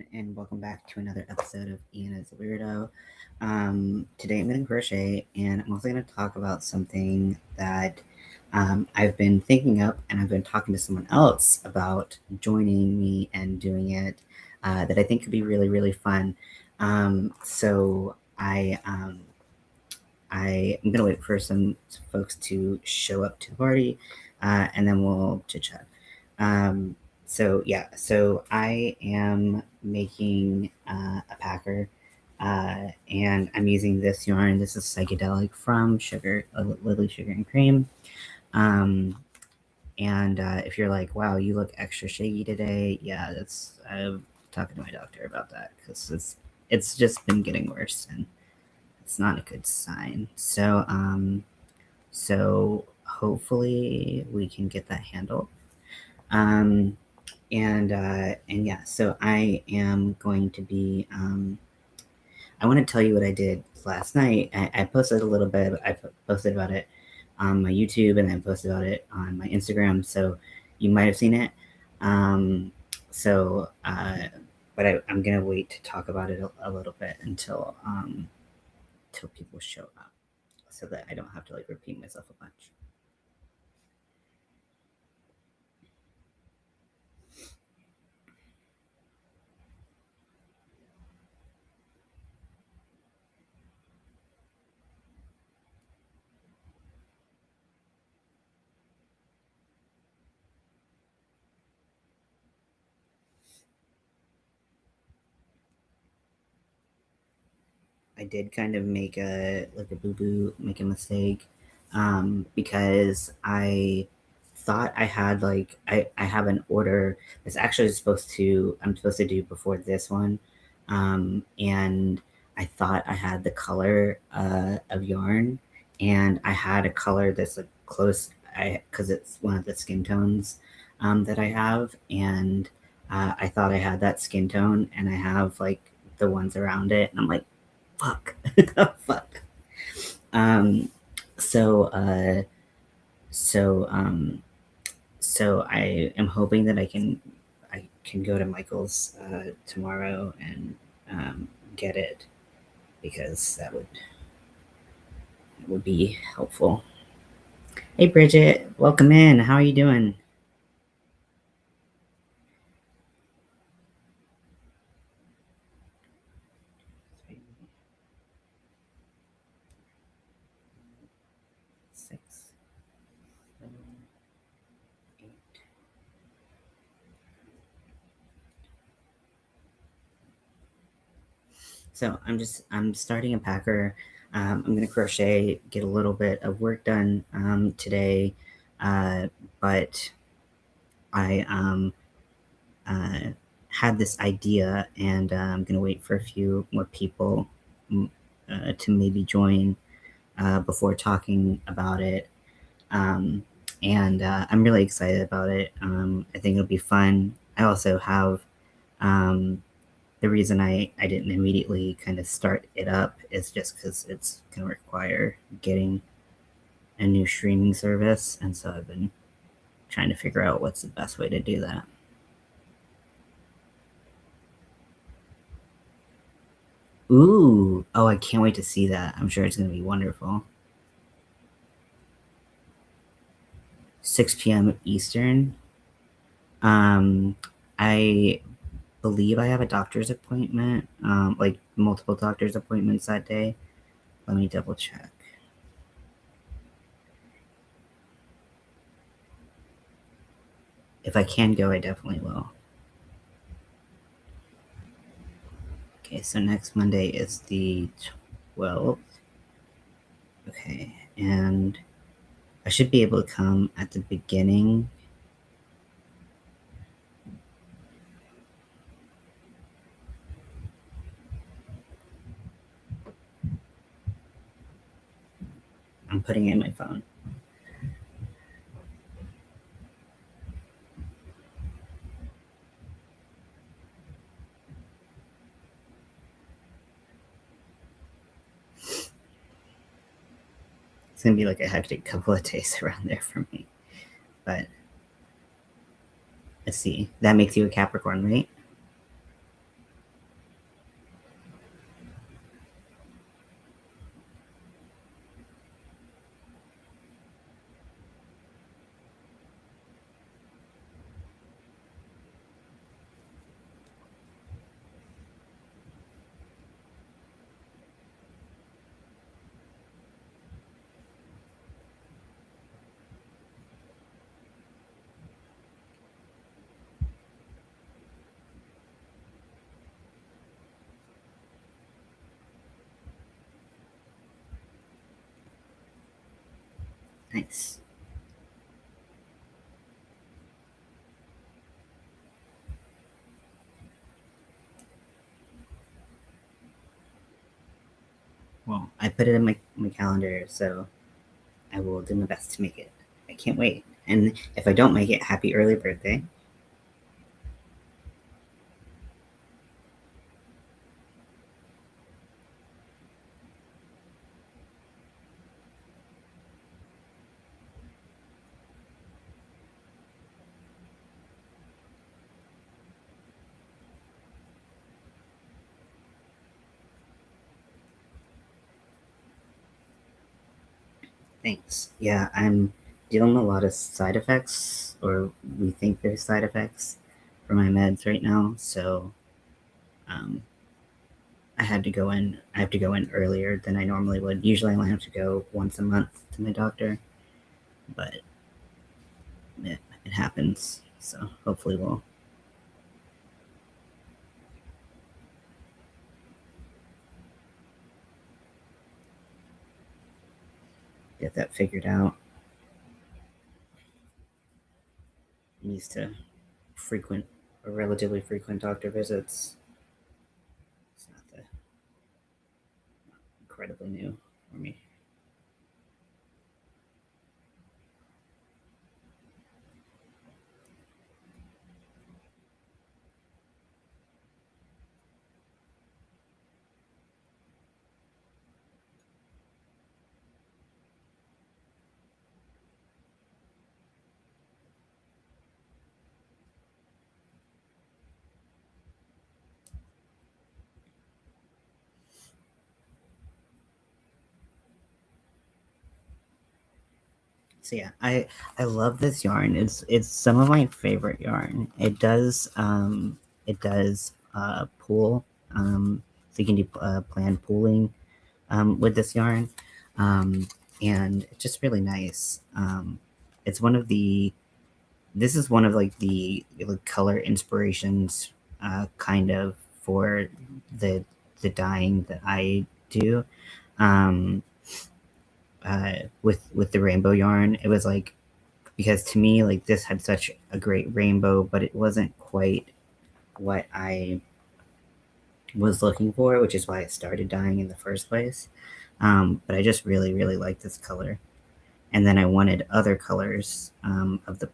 everyone, and welcome back to another episode of Ian as a Weirdo. Today I'm going to crochet, and I'm also going to talk about something that I've been thinking of, and I've been talking to someone else about joining me and doing it that I think could be really, really fun. I am going to wait for some folks to show up to the party, and then we'll chit chat. So I am making a packer, and I'm using this yarn. This is psychedelic from Lily Sugar and Cream. And if you're like, wow, you look extra shaggy today, yeah, I'm talking to my doctor about that because it's just been getting worse and it's not a good sign. So hopefully we can get that handled. And yeah, so I am going to be. I want to tell you what I did last night. I posted a little bit. I posted about it on my YouTube, and I posted about it on my Instagram. So you might have seen it. But I'm gonna wait to talk about it a little bit until people show up, so that I don't have to repeat myself a bunch. I did kind of make a boo-boo, make a mistake, because I thought I had I have an order that's actually I'm supposed to do before this one, and I thought I had the color of yarn, and I had a color that's close, because it's one of the skin tones that I have, and I thought I had that skin tone, and I have the ones around it, and I'm like, fuck. Fuck. So I am hoping that I can go to Michael's tomorrow and get it, because that would be helpful. Hey Bridget, welcome in. How are you doing? So I'm starting a packer. I'm going to crochet, get a little bit of work done today, but I had this idea, and I'm going to wait for a few more people to maybe join before talking about it. And I'm really excited about it. I think it'll be fun. I also have the reason I didn't immediately kind of start it up is just because it's going to require getting a new streaming service. And so I've been trying to figure out what's the best way to do that. Ooh. Oh, I can't wait to see that. I'm sure it's going to be wonderful. 6 p.m. Eastern. I believe I have a doctor's appointment, multiple doctor's appointments that day. Let me double check. If I can go, I definitely will. Okay, so next Monday is the 12th. Okay, and I should be able to come at the beginning. I'm putting it in my phone. It's going to be like a hectic couple of days around there for me. But let's see. That makes you a Capricorn, right? Nice. Well, I put it in my calendar, so I will do my best to make it. I can't wait. And if I don't make it, happy early birthday. Thanks. Yeah, I'm dealing with a lot of side effects, or we think there's side effects for my meds right now. So um, I had to go in. I have to go in earlier than I normally would. Usually, I only have to go once a month to my doctor, but it happens. So hopefully, we'll get that figured out. I'm used to frequent or relatively frequent doctor visits. It's not that incredibly new for me. So yeah, I love this yarn. It's some of my favorite yarn. It does pool. So you can do planned pooling with this yarn, um, and it's just really nice. It's one of the this is one of like the color inspirations, kind of for the the dyeing that I do. Um, with the rainbow yarn, it was like, because to me, like, this had such a great rainbow, but it wasn't quite what I was looking for, which is why I started dyeing in the first place. But I just really, really like this color. And then I wanted other colors, of the,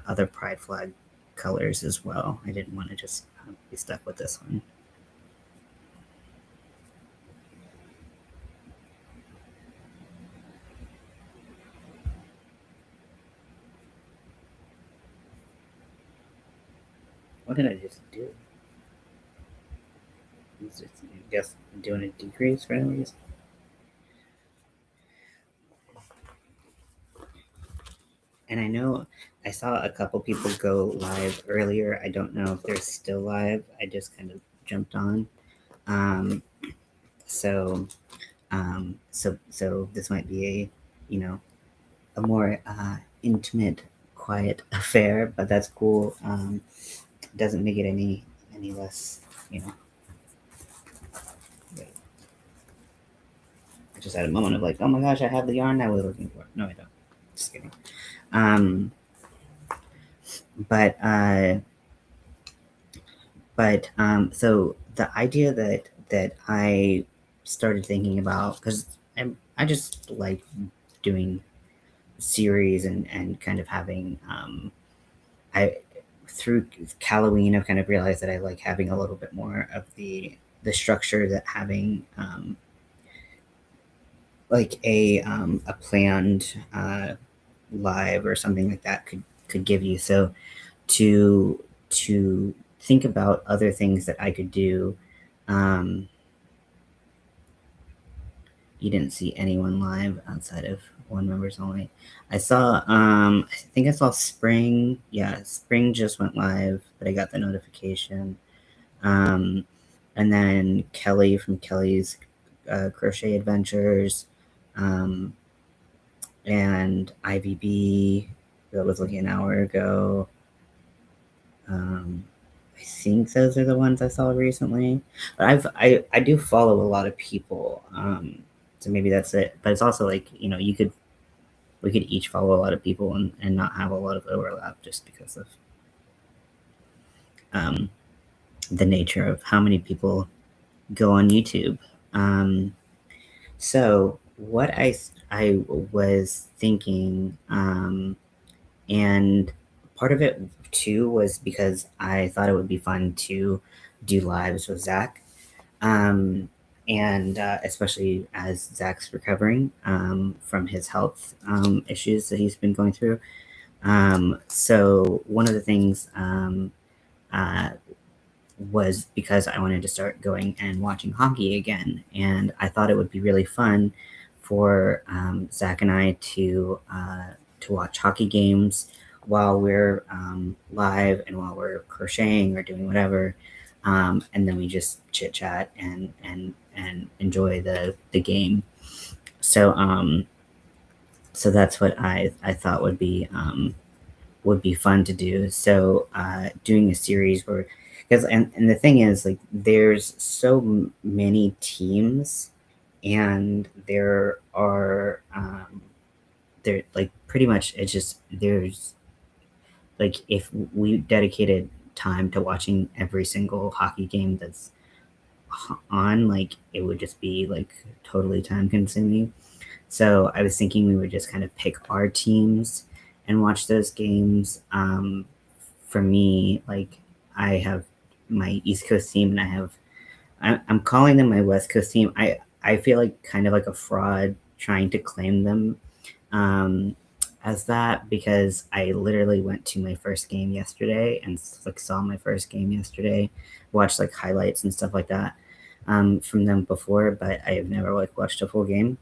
other pride flag colors as well. I didn't want to just be stuck with this one. What did I just do? Just doing a decrease for any reason. And I know I saw a couple people go live earlier. I don't know if they're still live. I just kind of jumped on. Um, so, so this might be a more intimate, quiet affair, but that's cool. Doesn't make it any less, you know. I just had a moment of like, oh my gosh, I have the yarn I was looking for. No, I don't. Just kidding. Um, but so the idea that I started thinking about, because I just like doing series and kind of having, I through Halloween I've kind of realized that I like having a little bit more of the structure that having, like a planned live or something like that could give you. So to think about other things that I could do. Um, you didn't see anyone live outside of one members only. I think I saw Spring. Yeah, Spring just went live, but I got the notification. Um, and then Kelly from Kelly's Crochet Adventures, um, and IVB that was like an hour ago. Um, I think those are the ones I saw recently. But I do follow a lot of people, so maybe that's it. But it's also like, you could we could each follow a lot of people and not have a lot of overlap just because of um, the nature of how many people go on YouTube. So what I was thinking, and part of it too was because I thought it would be fun to do lives with Zach, um, and especially as Zach's recovering from his health issues that he's been going through. So one of the things uh, was because I wanted to start going and watching hockey again. And I thought it would be really fun for Zach and I to watch hockey games while we're live and while we're crocheting or doing whatever. And then we just chit chat and enjoy the game. So so that's what I thought would be fun to do. So doing a series where, because and the thing is, like, there's so many teams, and there like pretty much it's just there's like if we dedicated time to watching every single hockey game that's on, like it would just be like totally time consuming. So I was thinking we would just kind of pick our teams and watch those games. For me, like I have my East Coast team, and I'm calling them my West Coast team. I feel like kind of like a fraud trying to claim them um, as that, because I literally went to my first game yesterday and like saw my first game yesterday, watched like highlights and stuff like that from them before, but I have never like watched a full game.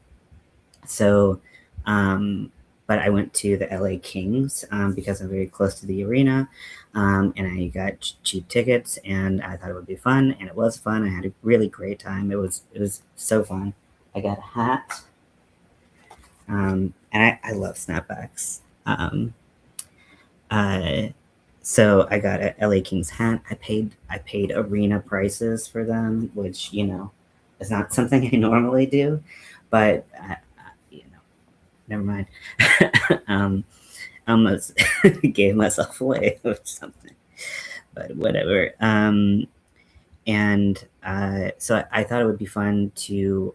So, um, but I went to the LA Kings because I'm very close to the arena, and I got cheap tickets, and I thought it would be fun, and it was fun. I had a really great time. It was so fun. I got a hat, and I love snapbacks. Uh, so I got a LA Kings hat. I paid arena prices for them, which is not something I normally do, but never mind. um, almost gave myself away or something, but whatever. And so I thought it would be fun to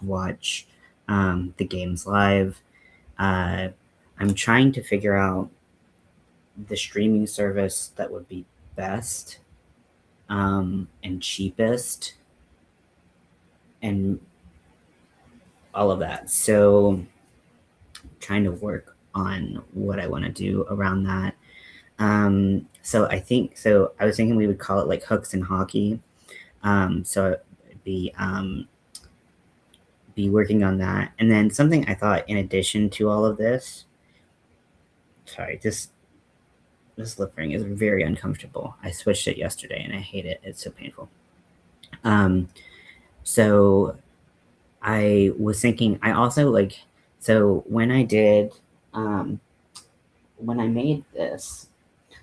watch the games live. I'm trying to figure out the streaming service that would be best and cheapest and all of that. So trying to work on what I want to do around that. So I was thinking we would call it like hooks and hockey. So it'd be working on that. And then something I thought in addition to all of this, sorry, this lip ring is very uncomfortable. I switched it yesterday and I hate it. It's so painful. So I was thinking, I also like, so when I did, when I made this,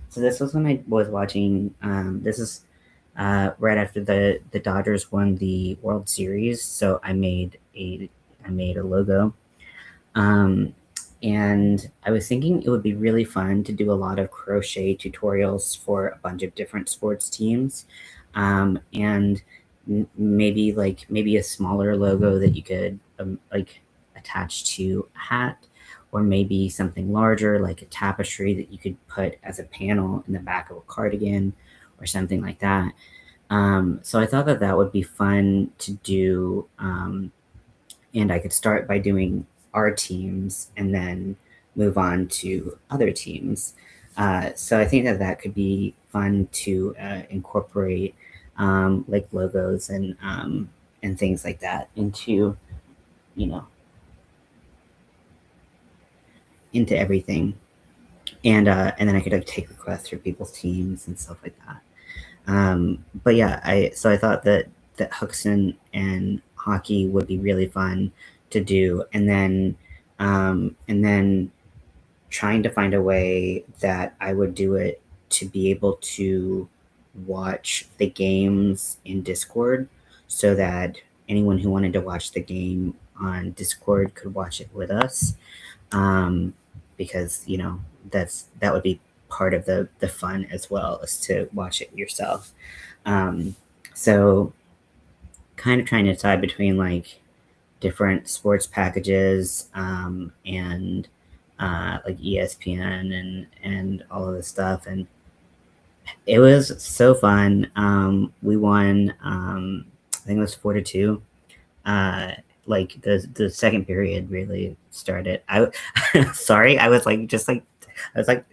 so this was when I was watching, this is right after the Dodgers won the World Series. So I made a logo. And I was thinking it would be really fun to do a lot of crochet tutorials for a bunch of different sports teams. And maybe a smaller logo that you could like attach to a hat, or maybe something larger like a tapestry that you could put as a panel in the back of a cardigan or something like that. So I thought that that would be fun to do, and I could start by doing our teams and then move on to other teams. So I think that that could be fun to incorporate like logos and things like that you know into everything, and then I could like take requests for people's teams and stuff like that. But yeah, I thought that hooks and hockey would be really fun to do, and then trying to find a way that I would do it to be able to watch the games in Discord, so that anyone who wanted to watch the game on Discord could watch it with us. because that would be part of the fun as well, is to watch it yourself. So kind of trying to decide between like different sports packages, and like ESPN and all of this stuff, and it was so fun. We won. I think it was 4-2. Uh, like the second period really started. I sorry, I was like just like I was like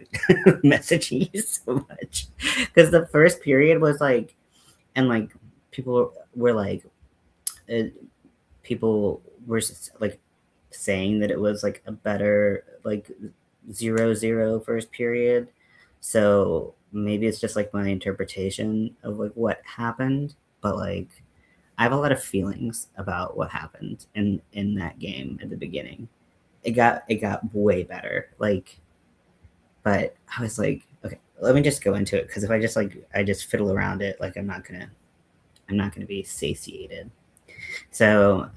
messaging you so much because the first period was like, and like people were like, uh, people were like saying that it was like a better like 0-0 first period. So maybe it's just like my interpretation of like what happened, but like I have a lot of feelings about what happened in that game at the beginning. It got way better. Like, but I was like, okay, let me just go into it, because if I just fiddle around it, like I'm not gonna be satiated. So,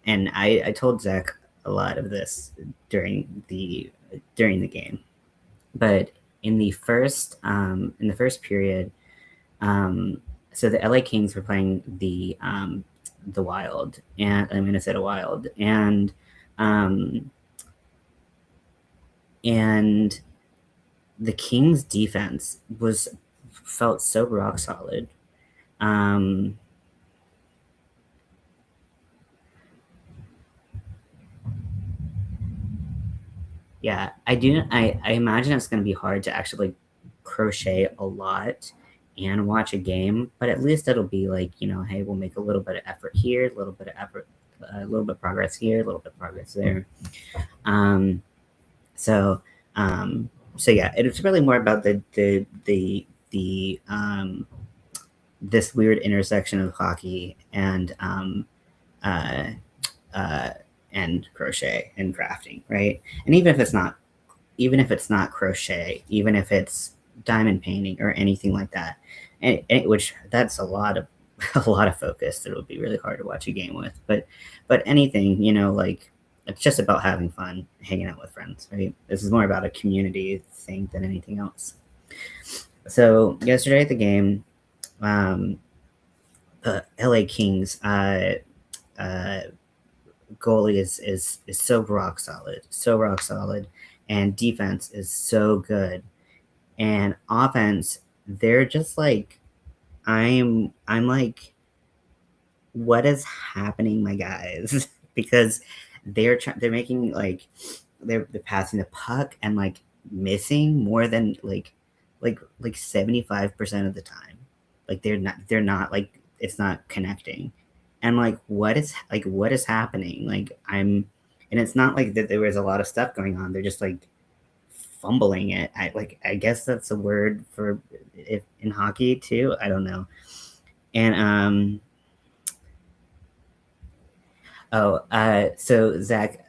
and I told Zach a lot of this during the game, but in the first period, um, so the LA Kings were playing the Wild, and I'm Minnesota Wild, um, and the Kings defense was felt so rock solid. Um, yeah, I do. I imagine it's going to be hard to actually like, crochet a lot and watch a game, but at least it'll be like, hey, we'll make a little bit of effort here, a little bit of effort, a little bit of progress here, a little bit of progress there. Um, so, so yeah, it's really more about the this weird intersection of hockey uh, uh, and crochet and crafting, right? And even if it's not crochet, even if it's diamond painting or anything like that, and which that's a lot of a lot of focus that would be really hard to watch a game with. But anything, like it's just about having fun, hanging out with friends, right? This is more about a community thing than anything else. So yesterday at the game, um, the LA Kings uh, goalie is so rock solid, and defense is so good, and offense, they're just like, I'm like, what is happening, my guys? Because they're making like they're passing the puck and like missing more than like 75% of the time. Like they're not like, it's not connecting. And like what is happening? Like and it's not like that there was a lot of stuff going on. They're just like fumbling it. I guess that's a word for if in hockey too. I don't know. And so Zach,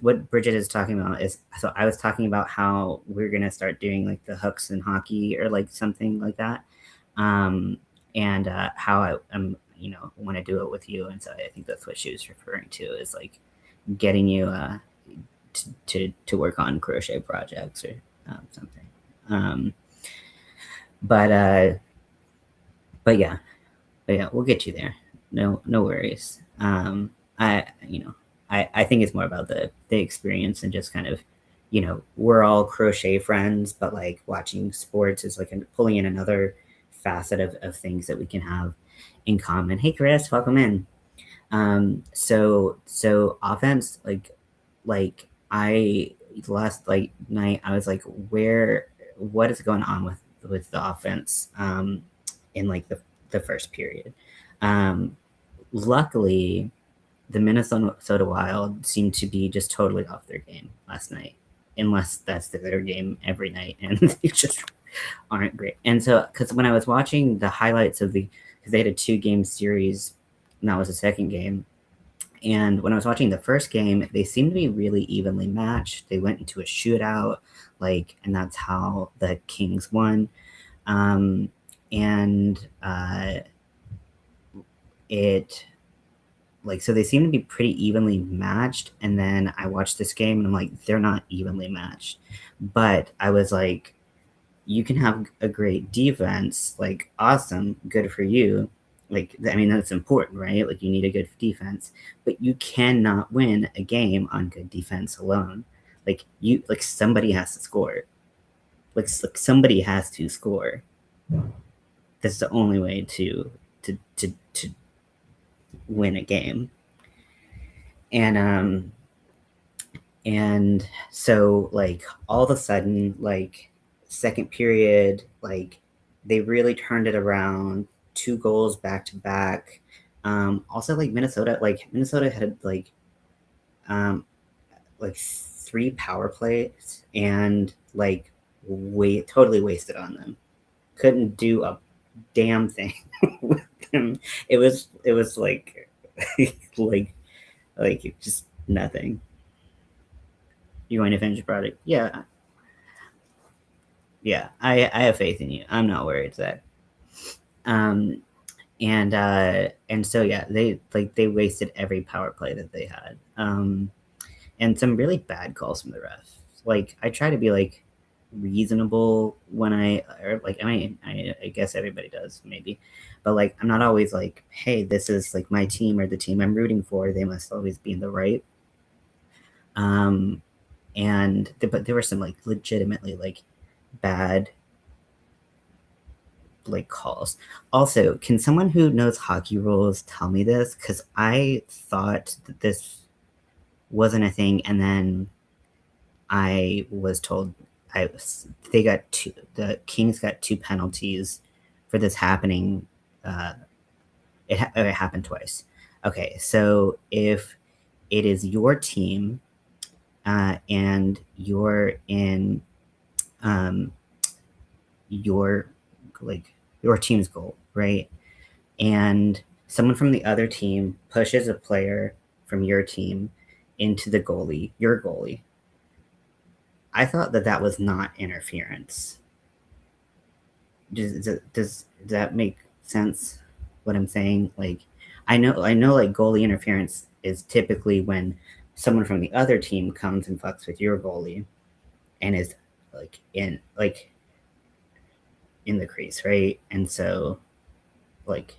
what Bridget is talking about is, so I was talking about how we're gonna start doing like the hooks in hockey or like something like that, um, and how want to do it with you, and so I think that's what she was referring to, is like getting you to work on crochet projects or something. Um, but uh, but yeah, we'll get you there. No worries. I think it's more about the experience, and just kind of, we're all crochet friends, but like watching sports is like pulling in another facet of things that we can have in common. Hey, Chris, welcome in. So offense, like I last like night, I was like, what is going on with the offense, in like the first period. Um, Luckily, the Minnesota Wild seemed to be just totally off their game last night, unless that's their game every night, and they just aren't great. And so, because when I was watching the highlights because they had a 2-game series, and that was the second game. And when I was watching the first game, they seemed to be really evenly matched. They went into a shootout, and that's how the Kings won. And it like, so they seem to be pretty evenly matched. And then I watched this game and I'm like, they're not evenly matched. But I was like, you can have a great defense, like, awesome, good for you. Like, I mean, that's important, right? Like, you need a good defense, but you cannot win a game on good defense alone. Like, somebody has to score. Like somebody has to score. That's the only way to win a game. And and so, like, all of a sudden, like, second period, like, they really turned it around, 2 goals back to back. Also, like, Minnesota had like 3 power plays and like totally wasted on them. Couldn't do a damn thing with them. It was like like just nothing. You going to finish the project? Yeah, yeah. I have faith in you. I'm not worried, Zach. Um, and so yeah, they wasted every power play that they had. And some really bad calls from the ref. Like, I try to be like reasonable when I guess everybody does maybe, but like, I'm not always like, hey, this is like my team or the team I'm rooting for. They must always be in the right. But there were some like legitimately like bad like calls. Also, can someone who knows hockey rules tell me this? Because I thought that this wasn't a thing, and then I was told the Kings got 2 penalties for this happening. Uh, it happened twice. Okay, so if it is your team and you're in um, your your team's goal, right? And someone from the other team pushes a player from your team into your goalie. I thought that was not interference. Does that make sense? What I'm saying? Like, I know, like, goalie interference is typically when someone from the other team comes and fucks with your goalie and is like in the crease, right? And so, like,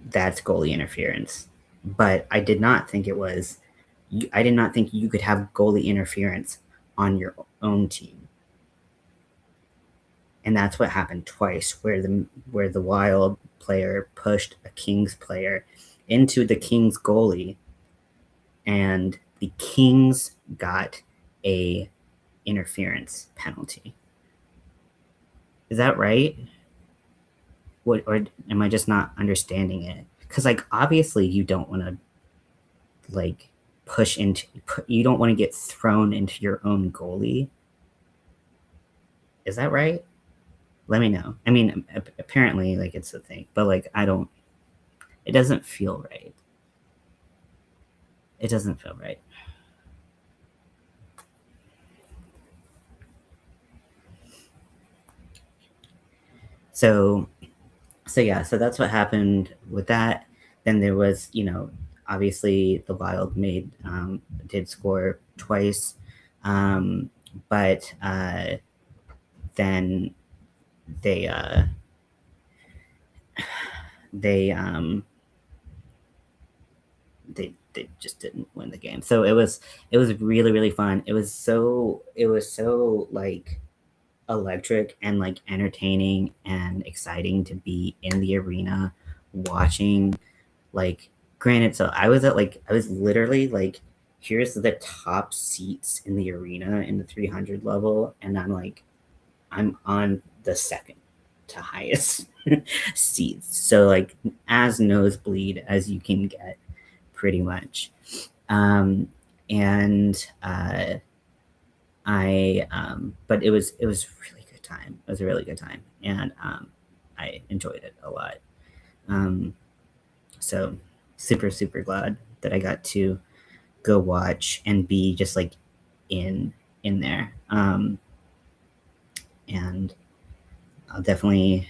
that's goalie interference. But I did not think it was. I did not think you could have goalie interference on your own team. And that's what happened twice, where the Wild player pushed a Kings player into the Kings goalie, and the Kings got a interference penalty. Is that right? What, or am I just not understanding it? Because, like, obviously you don't want to like you don't want to get thrown into your own goalie. Is that right? Let me know. I mean, apparently, like, it's a thing, but like, I don't. It doesn't feel right. It doesn't feel right. So, so that's what happened with that. Then there was, obviously the Wild did score twice, but then they they they just didn't win the game. So it was really, really fun. It was so like electric and like entertaining and exciting to be in the arena watching. Like, granted, so I was literally like, here's the top seats in the arena in the 300 level, and I'm on the second to highest seats. So, like, as nosebleed as you can get, pretty much. Um, and but it was really good time. It was a really good time, and I enjoyed it a lot. Um, so super, super glad that I got to go watch and be just like in there. And I'll definitely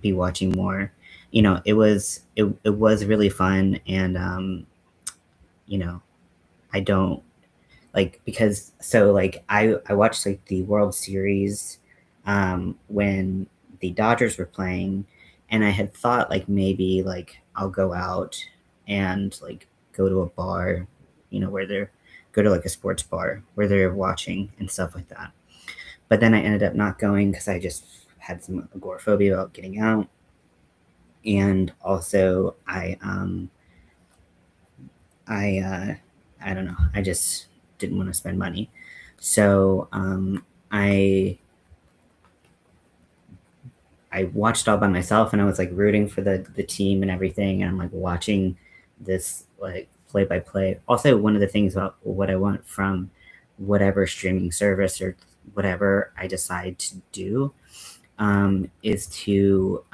be watching more. it was really fun, and you know, I don't like because so like I watched like the World Series when the Dodgers were playing, and I had thought like maybe like I'll go out and like go to a bar, where they're go to like a sports bar where they're watching and stuff like that. But then I ended up not going because I just had some agoraphobia about getting out, and also I don't know. I just didn't want to spend money. So I I watched all by myself, and I was like rooting for the team and everything, and I'm like watching this like play by play. Also, one of the things about what I want from whatever streaming service or whatever I decide to do is to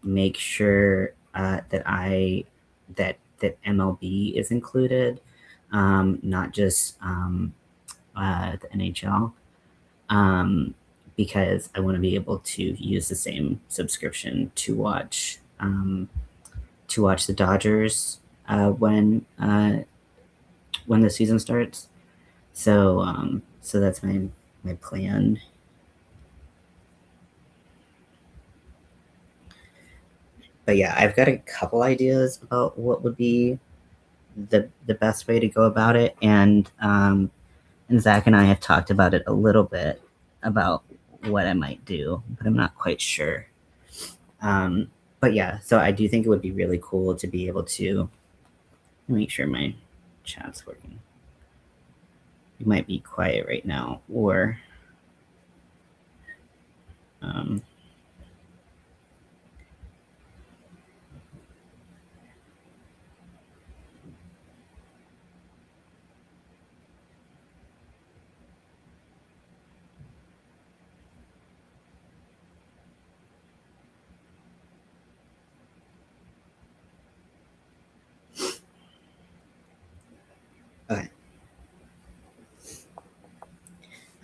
make sure that MLB is included, not just the NHL, um, because I want to be able to use the same subscription to watch the Dodgers when the season starts. So that's my plan. But yeah, I've got a couple ideas about what would be the best way to go about it, and Zach and I have talked about it a little bit about what I might do, but I'm not quite sure. But yeah, so I do think it would be really cool to be able to make sure my chat's working. You might be quiet right now, or um, okay.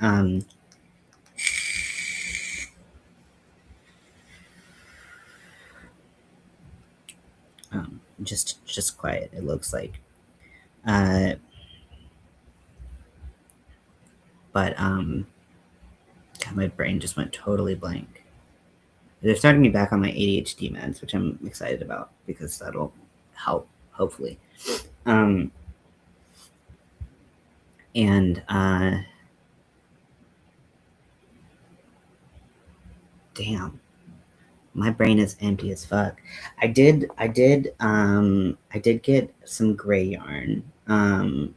Um, just quiet. It looks like, uh, but God, my brain just went totally blank. They're starting me back on my ADHD meds, which I'm excited about because that'll help, hopefully. Um, and damn, my brain is empty as fuck. I did get some gray yarn. I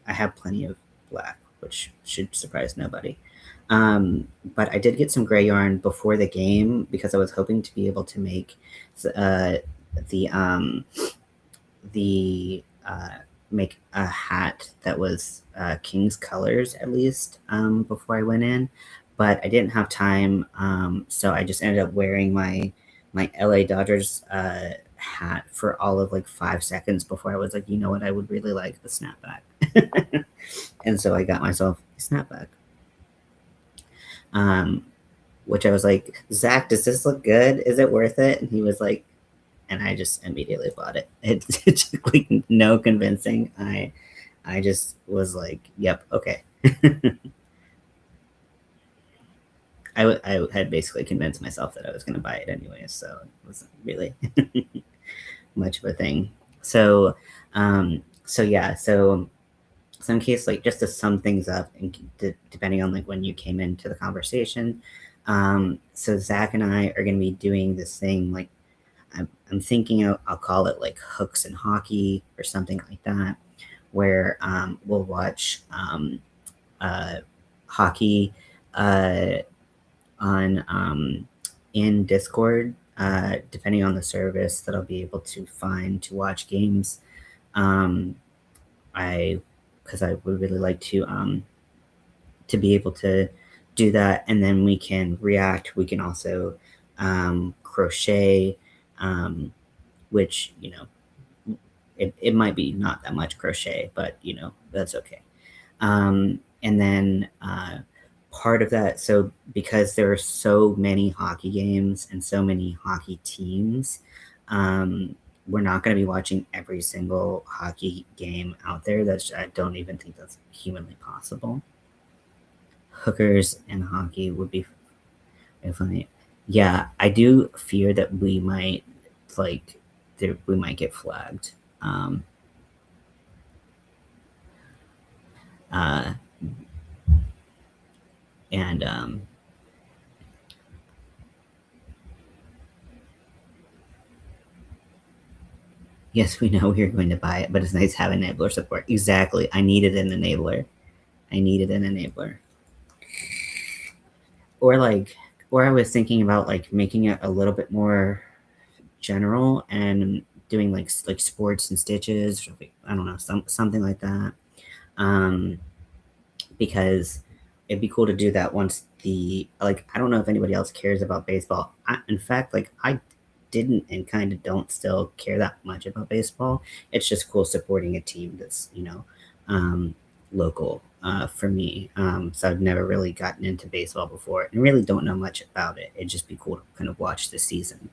have plenty of black, which should surprise nobody. But I did get some gray yarn before the game because I was hoping to be able to make uh, the the make a hat that was King's colors at least before I went in, but I didn't have time, so I just ended up wearing my LA Dodgers hat for all of like 5 seconds before I was like, you know what, I would really like a snapback, and so I got myself a snapback. Um, which I was like, Zach, does this look good? Is it worth it? And he was like, and I just immediately bought it. It took like no convincing. I just was like, yep, okay. I had basically convinced myself that I was going to buy it anyway, so it wasn't really much of a thing. So yeah, so in case like just to sum things up, and depending on like when you came into the conversation, so Zach and I are going to be doing this thing like I'm thinking I'll call it like hooks and hockey or something like that, where we'll watch uh, hockey uh, on in Discord, depending on the service that I'll be able to find to watch games. Um, I because I would really like to be able to do that, and then we can react. We can also crochet, which it might be not that much crochet, but that's okay. And then part of that, so because there are so many hockey games and so many hockey teams, we're not going to be watching every single hockey game out there. I don't even think that's humanly possible. Hookers and hockey would be funny. Yeah, I do fear that we might like we might get flagged. Uh, and yes, we know we are going to buy it, but it's nice to have enabler support. Exactly. I needed an enabler. I needed an enabler. Or like, or I was thinking about like making it a little bit more general and doing like sports and stitches. Or like, I don't know, something like that. Um, because it'd be cool to do that once the like I don't know if anybody else cares about baseball. In fact, like I didn't and kind of don't still care that much about baseball. It's just cool supporting a team that's um, local for me. So I've never really gotten into baseball before and really don't know much about it. It'd just be cool to kind of watch the season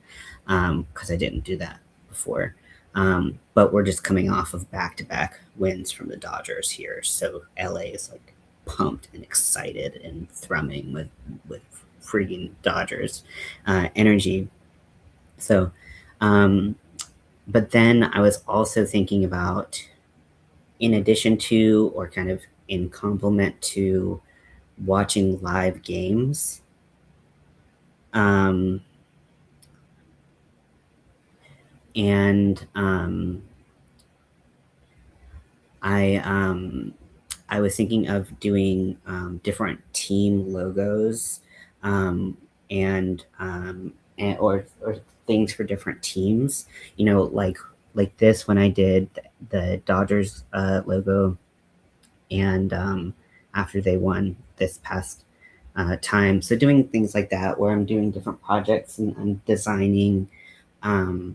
because I didn't do that before. But we're just coming off of back-to-back wins from the Dodgers here, so LA is like pumped and excited and thrumming with freaking Dodgers energy. So, um, but then I was also thinking about, in addition to, or kind of in complement to, watching live games. Um, and I I was thinking of doing different team logos um, and or things for different teams. Like this when I did the Dodgers logo, and after they won this past time. So doing things like that, where I'm doing different projects and designing. Um,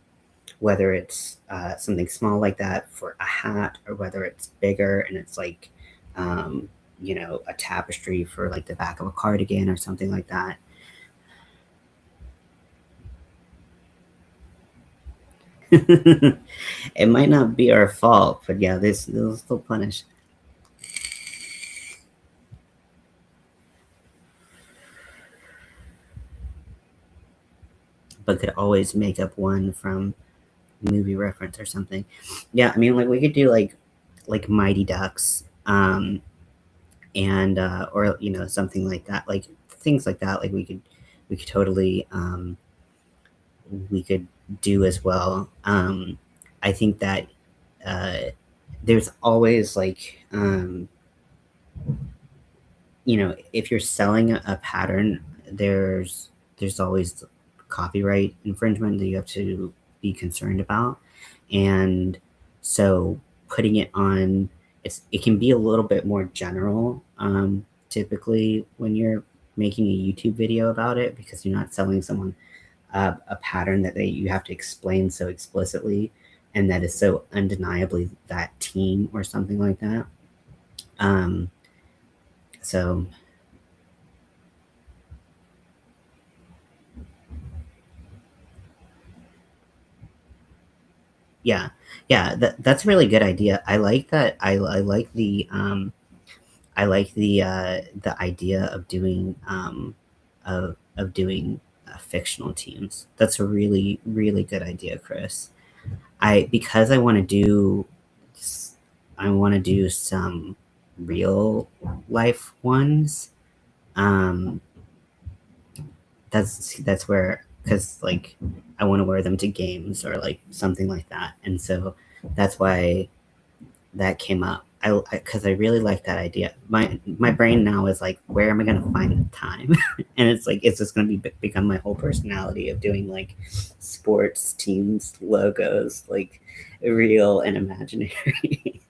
whether it's something small like that for a hat or whether it's bigger and it's like a tapestry for like the back of a cardigan or something like that. It might not be our fault, but yeah, this will still punish. But could always make up one from movie reference or something. Yeah, I mean, like we could do like Mighty Ducks, and or something like that, like things like that. Like we could totally we could do as well. I think that uh, there's always like if you're selling a pattern, there's always copyright infringement that you have to be concerned about, and so putting it on, it can be a little bit more general. Typically, when you're making a YouTube video about it, because you're not selling someone a pattern that you have to explain so explicitly, and that is so undeniably that team or something like that. Um, so yeah, yeah, that's a really good idea. I like that. I like the idea of doing of doing fictional teams. That's a really really good idea, Chris. Because I want to do some real life ones. Um, that's where, because like I want to wear them to games or like something like that, and so that's why that came up. Because I really like that idea. My brain now is like, where am I going to find the time? And it's like it's just going to become my whole personality of doing like sports teams logos, like real and imaginary.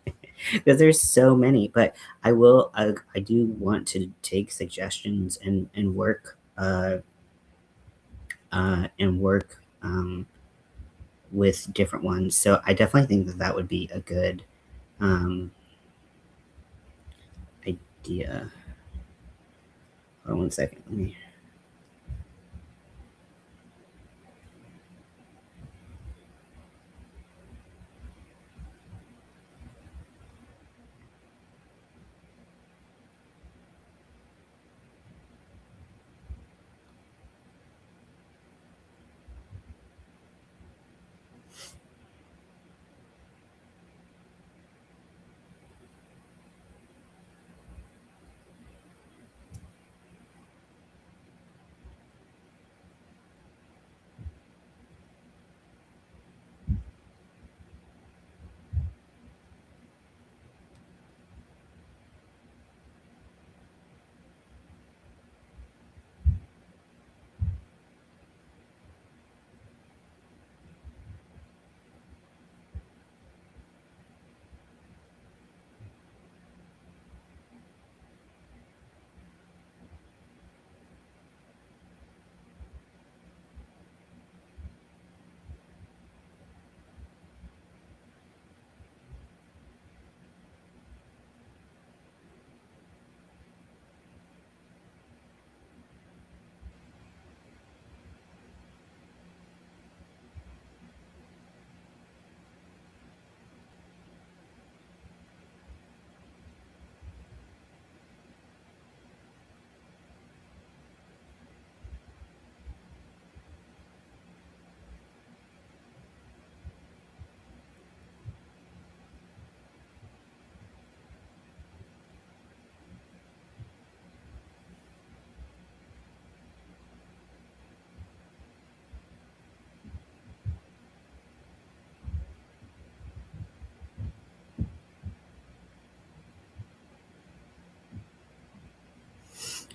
Because there's so many, but I do want to take suggestions and work with different ones. So I definitely think that would be a good um, idea. Hold on 1 second. Let me.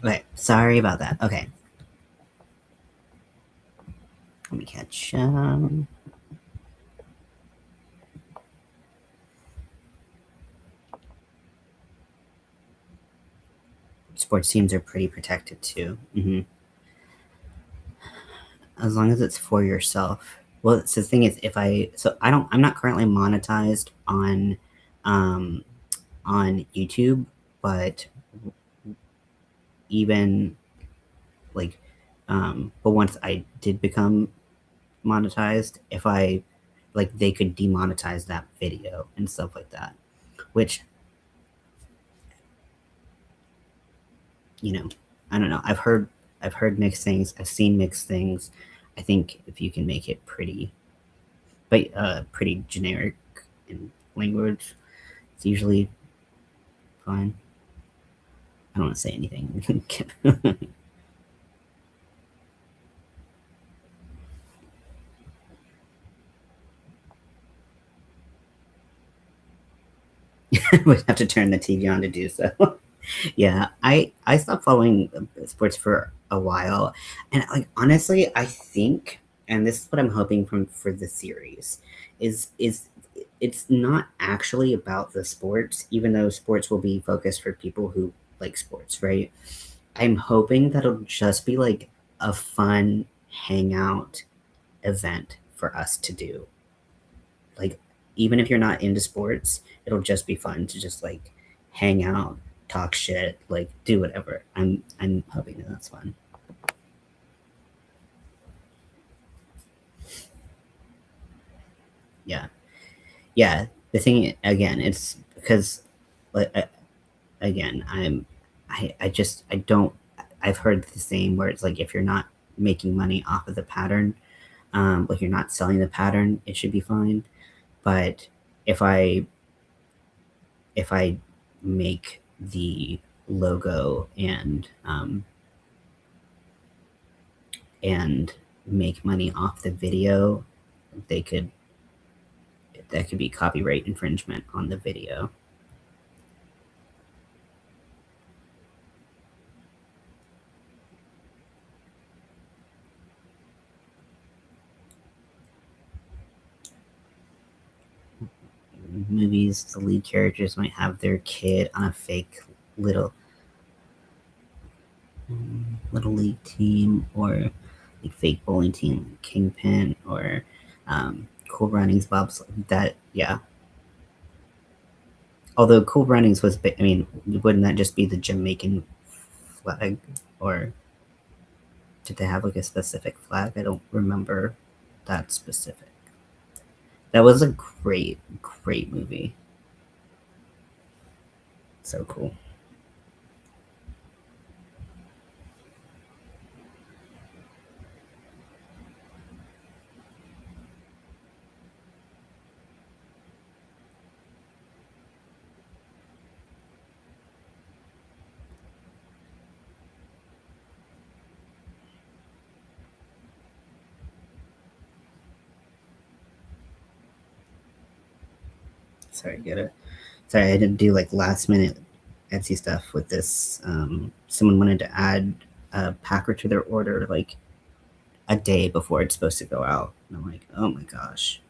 Okay, sorry about that. Okay, let me catch. Sports teams are pretty protected too. As long as it's for yourself. Well, so the thing is, if I so I don't, I'm not currently monetized um, on YouTube, but even like, but once I did become monetized, if I like, they could demonetize that video and stuff like that, which, you know, I don't know. I've heard mixed things. I've seen mixed things. I think if you can make it pretty, but pretty generic in language, it's usually fine. I don't want to say anything. Would have to turn the TV on to do so. Yeah, I stopped following sports for a while, and like honestly, I think, and this is what I'm hoping from for the series, is it's not actually about the sports, even though sports will be focused for people who like sports, right? I'm hoping that it'll just be like a fun hangout event for us to do. Like, even if you're not into sports, it'll just be fun to just like hang out, talk shit, like do whatever. I'm hoping that that's fun. Yeah, yeah. The thing again, it's because like again, I don't. I've heard the same where it's like if you're not making money off of the pattern, like you're not selling the pattern, it should be fine. But if I if I make the logo and make money off the video, they could that could be copyright infringement on the video. Movies, the lead characters might have their kid on a fake little little league team, or like fake bowling team, Kingpin, or Cool Runnings, Bob's that. Yeah, although Cool Runnings was, I mean, wouldn't that just be the Jamaican flag? Or did they have like a specific flag? I don't remember that specific. That was a great, great movie. So cool. Sorry, get it. Sorry, I didn't do like last minute Etsy stuff with this. Someone wanted to add a packer to their order like a day before it's supposed to go out. And I'm like, oh my gosh.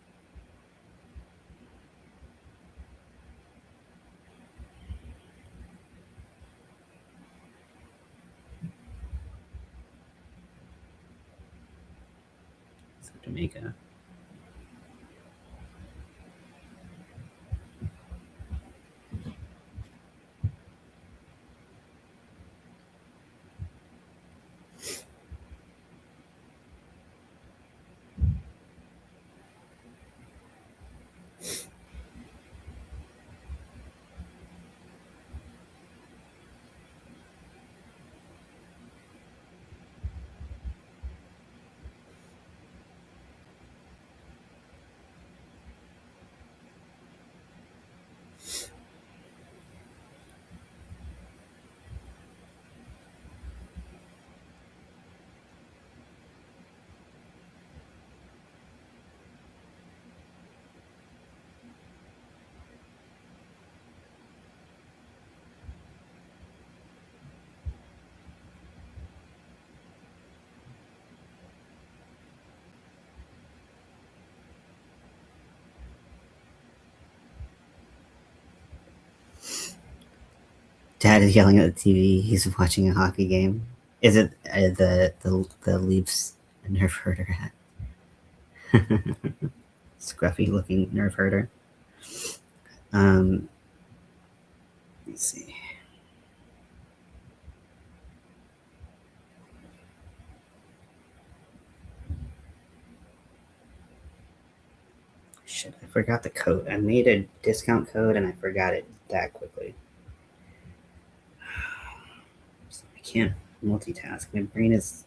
So Jamaica. Dad is yelling at the TV. He's watching a hockey game. Is it the Leafs nerf herder hat? Scruffy looking nerf herder. Let's see. Shit, I forgot the code. I made a discount code and I forgot it that quickly. I can't multitask. My brain is.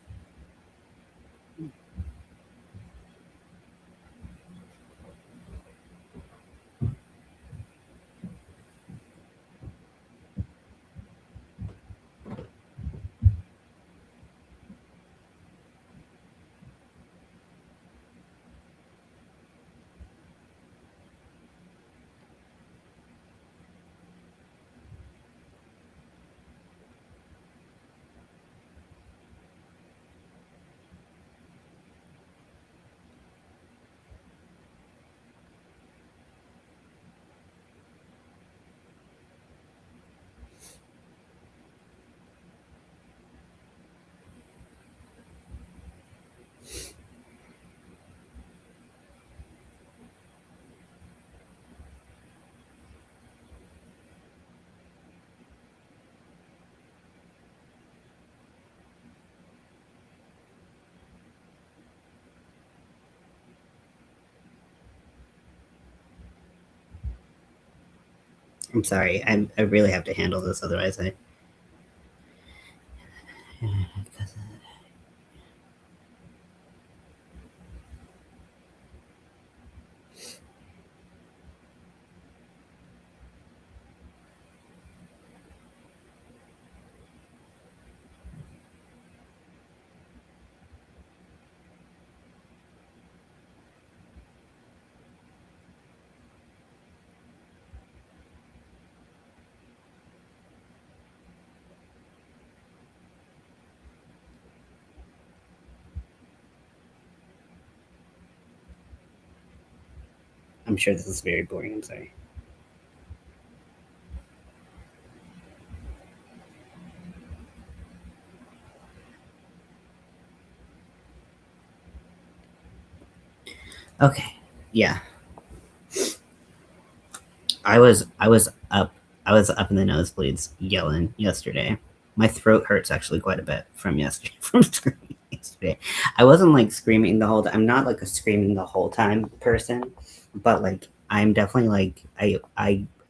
I'm sorry. I really have to handle this, otherwise I. I'm sure this is very boring. I'm sorry. Okay. Yeah. I was up in the nosebleeds yelling yesterday. My throat hurts actually quite a bit from yesterday. From screaming yesterday, I wasn't like screaming the whole. I'm not like a screaming the whole time person, but like I'm definitely like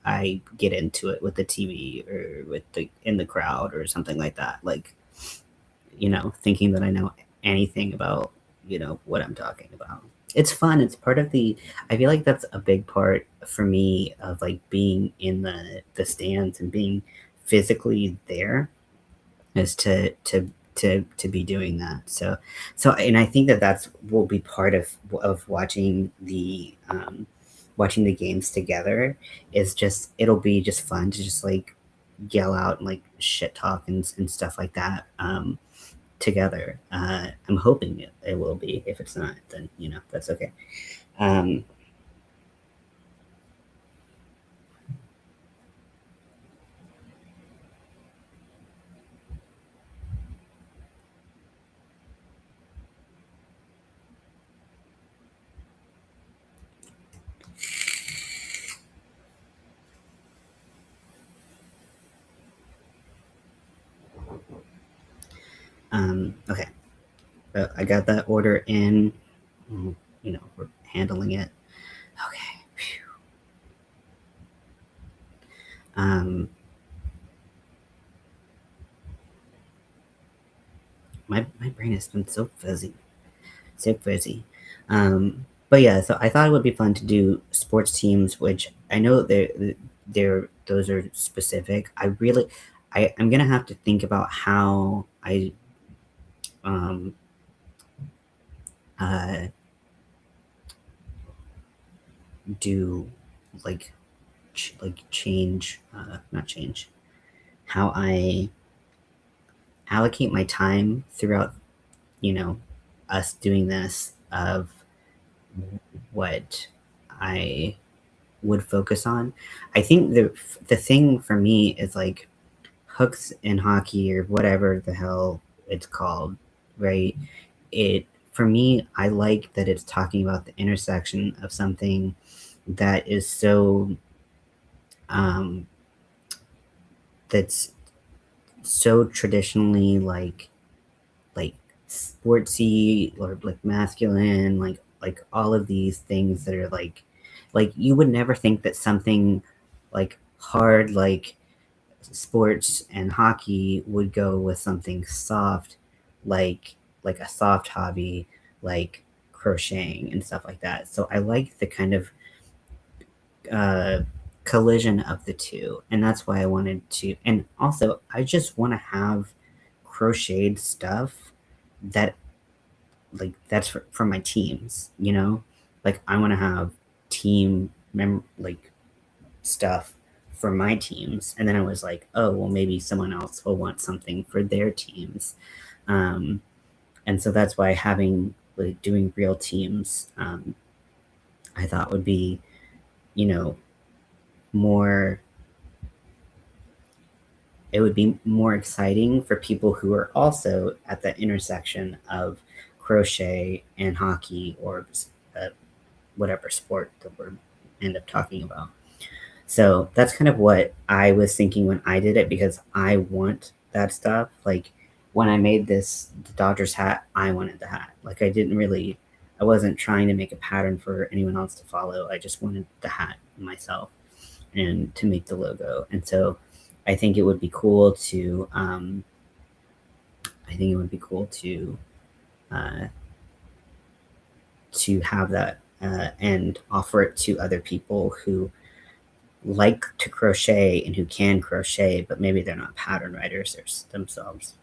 I get into it with the TV or with the in the crowd or something like that. Like thinking that I know anything about what I'm talking about. It's fun. It's part of the. I feel like that's a big part for me of like being in the stands and being physically there is to be doing that. And I think that that's will be part of watching the games together. Is just it'll be just fun to just like yell out and like shit talk and stuff like that together. I'm hoping it will be. If it's not, then that's okay. Um, okay, I got that order in. We're handling it. Okay. Um, my brain has been so fuzzy, so fuzzy. But yeah, so I thought it would be fun to do sports teams, which I know they're those are specific. I'm gonna have to think about how I um uh do like like change not change how I allocate my time throughout you know us doing this of what I would focus on. I think the thing for me is like hooks in hockey or whatever the hell it's called, right? It For me, I like that it's talking about the intersection of something that is so um, that's so traditionally like sportsy or like masculine, like all of these things that are like you would never think that something like hard like sports and hockey would go with something soft like a soft hobby like crocheting and stuff like that. So I like the kind of uh, collision of the two, and that's why I wanted to. And also, I just want to have crocheted stuff that that's for my teams. Like I want to have like stuff for my teams, and then I was like, oh well, maybe someone else will want something for their teams, um, and so that's why having like doing real teams, I thought would be you know more it would be more exciting for people who are also at the intersection of crochet and hockey or uh, whatever sport that we're end up talking about. So that's kind of what I was thinking when I did it because I want that stuff. Like when I made the Dodgers hat, I wanted the hat. Like I wasn't trying to make a pattern for anyone else to follow. I just wanted the hat myself and to make the logo. And so I think it would be cool to I think it would be cool uh, to have that and offer it to other people who like to crochet and who can crochet, but maybe they're not pattern writers themselves.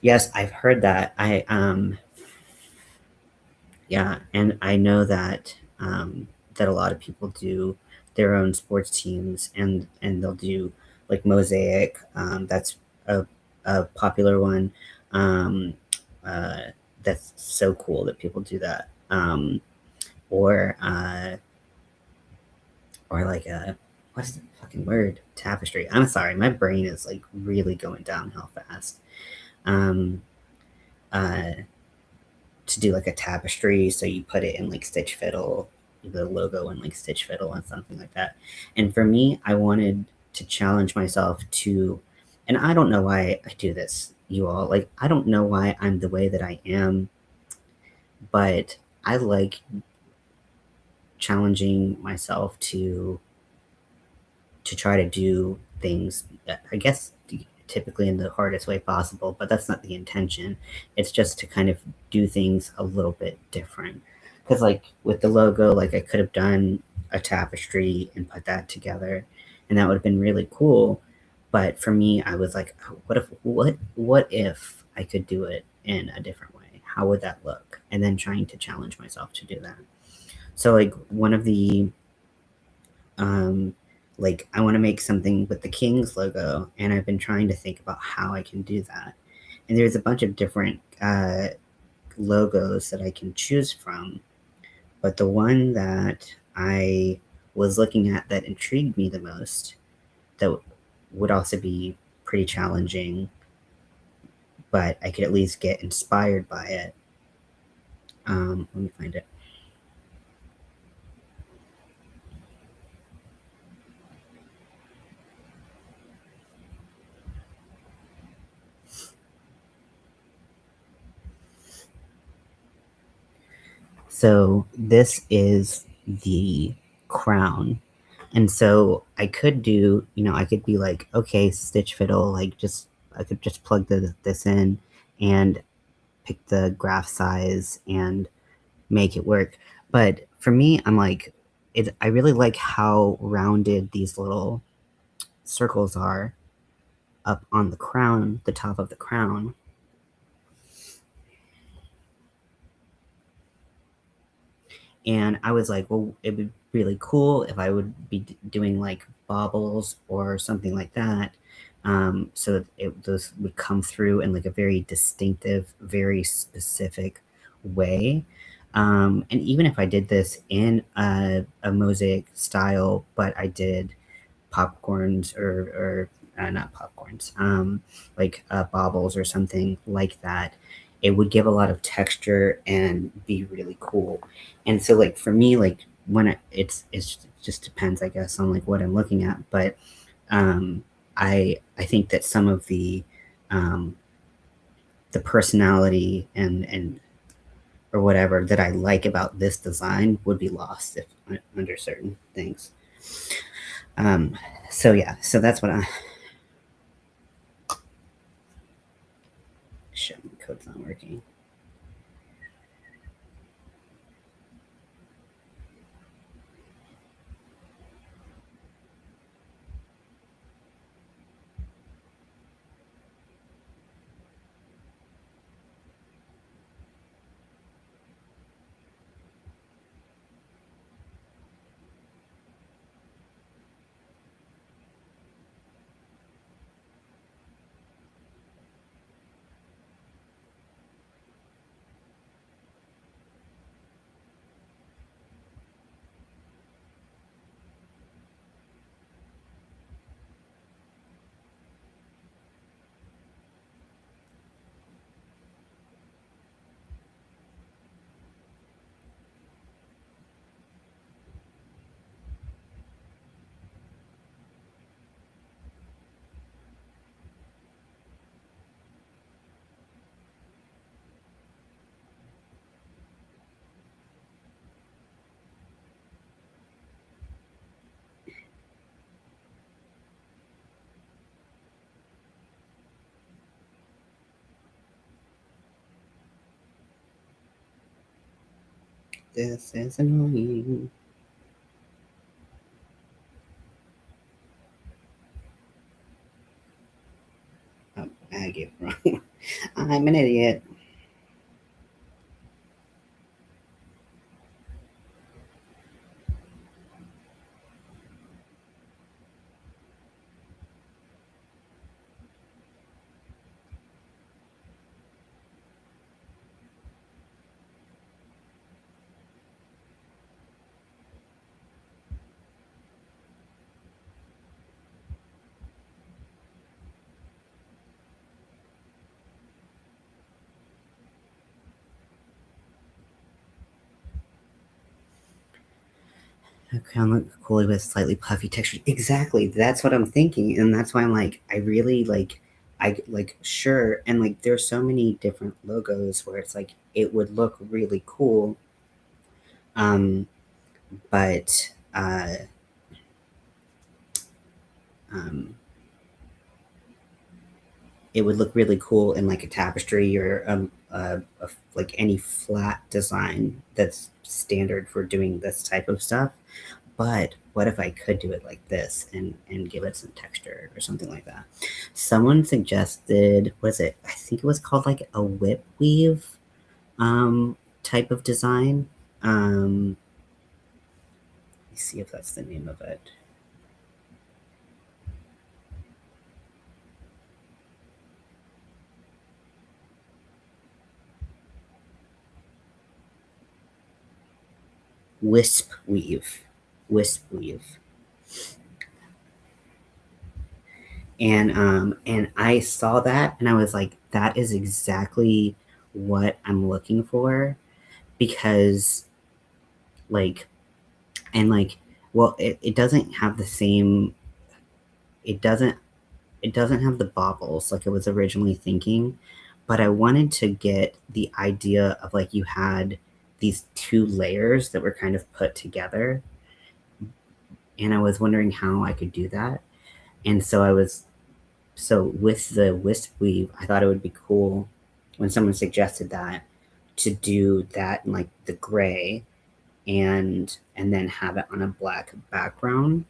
Yes, I've heard that. Yeah, and I know that that a lot of people do their own sports teams, and they'll do like mosaic. That's a popular one. Um, uh, that's so cool that people do that. Or or like a what's the fucking word? Tapestry. I'm sorry, my brain is like really going downhill fast. Um, uh, to do like a tapestry. So you put it in like Stitch Fiddle, the logo in like Stitch Fiddle and something like that. And for me, I wanted to challenge myself to, and I don't know why I do this, you all. Like, I don't know why I'm the way that I am, but I like challenging myself to try to do things, I guess, typically in the hardest way possible, but that's not the intention. It's just to kind of do things a little bit different. Because, like, with the logo, like, I could have done a tapestry and put that together, and that would have been really cool. But for me, I was like, "Oh, what if I could do it in a different way? How would that look?" And then trying to challenge myself to do that. So, like, one of the um, like, I want to make something with the King's logo, and I've been trying to think about how I can do that. And there's a bunch of different logos that I can choose from, but the one that I was looking at that intrigued me the most, that would also be pretty challenging, but I could at least get inspired by it. Let me find it. So this is the crown. And so I could do, I could be like, okay, stitch fiddle, like I could just plug this in and pick the graph size and make it work. But for me, I'm like, I really like how rounded these little circles are up on the crown, the top of the crown. And I was like, well, it would be really cool if I would be doing like baubles or something like that. So that those would come through in like a very distinctive, very specific way. And even if I did this in a mosaic style, but I did popcorns or not popcorns, like baubles or something like that, it would give a lot of texture and be really cool. And so, like, for me, like, when it's it just depends, I guess, on like what I'm looking at. But I think that some of um, the personality and or whatever that I like about this design would be lost if under certain things. Um, so yeah, so that's what I. Shit, my code's not working. This is annoying. Oh, I get it wrong. I'm an idiot. A crown look cool with slightly puffy texture. Exactly. That's what I'm thinking. And that's why I'm like, I really like, I like, sure. And like, there's so many different logos where it's like, it would look really cool. Um, but, um, it would look really cool in like a tapestry or like any flat design that's standard for doing this type of stuff. But what if I could do it like this and give it some texture or something like that? Someone suggested, what is it? I think it was called like a whip weave type of design. Let me see if that's the name of it. Wisp weave. Wisp weave. And I saw that and I was like, that is exactly what I'm looking for because like and like well it doesn't have the same it doesn't it doesn't have the bobbles like it was originally thinking, but I wanted to get the idea of like you had these two layers that were kind of put together, and I was wondering how I could do that. And so with the wisp weave, I thought it would be cool when someone suggested that to do that in like the gray and then have it on a black background.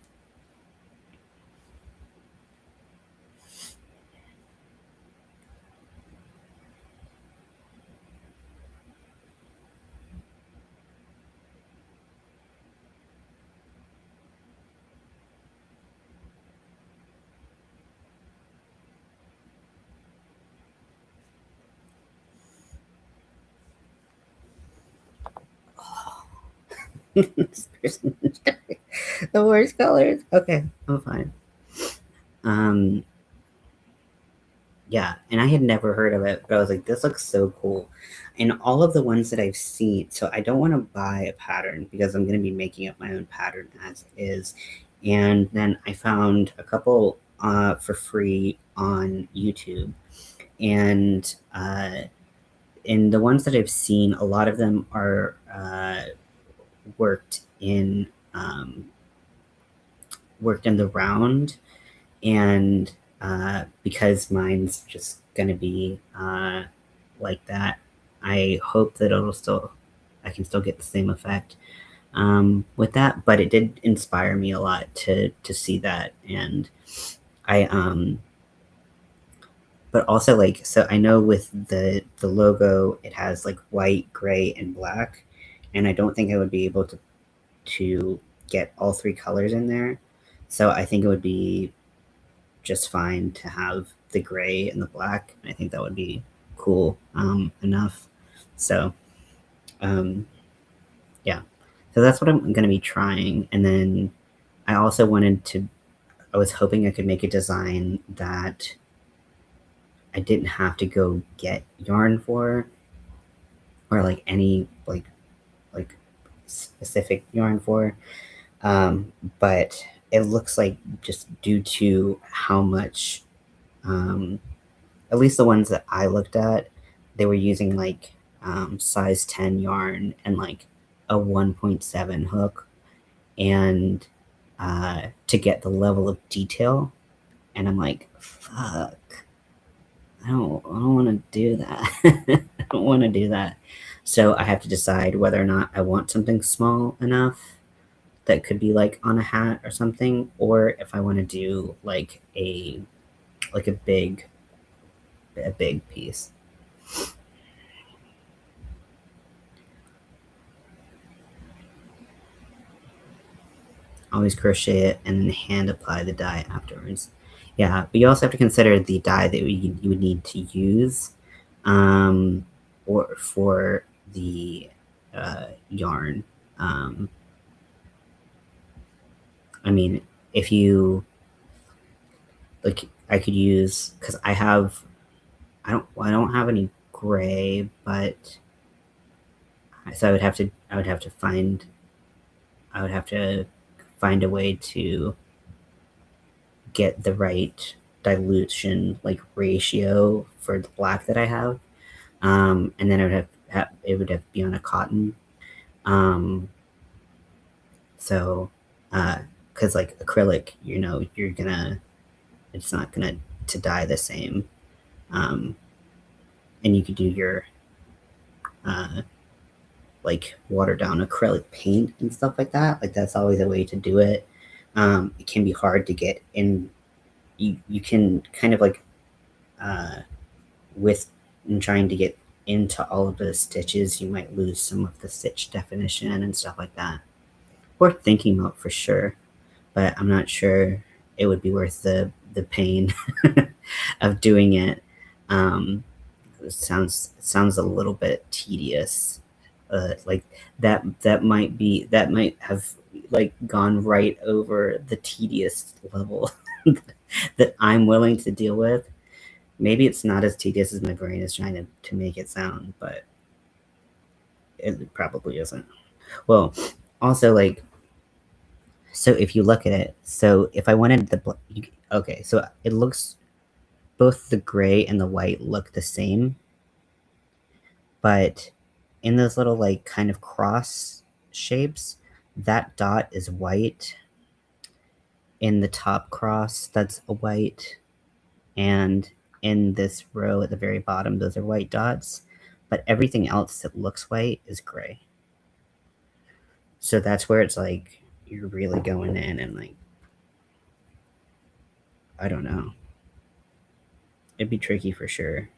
The worst colors. Okay, I'm fine. Um, yeah, and I had never heard of it, but I was like, this looks so cool. And all of the ones that I've seen, so I don't want to buy a pattern because I'm going to be making up my own pattern as is. And then I found a couple for free on YouTube. And in the ones that I've seen, a lot of them are worked in worked in the round, and because mine's just gonna be like that, I hope that I can still get the same effect with that. But it did inspire me a lot to see that, and I but also like so I know with the logo it has like white, gray, and black, and I don't think I would be able to get all three colors in there. So I think it would be just fine to have the gray and the black. I think that would be cool enough. So um, yeah, so that's what I'm going to be trying. And then I also wanted to. I was hoping I could make a design that I didn't have to go get yarn for, or like any like specific yarn for. But it looks like just due to how much um, at least the ones that I looked at, they were using like size 10 yarn and like a 1.7 hook and to get the level of detail. And I'm like, fuck, I don't want to do that. I don't want to do that. So I have to decide whether or not I want something small enough that could be like on a hat or something, or if I want to do like a big piece. Always crochet it and then hand apply the dye afterwards. Yeah, but you also have to consider the dye that you would need to use or for the yarn. Um, I mean, if you like, I could use because I don't have any gray, but so I would have to find I would have to find a way to get the right dilution like ratio for the black that I have. And then it would have to be on a cotton. Um, so, because like acrylic, you're gonna it's not gonna to dye the same. Um, and you could do your uh, like water down acrylic paint and stuff like that. Like that's always a way to do it. It can be hard to get in. You can kind of like uh, with in trying to get into all of the stitches, you might lose some of the stitch definition and stuff like that. Worth thinking about for sure, but I'm not sure it would be worth the pain of doing it. It sounds a little bit tedious. Like that might have like gone right over the tedious level that I'm willing to deal with. Maybe it's not as tedious as my brain is trying to make it sound, but it probably isn't. Well, also like so if you look at it, so if I wanted okay, so it looks both the gray and the white look the same, but in those little like kind of cross shapes, that dot is white. In the top cross, that's a white, and in this row at the very bottom, those are white dots. But everything else that looks white is gray. So that's where it's like you're really going in and like I don't know. It'd be tricky for sure.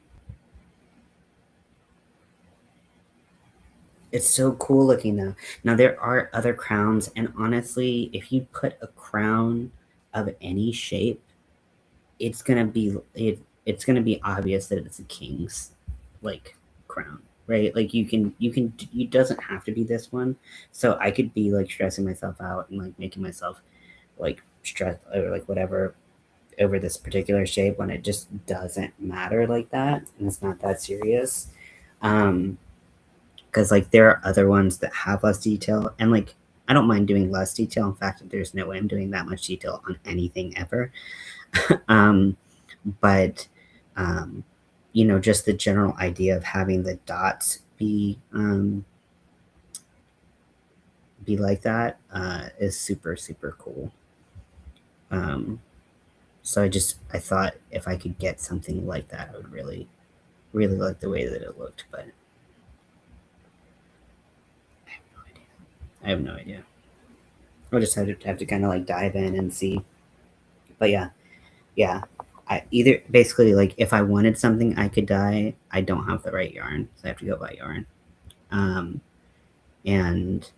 It's so cool looking though. Now there are other crowns, and honestly, if you put a crown of any shape, it's gonna be obvious that it's a king's like crown, right? Like you doesn't have to be this one. So I could be like stressing myself out and like making myself like stress or like whatever over this particular shape when it just doesn't matter like that and it's not that serious. Um, because like there are other ones that have less detail and like I don't mind doing less detail. In fact, there's no way I'm doing that much detail on anything ever. um, but um, just the general idea of having the dots be like that is super super cool. Um, so I thought if I could get something like that, I would really really like the way that it looked, but I have no idea. I have no idea. I'll just have to kind of like dive in and see. But yeah, yeah. I either basically like if I wanted something I could dye, I don't have the right yarn, so I have to go buy yarn. Um, and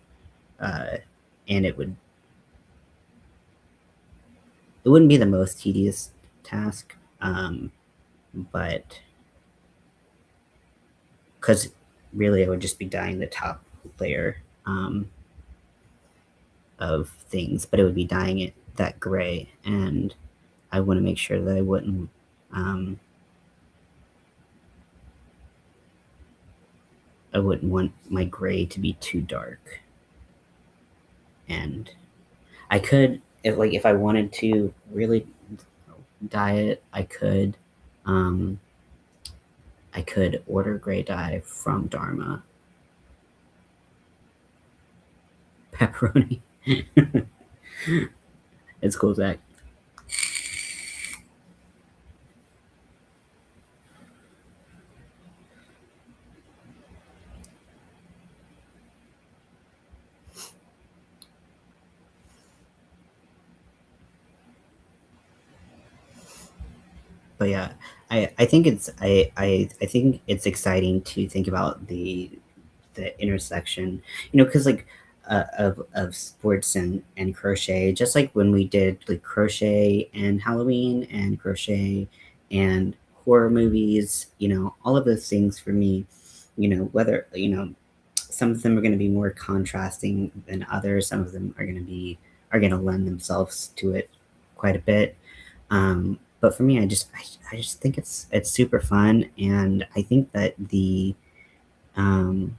uh, and it wouldn't be the most tedious task, but because really I would just be dyeing the top layer of things, but it would be dyeing it that gray, and I want to make sure that um, I wouldn't want my gray to be too dark. And I could, if I wanted to really dye it, um, I could order gray dye from Dharma. Pepperoni. It's cool, Zach. But yeah, I think it's exciting to think about the intersection, because like of sports and crochet, just like when we did like crochet and Halloween and crochet and horror movies, all of those things for me, whether some of them are going to be more contrasting than others, some of them are going to lend themselves to it quite a bit. But for me, I just think it's super fun, and I think that um,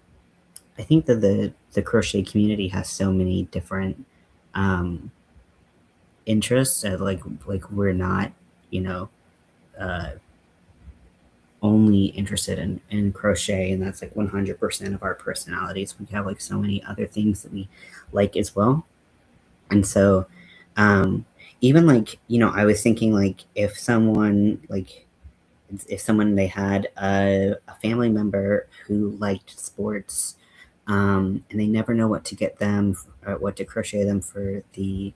I think that the crochet community has so many different interests that like we're not, you know, uh, only interested in crochet, and that's like 100% of our personalities. We have like so many other things that we like as well. And so um even like, I was thinking like if someone they had a family member who liked sports, and they never know what to get them, what to crochet them for the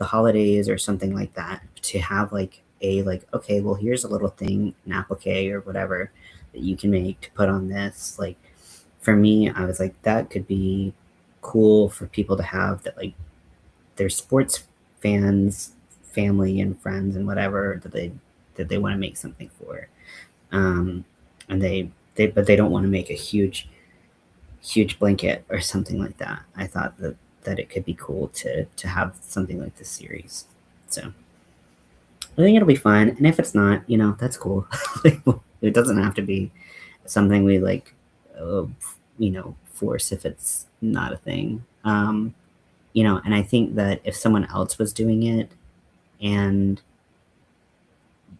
holidays or something like that, to have like okay, well, here's a little thing, an applique or whatever that you can make to put on this. Like for me, I was like, that could be cool for people to have, that like their sports fans, family and friends and whatever, that they want to make something for. um, and they don't want to make a huge blanket or something like that. I thought that it could be cool to have something like this series. So I think it'll be fun, and if it's not, that's cool. It doesn't have to be something we like, uh, force if it's not a thing. And I think that if someone else was doing it and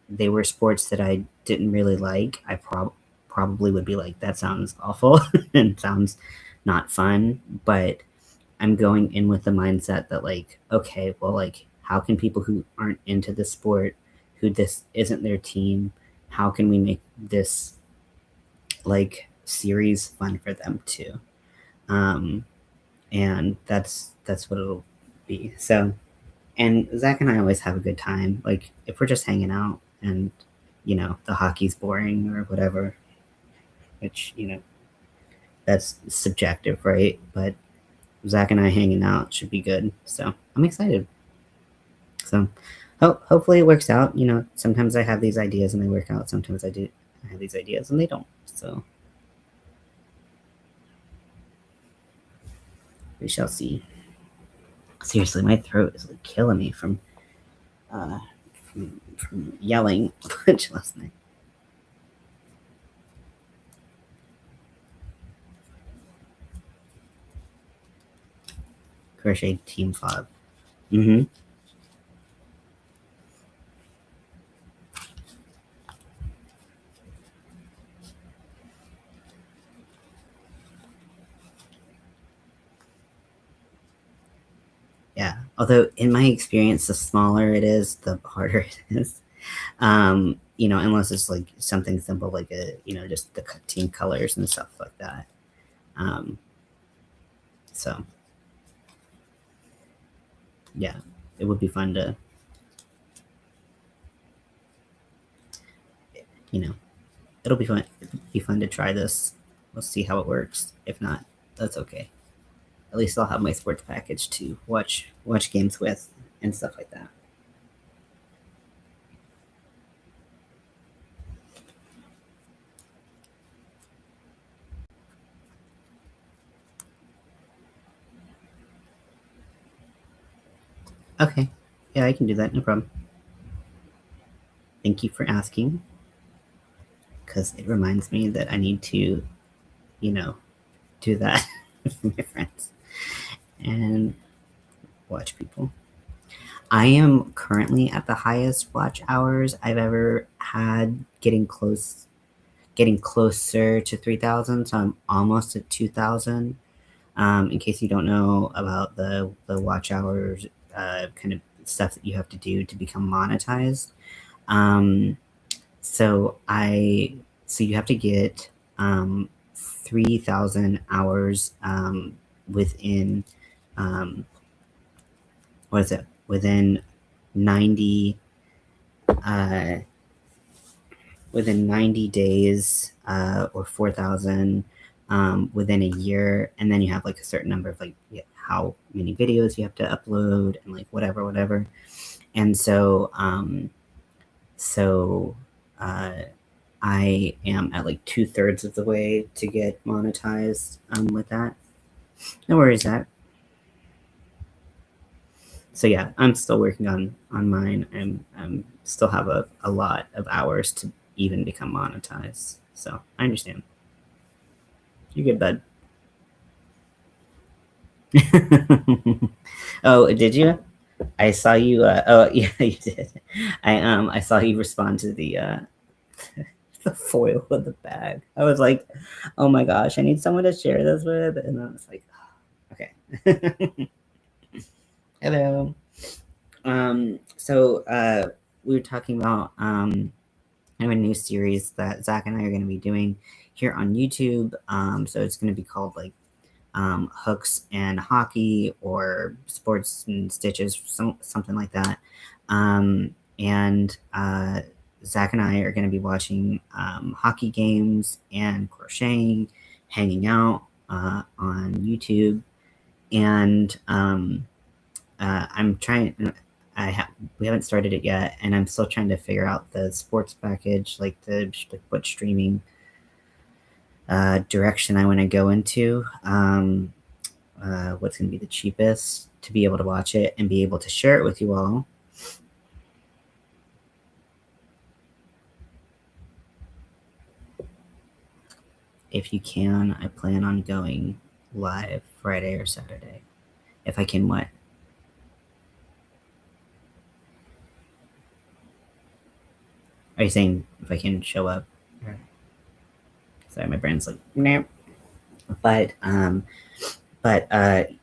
they were sports that I didn't really like, I probably would be like, that sounds awful and sounds not fun. But I'm going in with the mindset that like, okay, well, like, how can people who aren't into the sport, who this isn't their team, how can we make this like series fun for them too? Um, and that's what it'll be. So, and Zach and I always have a good time. Like if we're just hanging out and the hockey's boring or whatever, which that's subjective, right? But Zach and I hanging out should be good. So I'm excited. So hopefully it works out. Sometimes I have these ideas and they work out. Sometimes I have these ideas and they don't. So we shall see. Seriously, my throat is like killing me uh, from yelling a bunch last night. Crochet Team Fob. Mm-hmm. Yeah. Although in my experience, the smaller it is, the harder it is. Unless it's like something simple like just the team colors and stuff like that. Um, so yeah, it would be fun to, you know, it'll be fun to try this. We'll see how it works. If not, that's okay. At least I'll have my sports package to watch games with and stuff like that. Okay. Yeah, I can do that. No problem. Thank you for asking, because it reminds me that I need to, you know, do that with my friends and watch people. I am currently at the highest watch hours I've ever had, getting closer to 3,000. So I'm almost at 2,000. In case you don't know about the watch hours, kind of stuff that you have to do to become monetized. Um, so I so you have to get 3,000 hours within um, what is it, within 90 uh, within 90 days, or 4,000 within a year. And then you have like a certain number of like, yeah, how many videos you have to upload and like whatever. And so uh, I am at like 2/3 of the way to get monetized with that. No worries, Zach. So yeah, I'm still working on mine. I'm still have a lot of hours to even become monetized. So I understand. You're good, bud. Oh, did you? I saw you. Oh, yeah, you did. I saw you respond to the foil of the bag. I was like, oh my gosh, I need someone to share this with, and I was like, okay. Hello. So we were talking about kind of a new series that Zach and I are going to be doing here on YouTube. So it's going to be called like Hooks and Hockey or Sports and Stitches, something like that. And Zach and I are going to be watching hockey games and crocheting, hanging out on YouTube. And I'm trying. We haven't started it yet, and I'm still trying to figure out the sports package, like what streaming direction I want to go into. What's going to be the cheapest to be able to watch it and be able to share it with you all. If you can, I plan on going live Friday or Saturday. If I can, what? Are you saying if I can show up? Sorry, my brain's like, nope. But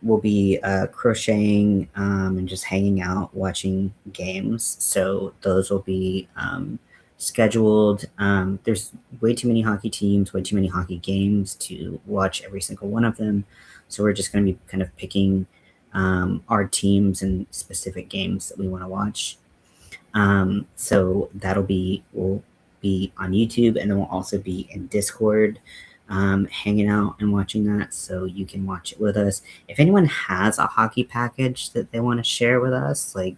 we'll be crocheting and just hanging out, watching games. So those will be scheduled. There's way too many hockey teams, way too many hockey games to watch every single one of them. So we're just going to be kind of picking our teams and specific games that we want to watch. So we'll be on YouTube, and then we'll also be in Discord, hanging out and watching that. So you can watch it with us. If anyone has a hockey package that they want to share with us, like,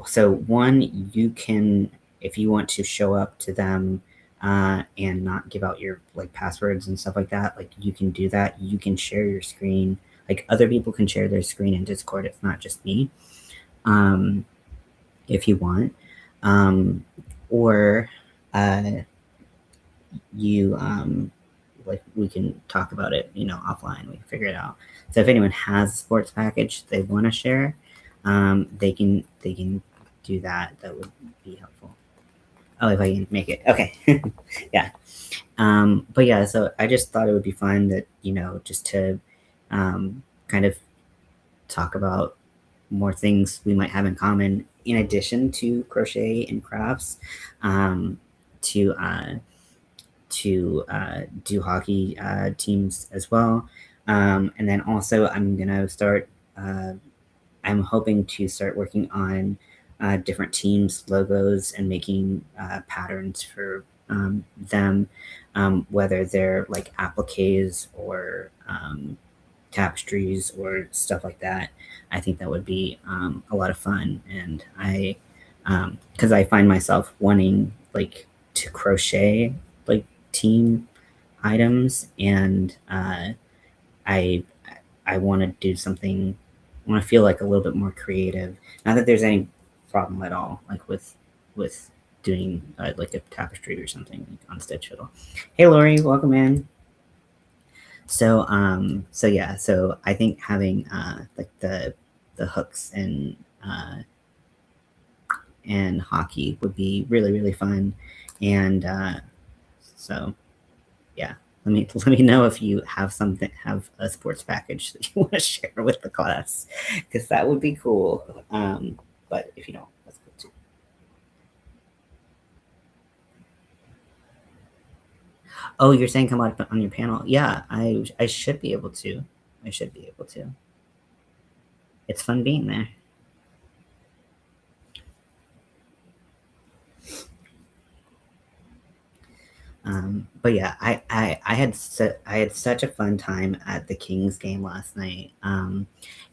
so one, you can, if you want to show up to them and not give out your like passwords and stuff like that, like you can do that. You can share your screen. Like other people can share their screen in Discord. It's not just me. If you want, or you like we can talk about it, offline. We can figure it out. So if anyone has a sports package they want to share, they can do that. That would be helpful. Oh, if I can make it, okay. Yeah. But yeah, so I just thought it would be fun that just to kind of talk about more things we might have in common in addition to crochet and crafts, to do hockey teams as well. And then also I'm gonna start, I'm hoping to start working on different teams logos and making patterns for them, whether they're like appliques or tapestries or stuff like that. I think that would be a lot of fun, and because I find myself wanting like to crochet like team items, and I I want to do something. I want to feel like a little bit more creative. Not that there's any problem at all, like with doing like a tapestry or something like on Stitch Fiddle. Hey Lori, welcome in. So yeah, so I think having like the hooks and hockey would be really really fun, and so yeah, let me know if you have a sports package that you want to share with the class, because that would be cool. But if you don't, that's cool too. Oh, you're saying come up on your panel? Yeah, I should be able to. I should be able to. It's fun being there. But yeah, I had I had such a fun time at the Kings game last night.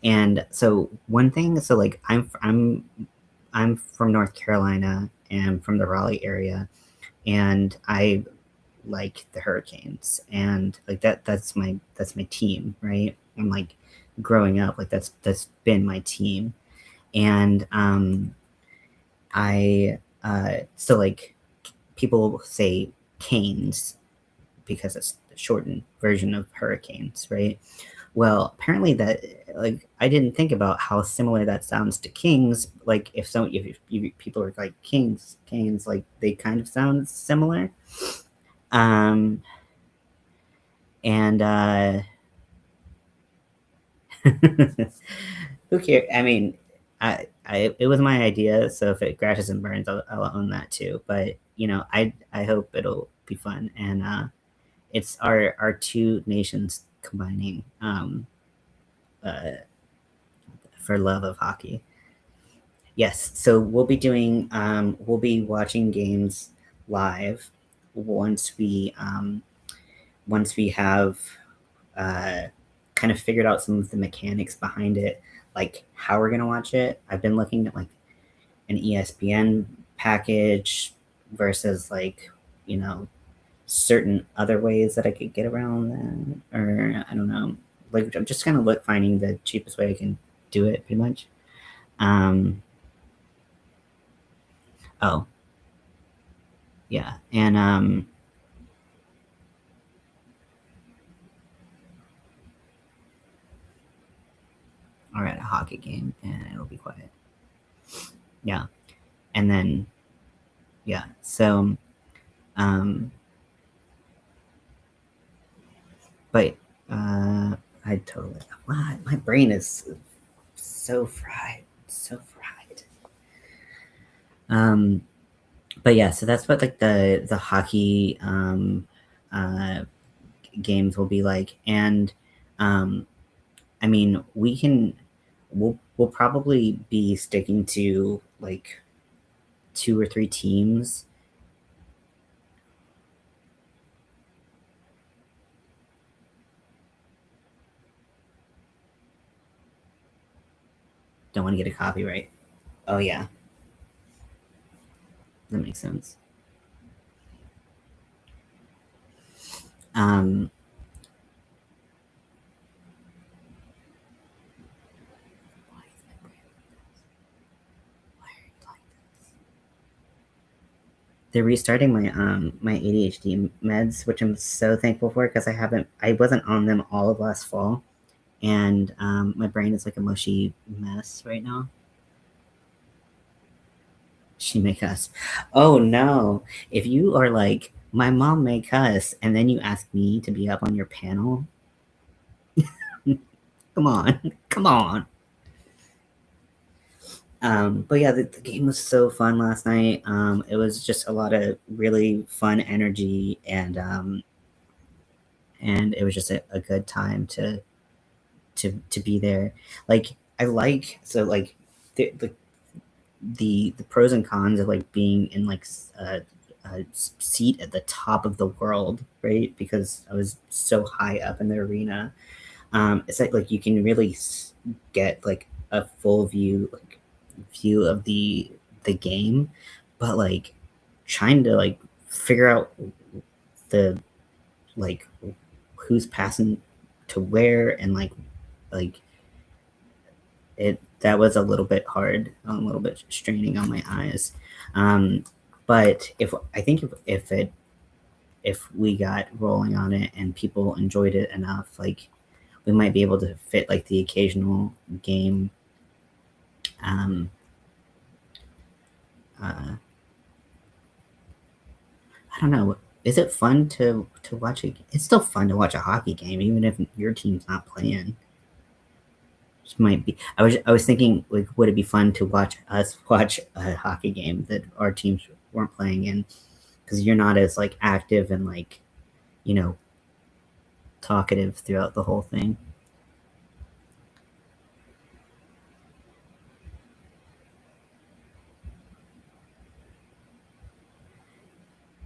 And so one thing, so like I'm from North Carolina and from the Raleigh area, and I like the Hurricanes, and like that's my team, right? And like growing up, like that's been my team, and I so like people say Canes because shortened version of hurricanes, right? Well, apparently that like I didn't think about how similar that sounds to kings. Like if people are like kings, canes, like they kind of sound similar. Um, and who cares? I mean, it was my idea, so if it crashes and burns, I'll own that too. But I hope it'll be fun, and it's our two nations combining uh, for love of hockey. Yes, so we'll be watching games live once we have uh, kind of figured out some of the mechanics behind it, like how we're gonna watch it. I've been looking at like an ESPN package versus like certain other ways that I could get around that, or I don't know. Like I'm just kind of finding the cheapest way I can do it, pretty much. Um, oh yeah, and or at a hockey game, and it'll be quiet. Yeah, and then yeah, so um, but I totally wow, my brain is so fried, so fried. Um, but yeah, so that's what like the hockey uh games will be like, and um, I mean we'll probably be sticking to like two or three teams. Don't want to get a copyright. Oh yeah, that makes sense. Um, they're restarting my ADHD meds, which I'm so thankful for because I wasn't on them all of last fall, and my brain is like a mushy mess right now. She may cuss. Oh no! If you are like my mom may cuss, and then you ask me to be up on your panel, come on, come on. But yeah, the game was so fun last night. It was just a lot of really fun energy, and it was just a good time to be there. Like I like so like the pros and cons of like being in like a seat at the top of the world, right? Because I was so high up in the arena. It's like you can really get like a full view of the game, but like trying to like figure out the like who's passing to where and like it that was a little bit hard, a little bit straining on my eyes. But if we got rolling on it and people enjoyed it enough, like we might be able to fit like the occasional game. Um, uh, I don't know. Is it fun to watch it? It's still fun to watch a hockey game, even if your team's not playing. Just might be. I was thinking like, would it be fun to watch us watch a hockey game that our teams weren't playing in? Because you're not as like active and like you know talkative throughout the whole thing.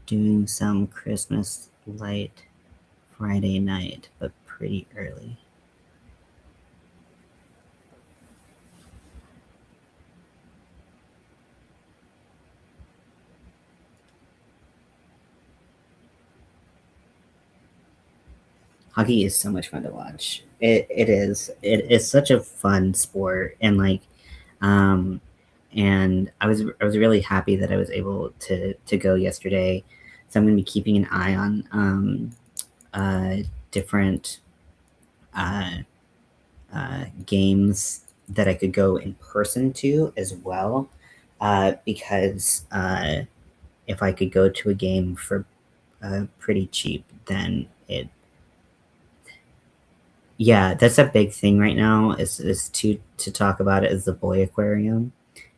Doing some Christmas light Friday night, but pretty early. Hockey is so much fun to watch. It is. It is such a fun sport, and like, um, and I was really happy that I was able to go yesterday. So I'm gonna be keeping an eye on uh, different games that I could go in person to as well, because if I could go to a game for pretty cheap, then it yeah, that's a big thing right now. Is to talk about it as the boy aquarium,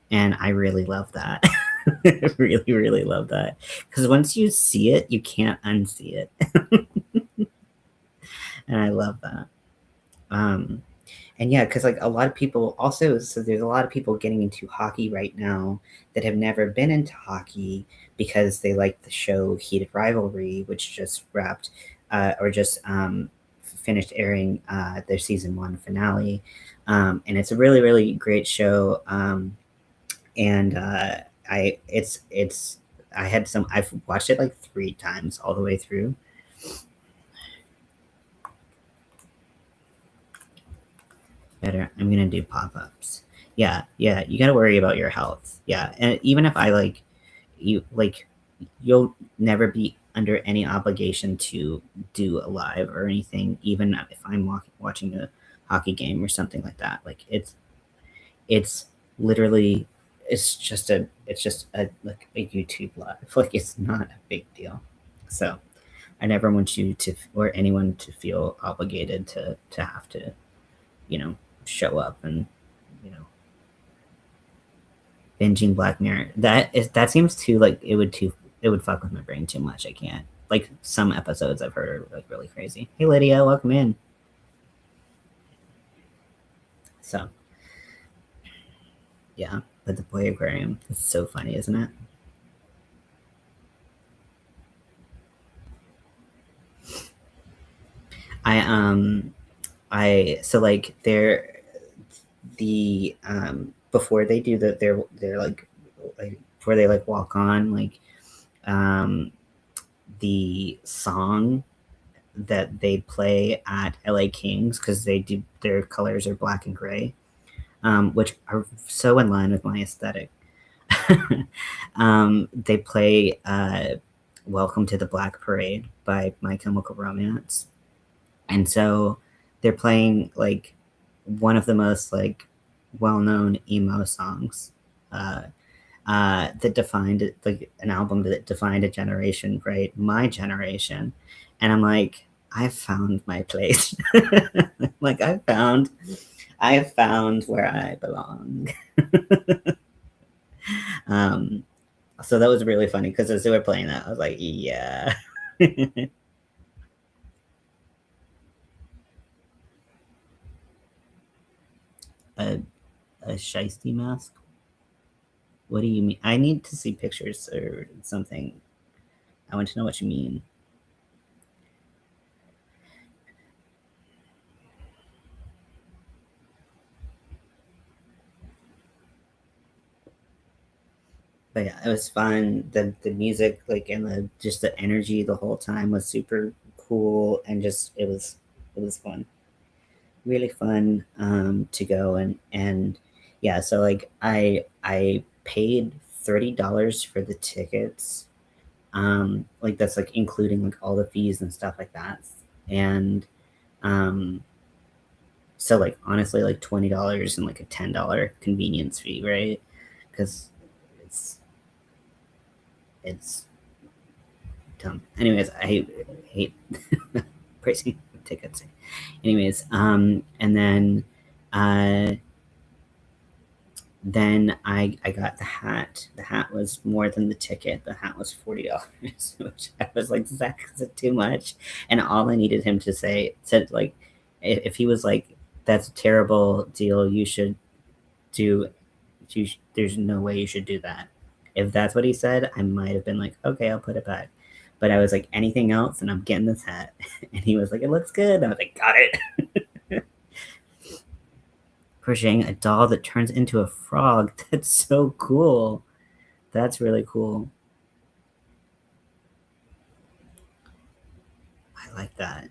and I really love that. Really, really love that because once you see it, you can't unsee it, and I love that. Um, and yeah, because like a lot of people also, so there's a lot of people getting into hockey right now that have never been into hockey because they like the show Heated Rivalry, which just wrapped or just finished airing their season 1 finale. And it's a really, really great show. And it's I've watched it like 3 times all the way through. Better. I'm gonna do pop-ups. Yeah, yeah. You gotta worry about your health. Yeah, and even if I like you, like you'll never be under any obligation to do a live or anything. Even if I'm watching a hockey game or something like that. Like it's literally it's just a like a YouTube live. Like it's not a big deal. So I never want you to or anyone to feel obligated to have to show up and you know binging Black Mirror. That seems too like it would fuck with my brain too much. I can't. Like some episodes I've heard are like really crazy. Hey Lydia, welcome in. So yeah, but the boy aquarium is so funny, isn't it? I I so like the before they do they're like before they like walk on like um the song that they play at LA Kings because they do their colors are black and gray, which are so in line with my aesthetic. They play "Welcome to the Black Parade" by My Chemical Romance, and so they're playing like one of the most like well-known emo songs that defined like an album that defined a generation, right? My generation. And I'm like, I found my place. Like I have found where I belong. um, so that was really funny because as they were playing that, I was like, yeah. a, a shiesty mask? What do you mean? I need to see pictures or something. I want to know what you mean. But yeah, it was fun. The music, like, and the just the energy the whole time was super cool, and just it was fun, really fun to go and yeah. So like I paid $30 for the tickets, like that's like including like all the fees and stuff like that, and um, so like honestly like $20 and like a $10 convenience fee, right? Because it's it's dumb. Anyways, I hate pricing tickets. Anyways, uh, then I got the hat. The hat was more than the ticket. The hat was $40, which I was like, Zach, is it too much? And all I needed him to say said like, if he was like, that's a terrible deal. You should do. There's no way you should do that. If that's what he said, I might have been like, okay, I'll put it back. But I was like, anything else? And I'm getting this hat. And he was like, it looks good. And I was like, got it. Crocheting a doll that turns into a frog. That's so cool. That's really cool. I like that.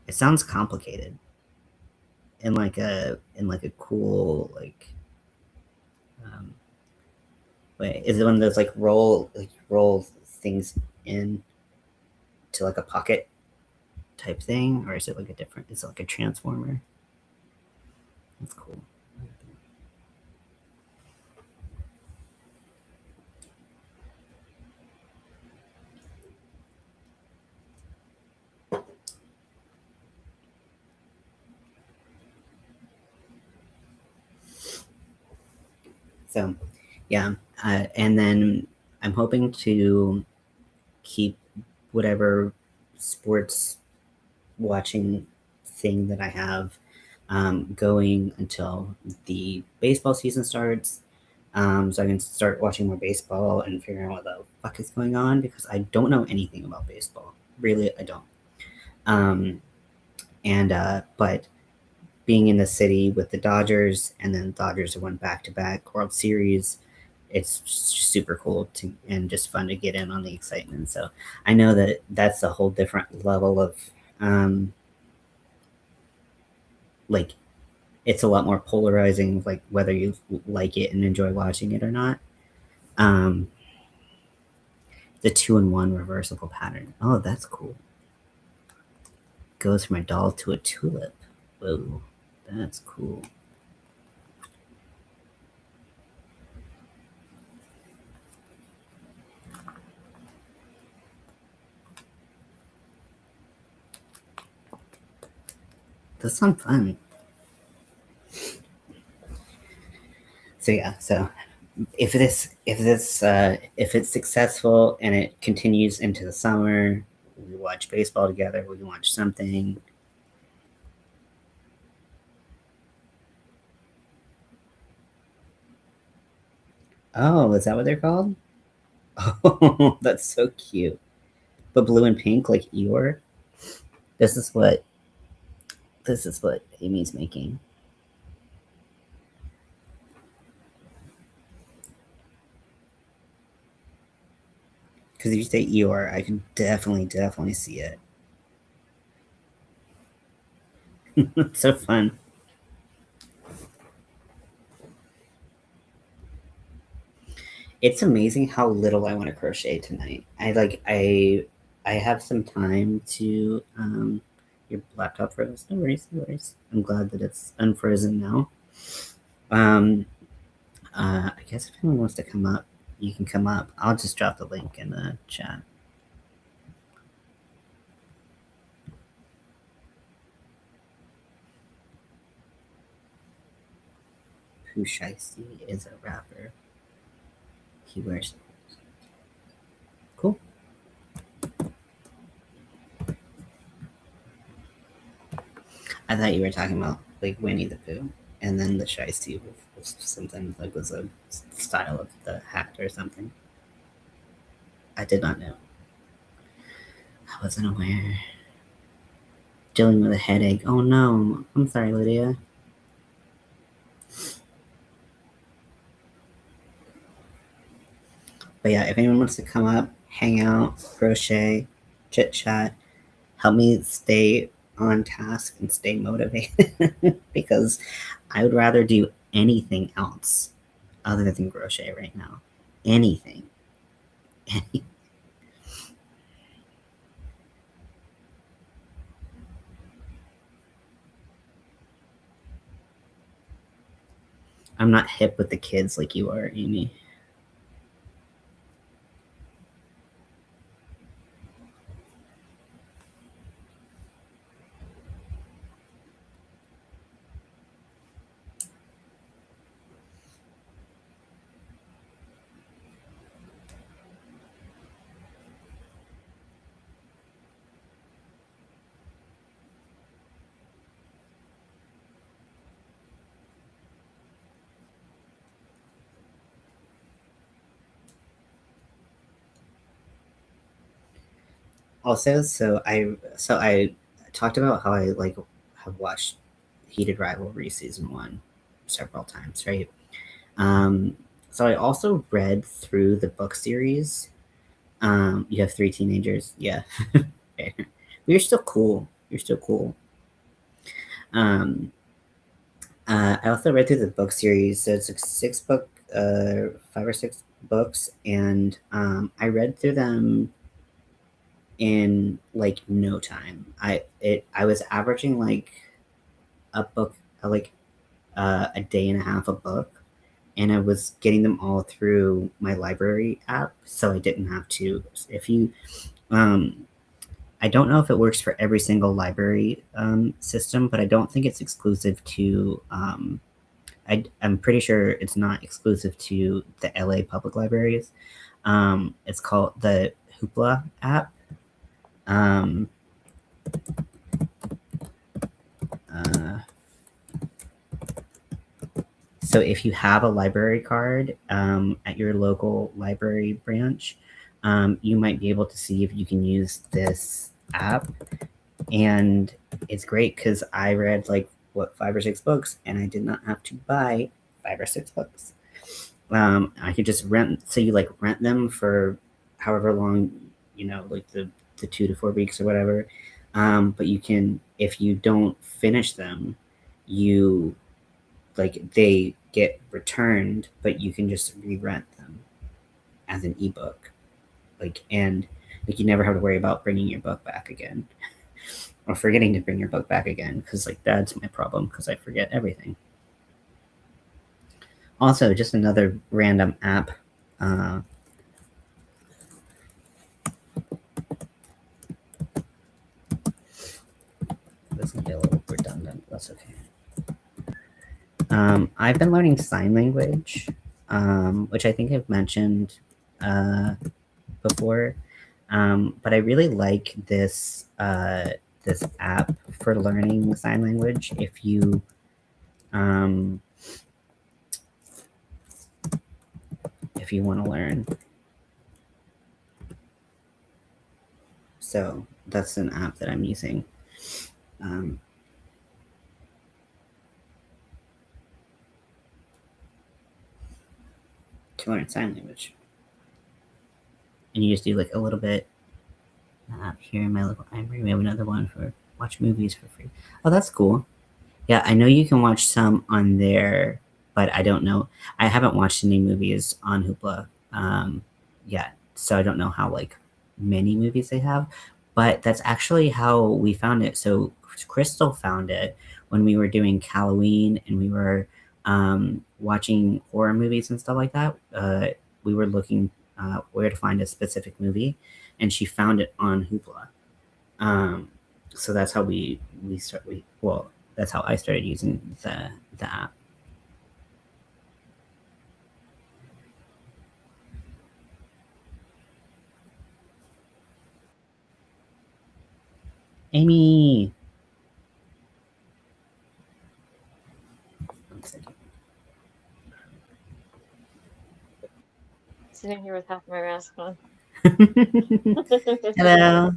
It sounds complicated in like a cool um, way. Is it one of those like roll things in to like a pocket? type thing, or is it like a different? Is it like a transformer? That's cool. So, yeah, and then I'm hoping to keep whatever sports watching thing that I have going until the baseball season starts. So I can start watching more baseball and figuring out what the fuck is going on because I don't know anything about baseball. Really, I don't. Um, and but being in the city with the Dodgers and then Dodgers won back-to-back World Series, it's super cool to and just fun to get in on the excitement. So I know that that's a whole different level of um, like it's a lot more polarizing, like whether you like it and enjoy watching it or not. Um, the 2-in-1 reversible pattern. Oh, that's cool. Goes from a doll to a tulip. Whoa, that's cool. That sounds fun. So yeah, so if it's successful and it continues into the summer, we watch baseball together. We can watch something. Oh, is that what they're called? Oh, that's so cute. But blue and pink, like Eeyore. This is what this is what Amy's making. Because if you say Eeyore, I can definitely see it. It's so fun. It's amazing how little I want to crochet tonight. I have some time to your laptop froze. No worries, no worries. I'm glad that it's unfrozen now. Um I guess if anyone wants to come up, you can come up. I'll just drop the link in the chat. Who Shiesty is a rapper. He wears cool. I thought you were talking about like Winnie the Pooh, and then the Shiesty was something like was a style of the hat or something. I did not know. I wasn't aware. Dealing with a headache. Oh no. I'm sorry, Lydia. But yeah, if anyone wants to come up, hang out, crochet, chit chat, help me stay on task and stay motivated because I would rather do anything else other than crochet right now. Anything. Any. I'm not hip with the kids like you are, Amy. Also, so I talked about how I like have watched Heated Rivalry season one several times, right? Um, so I also read through the book series. You have three teenagers, yeah. You're still cool. You're still cool. Um, I also read through the book series. So it's like five or six books, and I read through them in like no time. I was averaging like a book, like a day and a half a book, and I was getting them all through my library app, so I didn't have to. If you, um, I don't know if it works for every single library system, but I don't think it's exclusive to. I'm pretty sure it's not exclusive to the LA public libraries. It's called the Hoopla app. Um, uh, so if you have a library card at your local library branch, you might be able to see if you can use this app. And it's great because I read like what 5 or 6 books, and I did not have to buy 5 or 6 books. I could just rent. So you like rent them for however long, like the 2 to 4 weeks or whatever. But you can, if you don't finish them, you like they get returned, but you can just re-rent them as an ebook. And you never have to worry about bringing your book back again or forgetting to bring your book back again, because like that's my problem, because I forget everything. Also, just another random app. This can be a little redundant. That's okay. I've been learning sign language, which I think I've mentioned before. But I really like this app for learning sign language. Um, if you want to learn, so that's an app that I'm using. Um, to learn sign language, and you just do like a little bit. Here in my local library, we have another one for watch movies for free. Oh, that's cool. Yeah, I know you can watch some on there, but I don't know. I haven't watched any movies on Hoopla yet, so I don't know how like many movies they have. But that's actually how we found it. So Crystal found it when we were doing Halloween and we were watching horror movies and stuff like that. We were looking where to find a specific movie, and she found it on Hoopla. Um, so that's how that's how I started using the app. Amy. Sitting here with half my mask on. Hello.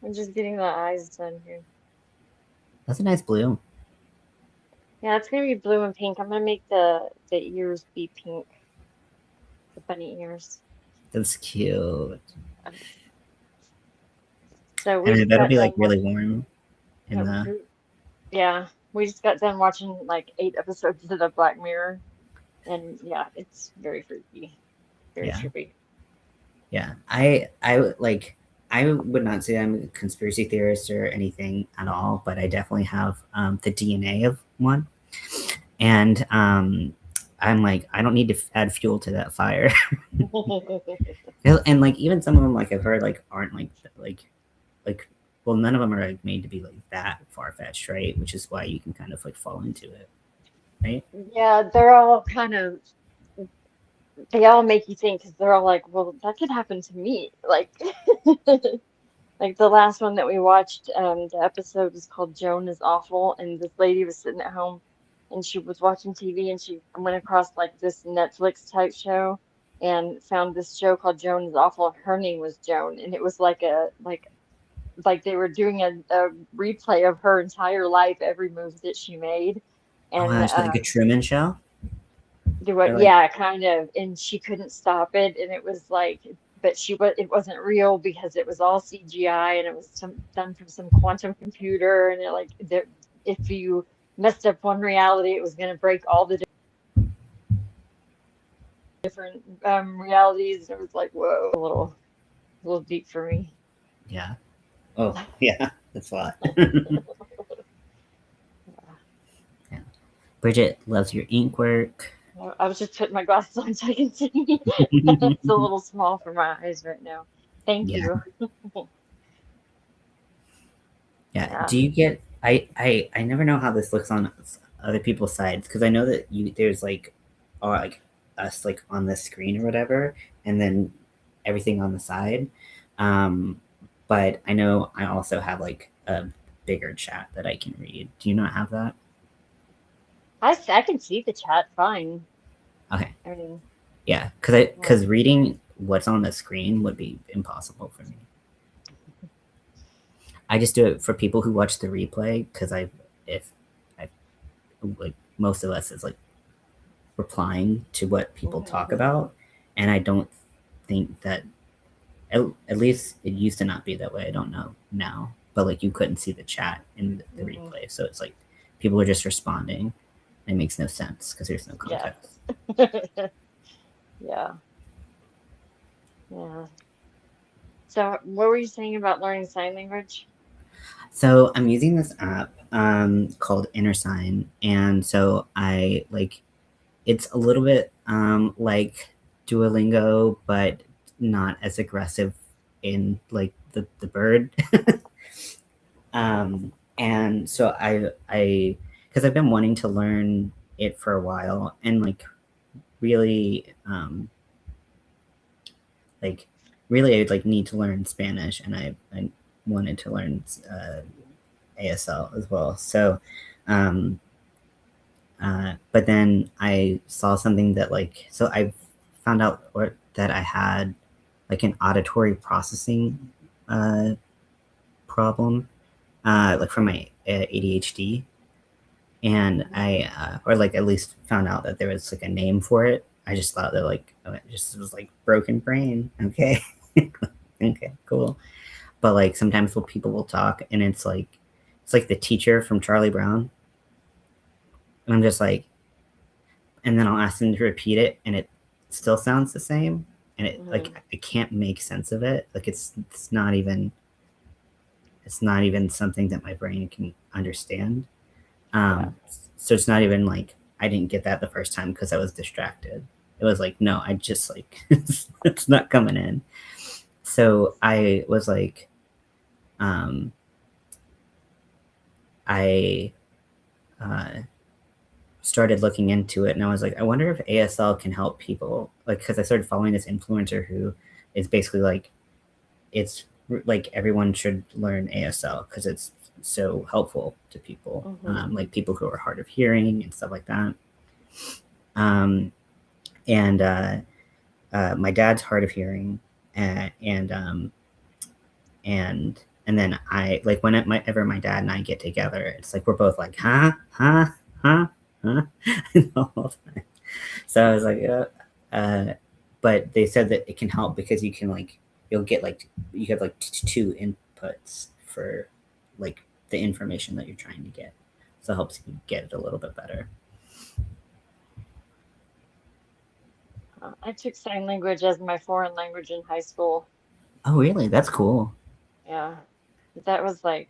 I'm just getting the eyes done here. That's a nice blue. Yeah, it's gonna be blue and pink. I'm gonna make the ears be pink, the bunny ears. That's cute. Um, So we And just that'll got be like done really watching. warm in Yeah, the yeah, we just got done watching like 8 episodes of the Black Mirror, and yeah, it's very freaky, very yeah. trippy. Yeah. I would not say I'm a conspiracy theorist or anything at all, but I definitely have the DNA of one. And I'm like, I don't need to add fuel to that fire. And like even some of them like I've heard like aren't like well, none of them are like made to be like that far fetched, right? Which is why you can kind of like fall into it, right? Yeah, they're all kind of they all make you think because they're all like, well, that could happen to me. Like, like the last one that we watched, the episode was called Joan is Awful, and this lady was sitting at home and she was watching TV and she went across like this Netflix type show and found this show called Joan is Awful, and her name was Joan, and it was like like they were doing a replay of her entire life, every move that she made. Oh, And gosh, like a Truman Show. do what? Or like, Yeah, kind of. And she couldn't stop it, and it was like, but it wasn't real because it was all CGI and it was done from some quantum computer, and it like that if you messed up one reality, it was going to break all the different realities. And it was like, whoa, a little deep for me. Yeah. Oh, yeah. That's a lot. Yeah. Bridget loves your ink work. I was just putting my glasses on so I can see. It's a little small for my eyes right now. Thank Yeah. you. Yeah. Yeah. Do you get? I never know how this looks on other people's sides because I know that you there's like, or like us like on the screen or whatever, and then everything on the side. Um, but I know I also have like a bigger chat that I can read. Do you not have that? I can see the chat fine. Okay. I mean, Yeah, because well, reading what's on the screen would be impossible for me. I just do it for people who watch the replay because if I like most of us is like replying to what people talk mhm, about, and I don't think that at least it used to not be that way. I don't know now, but like you couldn't see the chat in the mhm. replay, so it's like people are just responding. It makes no sense because there's no Yeah. context. Yeah. Yeah. So, what were you saying about learning sign language? So I'm using this app called InnerSign, and so I like it's a little bit like Duolingo, but not as aggressive in like the bird. And so I because I've been wanting to learn it for a while, and really like really I like need to learn Spanish, and I wanted to learn ASL as well. So um, but then I saw something that so I found out that I had like an auditory processing uh, problem, like from my ADHD, and Mhm. I or like at least found out that there was like a name for it. I just thought that oh, it just was like broken brain. Okay, okay, cool. But like sometimes when people will talk, and it's like the teacher from Charlie Brown, and I'm just like, and then I'll ask them to repeat it, and it still sounds the same, and it Mhm. I can't make sense of it. Like it's not even something that my brain can understand. Yeah. Um, so it's not even like I didn't get that the first time because I was distracted. It was like no, I just like it's not coming in. So I was like, um, I uh, started looking into it, and I was like, I wonder if ASL can help people. Like, because I started following this influencer who is basically like, it's like everyone should learn ASL because it's so helpful to people, Mhm. like people who are hard of hearing and stuff like that. Um, and my dad's hard of hearing, and and then I like whenever my dad and I get together, it's like we're both like, huh, huh, huh, the whole time. So I was like, but they said that it can help because you can you'll get you have two inputs for like the information that you're trying to get, so it helps you get it a little bit better. I took sign language as my foreign language in high school. Oh, really? That's cool. Yeah. That was like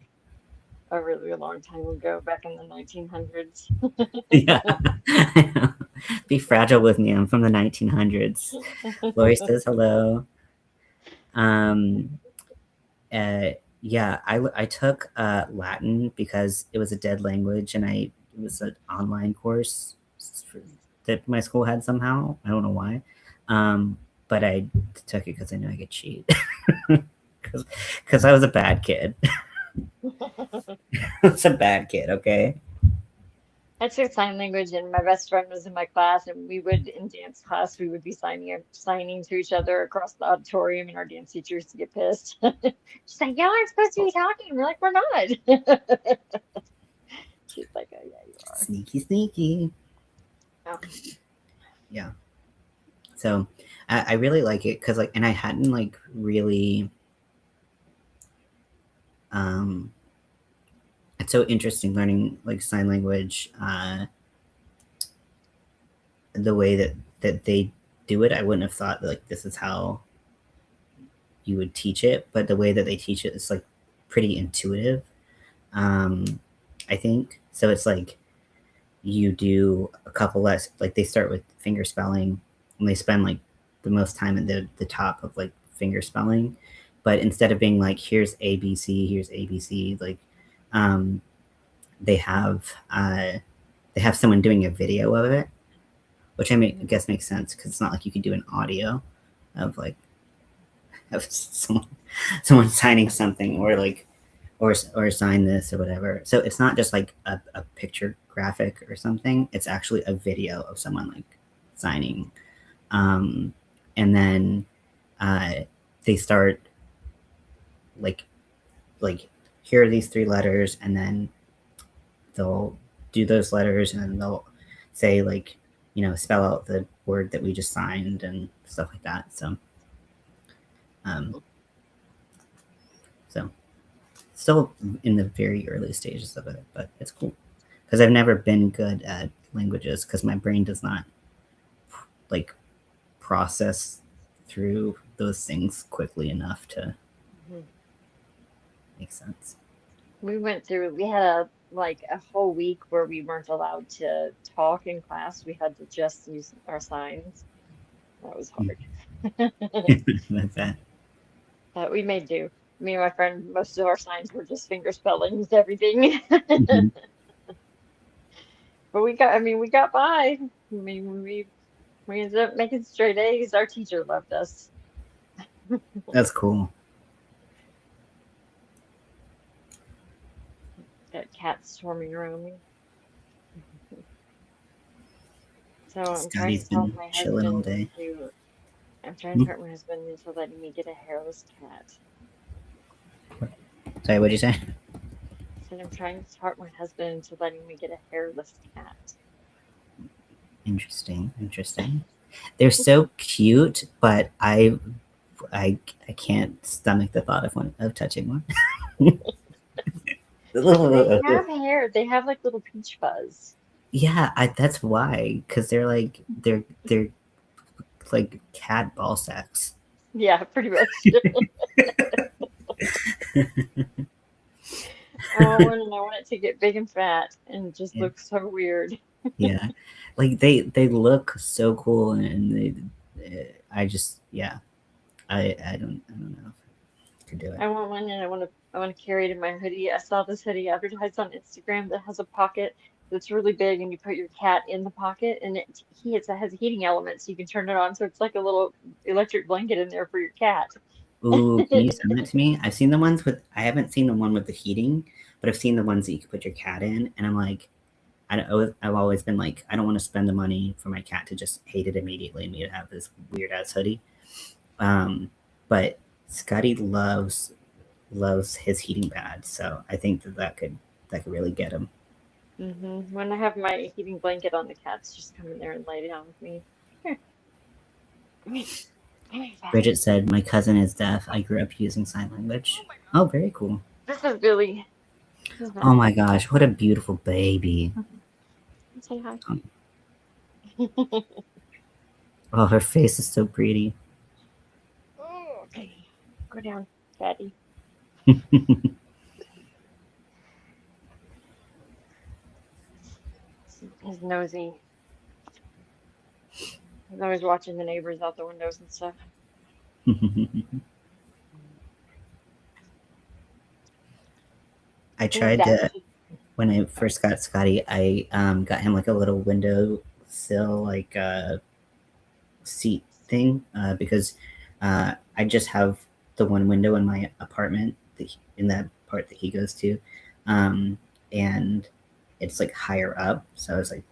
a really long time ago, back in the 1900s. Yeah. Be fragile with me. I'm from the 1900s. Lori says hello. Um, yeah, I took Latin because it was a dead language, and it was an online course that my school had somehow. I don't know why, but I took it because I knew I could cheat. Because I was a bad kid. I was a bad kid. Okay. I took sign language, and my best friend was in my class, and we would, in dance class, we would be signing to each other across the auditorium, and our dance teacher used to get pissed. She's like, "Y'all aren't supposed to be talking." We're like, "We're not." She's like, "Oh yeah, you are." Sneaky, sneaky. Yeah. Yeah. So I really like it because and I hadn't really um it's so interesting learning sign language the way that they do it. I wouldn't have thought that this is how you would teach it, but the way that they teach it is like pretty intuitive. I think so. It's like you do a couple less, like they start with finger spelling and they spend like the most time at the top of like finger spelling, but instead of being like here's ABC, here's ABC, like um, they have they have someone doing a video of it, which I guess makes sense because it's not like you could do an audio of like of someone signing something or like or sign this or whatever. So it's not just like a picture graphic or something. It's actually a video of someone like signing. Um, and then uh, they start like like here are these three letters, and then they'll do those letters, and then they'll say like spell out the word that we just signed and stuff like that. Um, so still in the very early stages of it, but it's cool because I've never been good at languages because my brain does not like process through those things quickly enough to Mhm. make sense. We had a whole week where we weren't allowed to talk in class. We had to just use our signs. That was hard. That's that. But we made do. Me and my friend, most of our signs were just finger spellings, everything. Mhm. But we got by. We ended up making straight A's. Our teacher loved us. That's cool. Got cats swarming around me. So Scotty's been chilling all day. I'm trying to Hmm? talk my husband into letting me get a hairless cat. Sorry, what'd you say? I said I'm trying to talk my husband into letting me get a hairless cat. Interesting, interesting. They're so cute, but I can't stomach the thought of touching one. They have hair. They have like little peach fuzz. Yeah, that's why, because they're like cat ball sacks. Yeah, pretty much. I want one and I want it to get big and fat and just Yeah, look so weird. yeah, like they look so cool, and I just yeah, I don't know if I could do it. I want one and I want to carry it in my hoodie. I saw this hoodie advertised on Instagram that has a pocket that's really big and you put your cat in the pocket and it has a heating element so you can turn it on so it's like a little electric blanket in there for your cat. Ooh, can you send that to me? I've seen the ones with I haven't seen the one with the heating, but I've seen the ones that you can put your cat in, and I'm like, I've always been like, I don't want to spend the money for my cat to just hate it immediately and me to have this weird ass hoodie. Um, but Scotty loves his heating pad, so I think that could really get him. When I have my heating blanket on, the cats just come in there and lay down with me. Here, come here, come here, Bridget fatty. said, "My cousin is deaf. I grew up using sign language." Oh, very cool. This is Billy. This is Oh Billy. my gosh, what a beautiful baby. Say hi. Um, oh, her face is so pretty. Oh, okay. Go down, fatty. He's nosy. He's always watching the neighbors out the windows and stuff. I He's tried to actually, when I first got Scotty. I got him like a little window sill like seat thing because I just have the one window in my apartment in that part that he goes to, um, and it's like higher up. So I was like,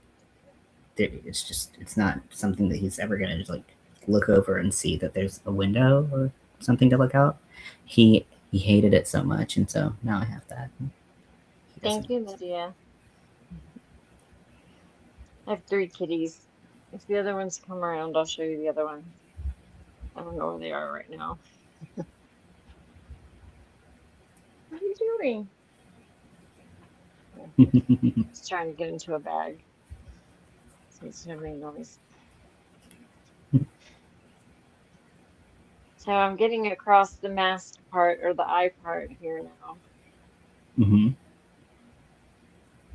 it's not something that he's ever gonna just like look over and see that there's a window or something to look out. He hated it so much, and so now I have that. He thank doesn't. you, Lydia. I have three kitties. If the other ones come around, I'll show you the other ones. I don't know where they are right now. What are you doing? Oh, he's trying to get into a bag. So he's gonna make noise. So I'm getting across the mask part or the eye part here now. Mm-hmm.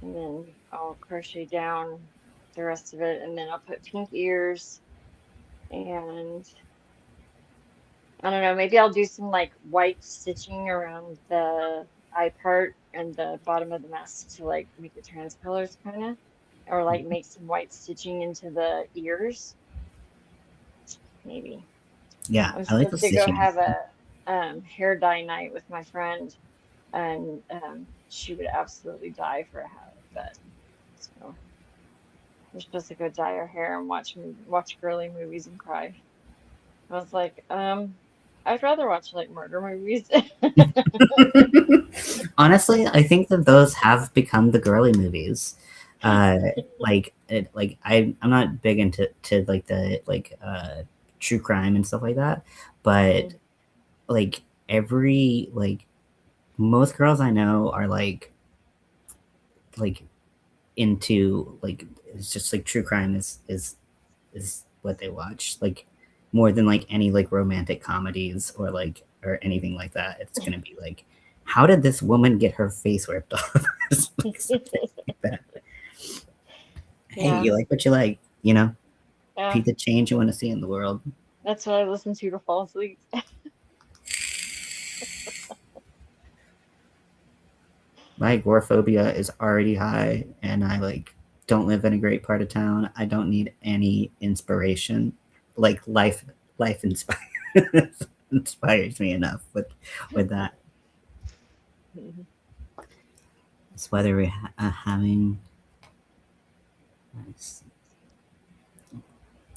And then I'll crochet down the rest of it, and then I'll put pink ears, and I don't know, maybe I'll do some like white stitching around the eye part and the bottom of the mask to like make it transcolors kind of, or like make some white stitching into the ears, maybe. Yeah, I'm I like the supposed to go stitching. have a hair dye night with my friend, and she would absolutely die for a hat like that. So we're supposed to go dye our hair and watch girly movies and cry. I was like, I'd rather watch like murder movies. Honestly, I think that those have become the girly movies. I'm not big into like the true crime and stuff like that, but Mm, like every like most girls I know are like into like it's just like true crime is what they watch like more than like any like romantic comedies or anything like that. It's gonna be like, how did this woman get her face ripped off? Like something like that. Hey, yeah, you like what you like, yeah. be the change you want to see in the world. That's what I listen to fall asleep. My agoraphobia is already high, and I like don't live in a great part of town. I don't need any inspiration. Like life inspires me enough with that. This weather we're having nice,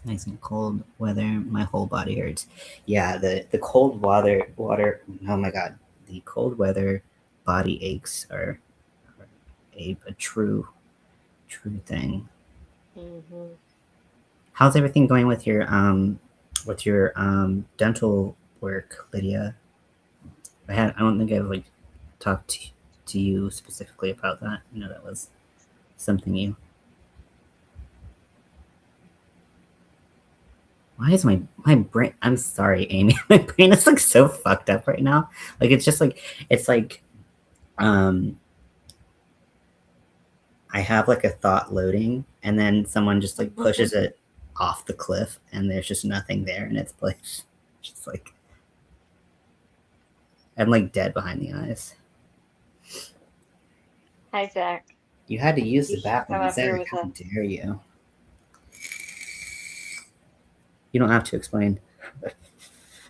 nice and cold weather. My whole body hurts. Yeah, the cold water. Oh my god, the cold weather body aches are a true thing. Hmm. How's everything going with your dental work, Lydia? I don't think I've like talked to you specifically about that. That was something you. Why is my brain? I'm sorry, Amy. My brain is like so fucked up right now. Like it's just like it's like um I have like a thought loading, and then someone just like pushes it off the cliff, and there's just nothing there in its place. Just like I'm like dead behind the eyes. Hi, Zach. You had to I think use you the should come bathroom, up here Zach. with How a. dare you? You don't have to explain.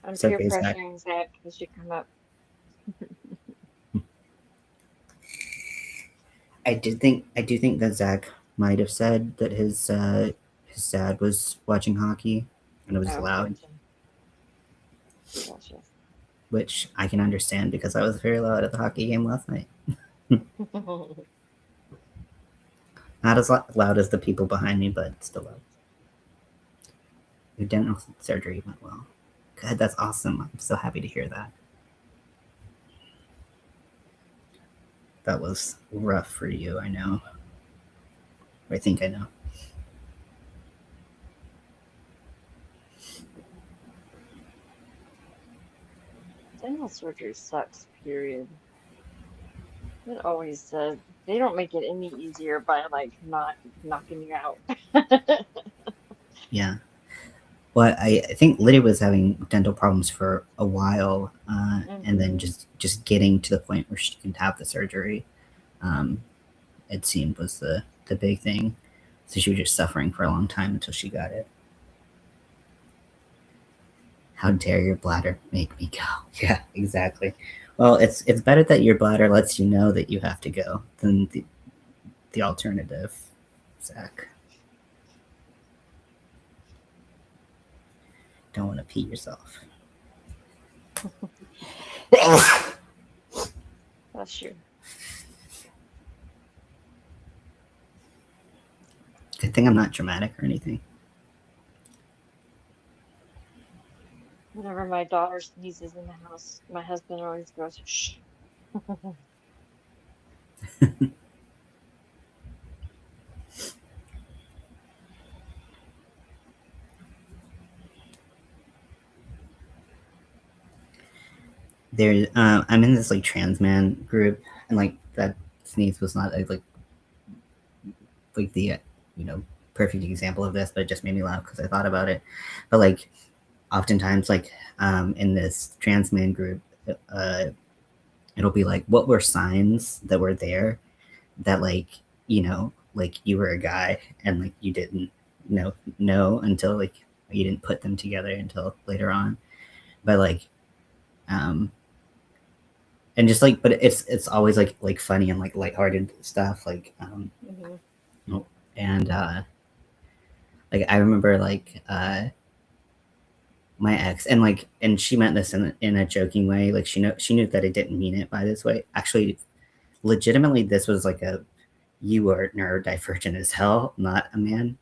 I'm It's peer okay, Zach. pressuring Zach. You should come up. I do think that Zach might have said that his dad was watching hockey and it was Oh, loud, gotcha. Gotcha. which I can understand because I was very loud at the hockey game last night. Not as loud as the people behind me, but still loud. Your dental surgery went well. Good, that's awesome. I'm so happy to hear that. That was rough for you, I know. I think I know. Dental surgery sucks, period. It always does. They don't make it any easier by like not knocking you out. Yeah. Well, I think Lydia was having dental problems for a while, and then Hmm. just getting to the point where she can have the surgery. Um, it seemed was the big thing. So she was just suffering for a long time until she got it. How dare your bladder make me go? Yeah, exactly. Well, it's better that your bladder lets you know that you have to go than the alternative, Zach. Don't want to pee yourself. Bless you. Good thing I'm not dramatic or anything. Whenever my daughter sneezes in the house, my husband always goes, shh. There, I'm in this like trans man group, and like that sneeze was not like the you know perfect example of this, but it just made me laugh because I thought about it. But like oftentimes, like in this trans man group, uh, it'll be like, what were signs that were there that like you were a guy and like you didn't know until like you didn't put them together until later on. But like um and just like but it's always like funny and like lighthearted stuff like Hmm. and like I remember like my ex and she meant this in a joking way, like she knew that I didn't mean it by this way. Actually, legitimately this was like a you are neurodivergent as hell, not a man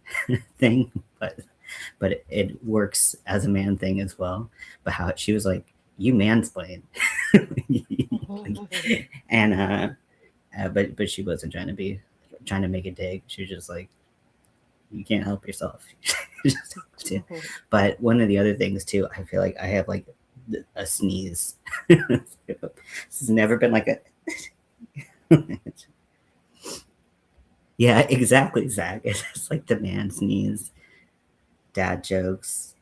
thing, but it works as a man thing as well. But how she was like, you mansplain. And but she wasn't trying to make a dig. She was just like, you can't help yourself. You just have to. But one of the other things too, I feel like I have like a sneeze. It's never been like a yeah, exactly, Zach. It's like the man sneeze, dad jokes.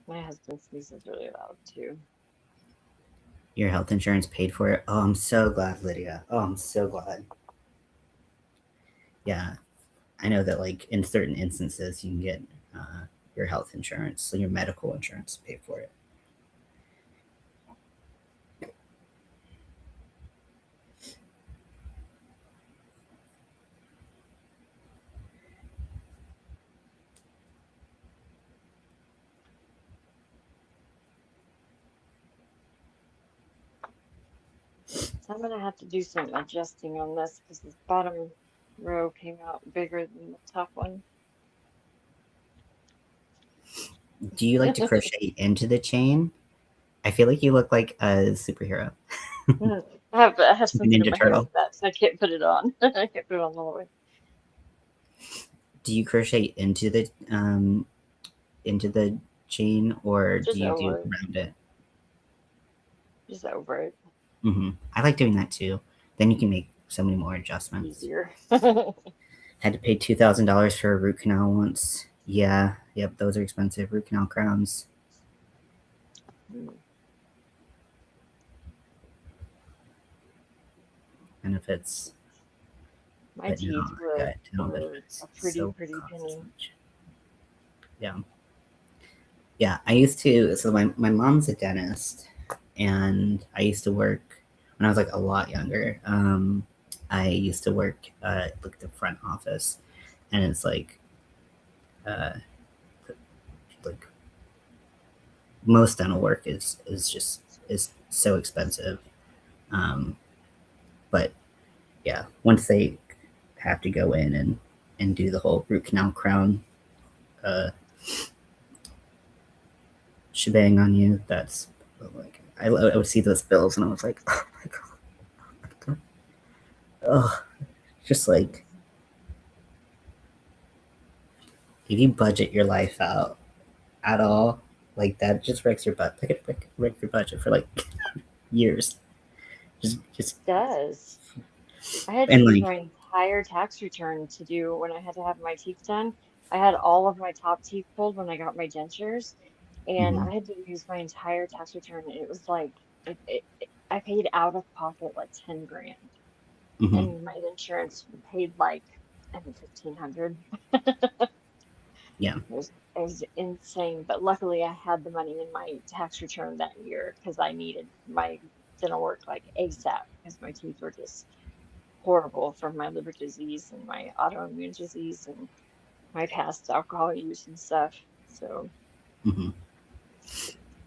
My husband sneezes really loud too. Your health insurance paid for it. Oh, I'm so glad, Lydia. Oh, I'm so glad. Yeah, I know that like in certain instances you can get your health insurance, so your medical insurance pay for it. So I'm gonna have to do some adjusting on this because this bottom row came out bigger than the top one. Do you like to crochet into the chain? I feel like you look like a superhero, I have like a something in Ninja my hair Turtle. like that, so I can't put it on. I can't put it on all the way. Do you crochet into the chain, or do Just you do over it. around it? Just over it. I like doing that too. Then you can make so many more adjustments. Easier. Had to pay $2,000 for a root canal once. Yeah, yep, those are expensive root canal crowns. Benefits, My but no, teeth I were got dental a benefits. pretty, So pretty cost this penny. much. Yeah, yeah. I used to. So my mom's a dentist, and I used to work when I was like a lot younger. I used to work like the front office, and it's uh, like most dental work is just is so expensive. Um, but yeah, once they have to go in and do the whole root canal crown uh, shebang on you, that's like I would see those bills and I was like, oh my god, oh, just like if you budget your life out at all, like that just wrecks your butt. Like it wreck your budget for like years. Just Does. I had to and use like my entire tax return to do when I had to have my teeth done. I had all of my top teeth pulled when I got my dentures, and mm-hmm, I had to use my entire tax return. And it was like I paid out of pocket like 10 grand, mm-hmm, and my insurance paid like I think 1,500. yeah, It was insane, but luckily I had the money in my tax return that year because I needed my dental work like ASAP because my teeth were just horrible from my liver disease and my autoimmune disease and my past alcohol use and stuff. So, mm-hmm.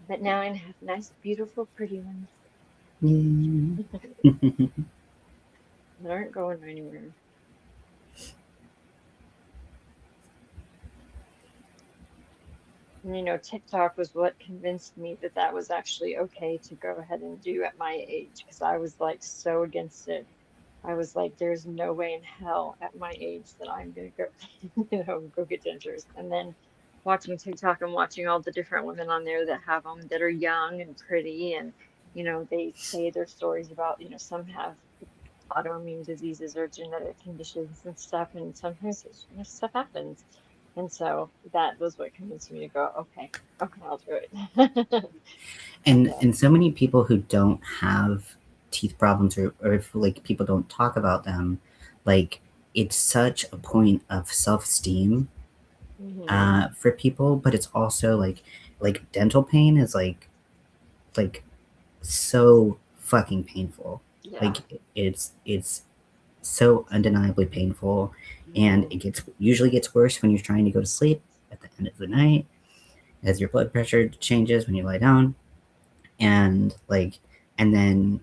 but now I have nice, beautiful, pretty ones Yeah. that aren't going anywhere. And, TikTok was what convinced me that that was actually okay to go ahead and do at my age because I was like so against it. I was like, there's no way in hell at my age that I'm gonna go, go get dentures. And then watching TikTok and watching all the different women on there that have them that are young and pretty, and they say their stories about, some have autoimmune diseases or genetic conditions and stuff, and sometimes stuff happens. And so that was what convinced me to go, okay, okay, I'll do it. So, And so many people who don't have teeth problems, or if like people don't talk about them, like it's such a point of self-esteem hmm for people, but it's also like dental pain is like so fucking painful. yeah. Like it's so undeniably painful, and hmm it usually gets worse when you're trying to go to sleep at the end of the night as your blood pressure changes when you lie down, and and then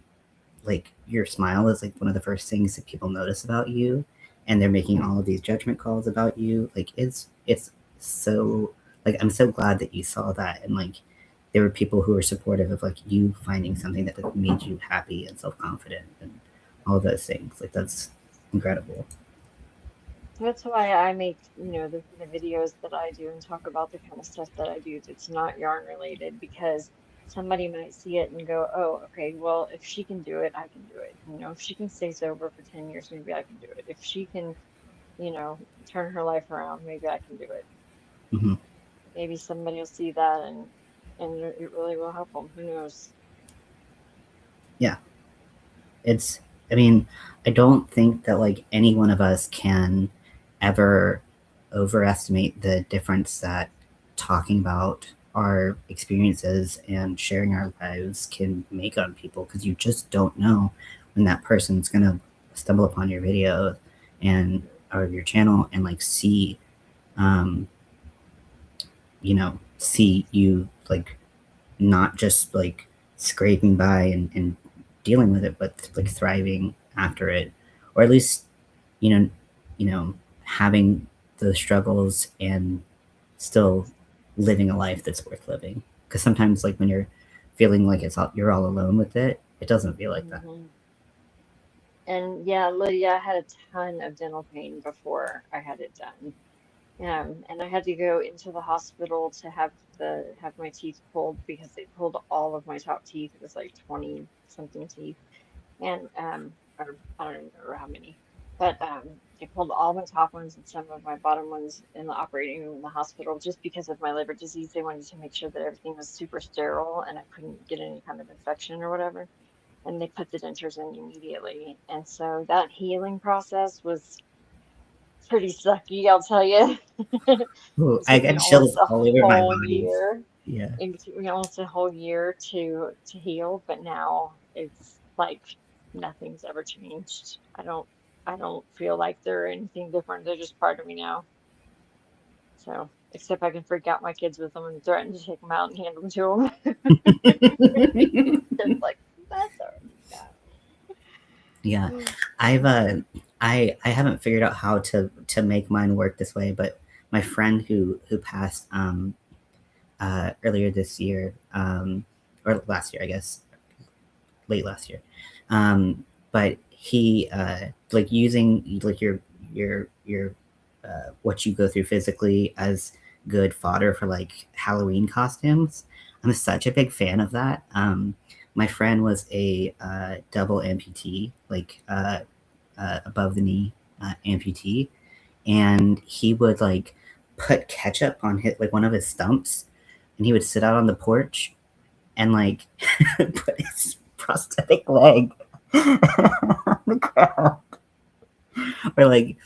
your smile is like one of the first things that people notice about you, and they're making all of these judgment calls about you. Like it's so like I'm so glad that you saw that, and like there were people who were supportive of like you finding something that made you happy and self-confident and all those things. Like that's incredible. That's why I make, the kind of videos that I do and talk about the kind of stuff that I do that's not yarn related, because somebody might see it and go, oh, okay, well, if she can do it, I can do it. If she can stay sober for 10 years, maybe I can do it. If she can, turn her life around, maybe I can do it. Hmm. Maybe somebody will see that, and it really will help them. Who knows? Yeah, it's I mean, I don't think that like any one of us can ever overestimate the difference that talking about our experiences and sharing our lives can make on people, because you just don't know when that person's gonna stumble upon your video and or your channel and like um see you like not just like scraping by and dealing with it, but like thriving after it, or at least you know, having those struggles and still living a life that's worth living. Because sometimes, like when you're feeling like you're all alone with it, it doesn't feel like that. hmm And yeah, Lydia, I had a ton of dental pain before I had it done. And I had to go into the hospital to have my teeth pulled because they pulled all of my top teeth. It was like 20 something teeth. And or I don't even remember how many. But they pulled all my top ones and some of my bottom ones in the operating room in the hospital just because of my liver disease. They wanted to make sure that everything was super sterile and I couldn't get any kind of infection or whatever. And they put the dentures in immediately. And so that healing process was pretty sucky, I'll tell you. Ooh, It I took me got almost chills a all over my whole body. year. Yeah. It took me almost a whole year to heal, but now it's like nothing's ever changed. I don't feel like they're anything different. They're just part of me now. So, except I can freak out my kids with them and threaten to take them out and hand them to them. It's like that's already Yeah, done. I've I haven't figured out how to make mine work this way, but my friend who passed earlier this year, or last year, I guess, late last year. But he like using like your what you go through physically as good fodder for like Halloween costumes. I'm such a big fan of that. My friend was a double amputee, like above the knee amputee, and he would like put ketchup on his like one of his stumps, and he would sit out on the porch and like put his prosthetic leg on the ground, or like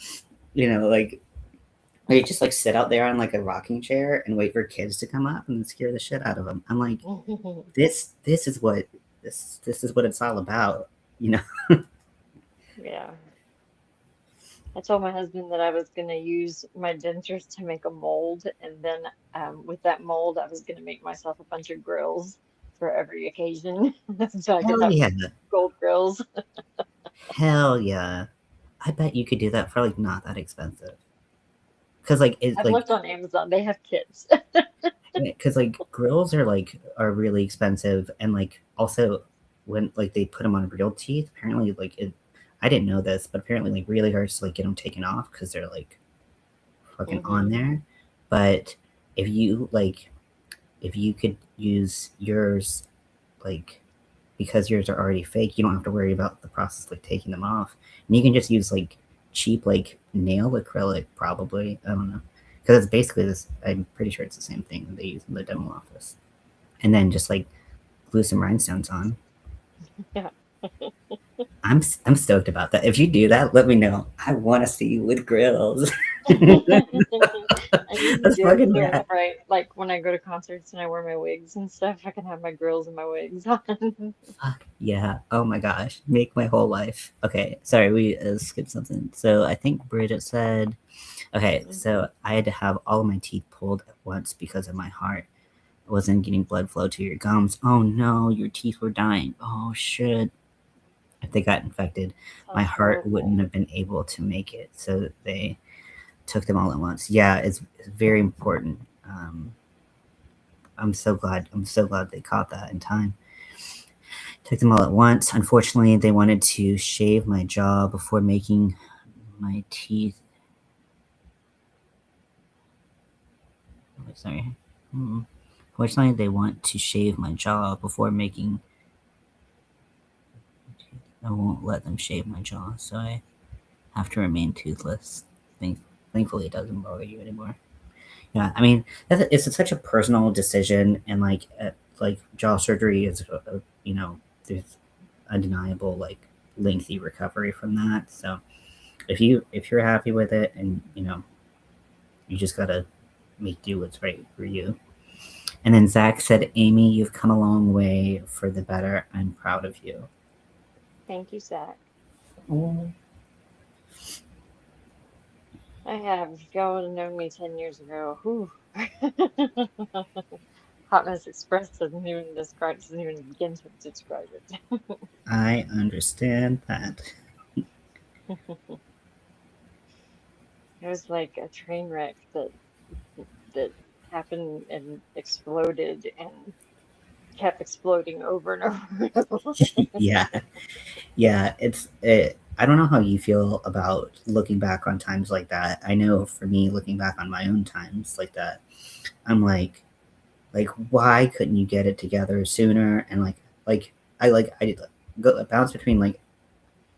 like they just like sit out there on like a rocking chair and wait for kids to come up and scare the shit out of them. I'm like, this is what this is what it's all about, you know. Yeah. I told my husband that I was going to use my dentures to make a mold, and then with that mold, I was going to make myself a bunch of grills for every occasion, so I could Hell have yeah, gold grills. hell yeah. I bet you could do that for like not that expensive. Cause like it I've looked on Amazon; they have kits. because like grills are really expensive, and like also when like they put them on real teeth, apparently like it. I didn't know this, but apparently like really hard to like get them taken off because they're like fucking on hmm there. But if you like, if you could use yours, like, because yours are already fake, you don't have to worry about the process like taking them off, and you can just use like cheap like nail acrylic probably. I don't know, because it's basically this. I'm pretty sure it's the same thing that they use in the demo office, and then just like glue some rhinestones on. Yeah. I'm stoked about that. If you do that, let me know. I want to see you with grills. I need to That's do it fucking so rad. whenever I like when I go to concerts and I wear my wigs and stuff, I can have my grills and my wigs on. Fuck yeah. Oh my gosh. Make my whole life. Okay. Sorry, we skipped something. So I think Bridget said, okay, so I had to have all of my teeth pulled at once because of my heart. I wasn't getting blood flow to your gums. Oh no, your teeth were dying. Oh shit. If they got infected, my Sounds heart wouldn't horrible. have been able to make it. So they took them all at once. Yeah, it's very important. I'm so glad. I'm so glad they caught that in time. Took them all at once. Unfortunately, they wanted to shave my jaw before making my teeth. Sorry. Unfortunately, they want to shave my jaw before making. I won't let them shave my jaw, so I have to remain toothless. Thankfully, it doesn't bother you anymore. Yeah, I mean, it's such a personal decision, and like jaw surgery is, there's undeniable like lengthy recovery from that. So if you're happy with it, and you just gotta make do what's right for you. And then Zach said, Amy, you've come a long way for the better. I'm proud of you. Thank you, Zach. Oh. I have. If y'all would have known me 10 years ago, whew. Hotness Express doesn't even begin to describe it. I understand that. It was like a train wreck that happened and exploded and kept exploding over and over and over. Yeah, yeah. I don't know how you feel about looking back on times like that. I know for me, looking back on my own times like that, I'm like why couldn't you get it together sooner? And I did go bounce between like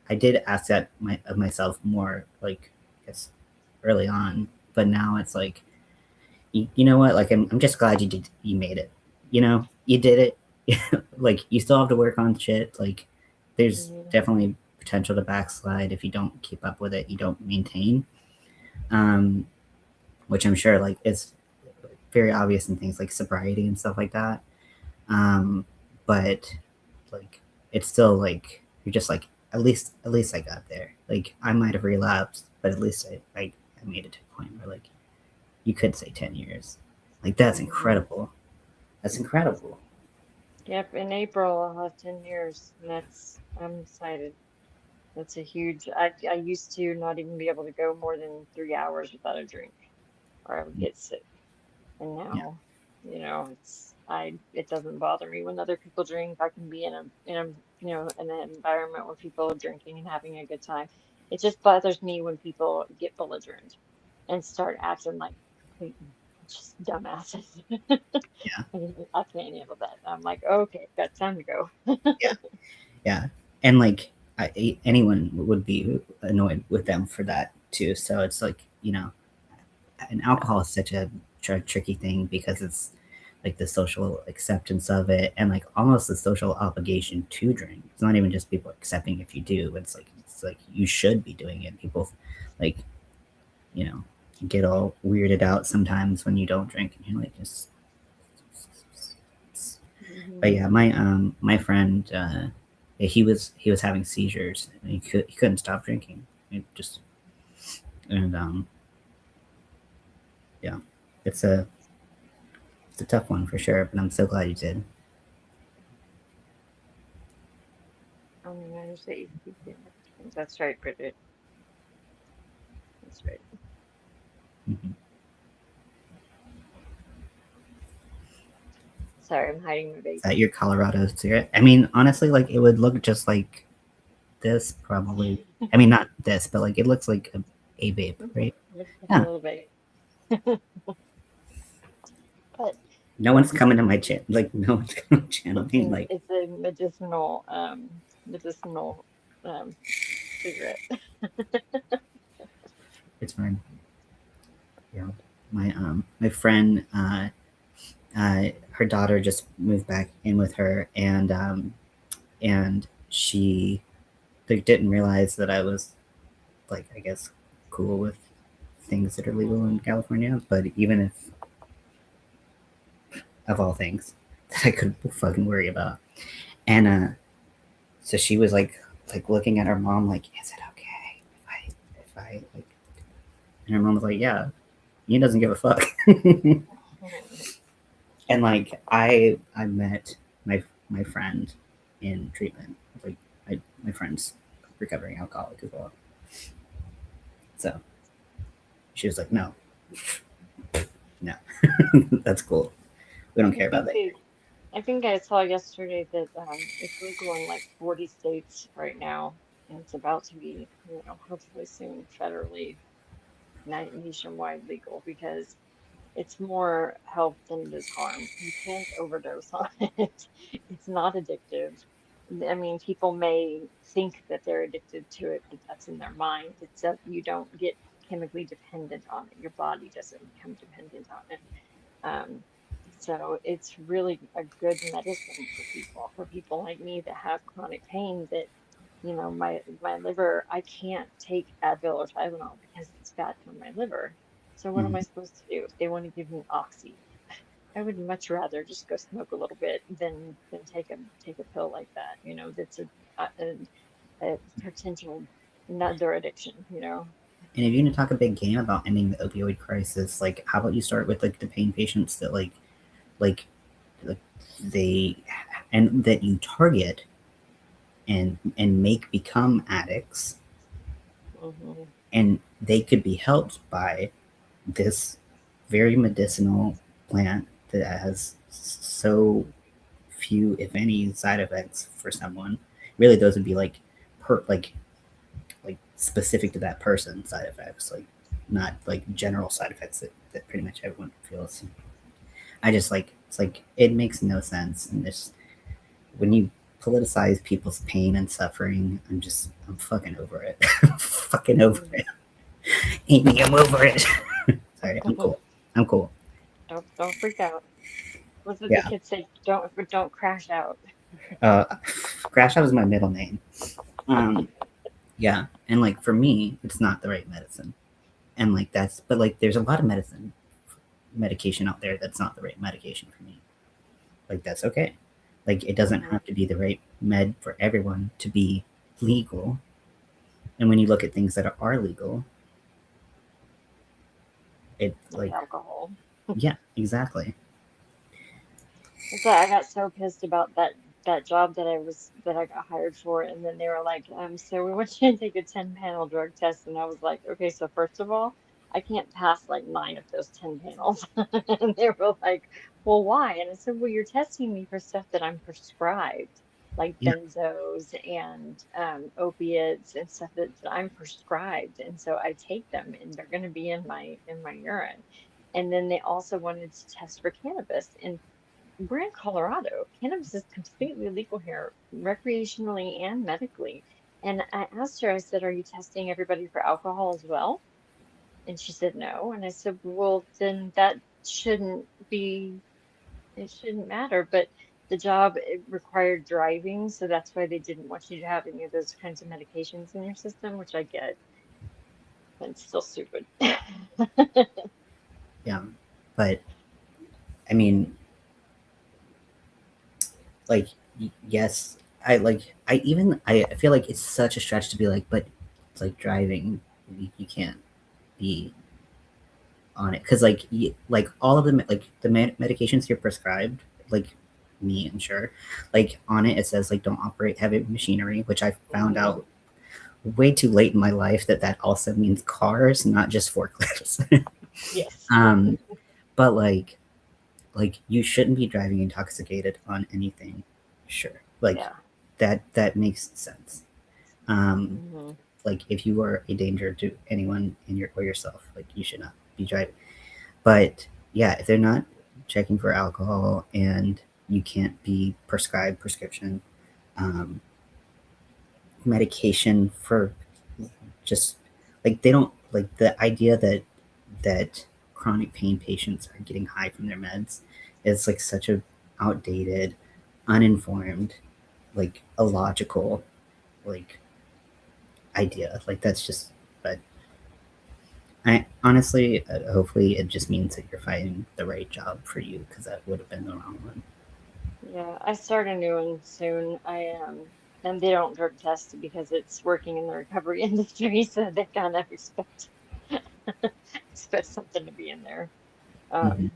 I did ask that of myself more like I guess early on, but now it's like you know what? Like I'm just glad you made it. You did it. Like you still have to work on shit. Like there's Mhm. definitely potential to backslide if you don't keep up with it. You don't maintain, um, which I'm sure like is very obvious in things like sobriety and stuff like that. Um, but like it's still like you're just like at least I got there. Like I might have relapsed, but at least I made it to a point where like you could say 10 years. Like that's Mhm. incredible. That's incredible. Yep, in April I'll have 10 years, and I'm excited. That's a huge. I used to not even be able to go more than 3 hours without a drink, or I would get sick. And Yeah, now, it doesn't bother me when other people drink. I can be in an environment where people are drinking and having a good time. It just bothers me when people get belligerent and start acting like complete just dumbasses. yeah, I can't handle that. I'm like, okay, got time to go. yeah, yeah. And like anyone would be annoyed with them for that too. So it's like and alcohol is such a tricky thing because it's like the social acceptance of it and like almost the social obligation to drink. It's not even just people accepting if you do. It's like you should be doing it. People like you know get all weirded out sometimes when you don't drink and you're like just. But Mhm. yeah, my friend, he was having seizures and he couldn't stop drinking. It just and yeah, it's a it's a tough one for sure. But I'm so glad you did. Only matters that you keep doing it. That's right, Bridget. That's right. Mm-hmm. Sorry, I'm hiding my Is vape. that your Colorado cigarette? I mean, honestly, like it would look just like this probably. I mean, not this, but like it looks like a vape, right? Looks like a Yeah, little vape. No one's coming to my channel. Like no one's coming to my channel being like, It's a medicinal um cigarette. it's fine. Yeah. My friend, her daughter just moved back in with her, and she like didn't realize that I was like, I guess, cool with things that are legal in Hmm. California. But even if, of all things, that I could fucking worry about, and so she was like looking at her mom like, is it okay if I like? And her mom was like, yeah, he doesn't give a fuck. And like I met my friend in treatment. Like my friend's recovering alcoholic as well. So she was like, no, no, that's cool. We don't I care about think that here. they I think I saw yesterday that it's legal in like 40 states right now, and it's about to be, hopefully soon federally nationwide legal because it's more help than it is harm. You can't overdose on it. It's not addictive. I mean, people may think that they're addicted to it, but that's in their mind. It's that you don't get chemically dependent on it. Your body doesn't become dependent on it. Um, so it's really a good medicine for people like me that have chronic pain that, my liver, I can't take Advil or Tylenol because it's bad for my liver. So what am Mm-hmm. I supposed to do if they want to give me Oxy? I would much rather just go smoke a little bit than take a pill like that, that's a potential another addiction. And if you're gonna talk a big game about ending the opioid crisis, like how about you start with like the pain patients that like like they and that you target and make become addicts, Hmm. and they could be helped by this very medicinal plant that has so few, if any, side effects for someone. Really, those would be like like specific to that person side effects, like not like general side effects that pretty much everyone feels. I just like it's like it makes no sense, and this when you politicize people's pain and suffering, I'm fucking over it. I'm fucking over it. Amy, I'm over it. Sorry, I'm cool. I'm cool. Don't freak out. What's what the Yeah. kids say? Don't crash out. Uh, Crash Out is my middle name. Um, yeah, and like for me, it's not the right medicine, and like that's but like there's a lot of medication out there that's not the right medication for me. Like that's okay. Like it doesn't Hmm. have to be the right med for everyone to be legal. And when you look at things that are legal, it's Like like alcohol. yeah, exactly. So I got so pissed about that job that I got hired for, and then they were like, so we want you to take a 10-panel drug test, and I was like, okay, so first of all, I can't pass like 9 of those 10 panels, and they were like, well, why? And I said, well, you're testing me for stuff that I'm prescribed, like Yeah. benzos and opiates and stuff that I'm prescribed, and so I take them, and they're going to be in my urine. And then they also wanted to test for cannabis, and we're in Colorado. Cannabis is completely legal here, recreationally and medically. And I asked her, I said, are you testing everybody for alcohol as well? And she said no. And I said, well, then that shouldn't be, it shouldn't matter. But the job, it required driving, so that's why they didn't want you to have any of those kinds of medications in your system, which I get, but it's still stupid. Yeah. But I mean, like yes, I feel like it's such a stretch to be like, but it's like driving. You can't be on it because like all of the like the medications you're prescribed, like me, I'm sure, like on it says like don't operate heavy machinery, which I found Hmm. out way too late in my life that also means cars, not just forklifts. Yes. um, but like you shouldn't be driving intoxicated on anything. Sure, like Yeah. that makes sense. Um, Hmm. like if you are a danger to anyone in your or yourself, like you should not be driving. But yeah, if they're not. checking for alcohol, and you can't be prescribed prescription um, medication for just like they don't like the idea that chronic pain patients are getting high from their meds is like such a outdated, uninformed, like illogical like idea. Like that's just but I honestly, hopefully, it just means that you're finding the right job for you because that would have been the wrong one. Yeah, I start a new one soon. And they don't drug test because it's working in the recovery industry, so they kind of expect something to be in there. Mm-hmm.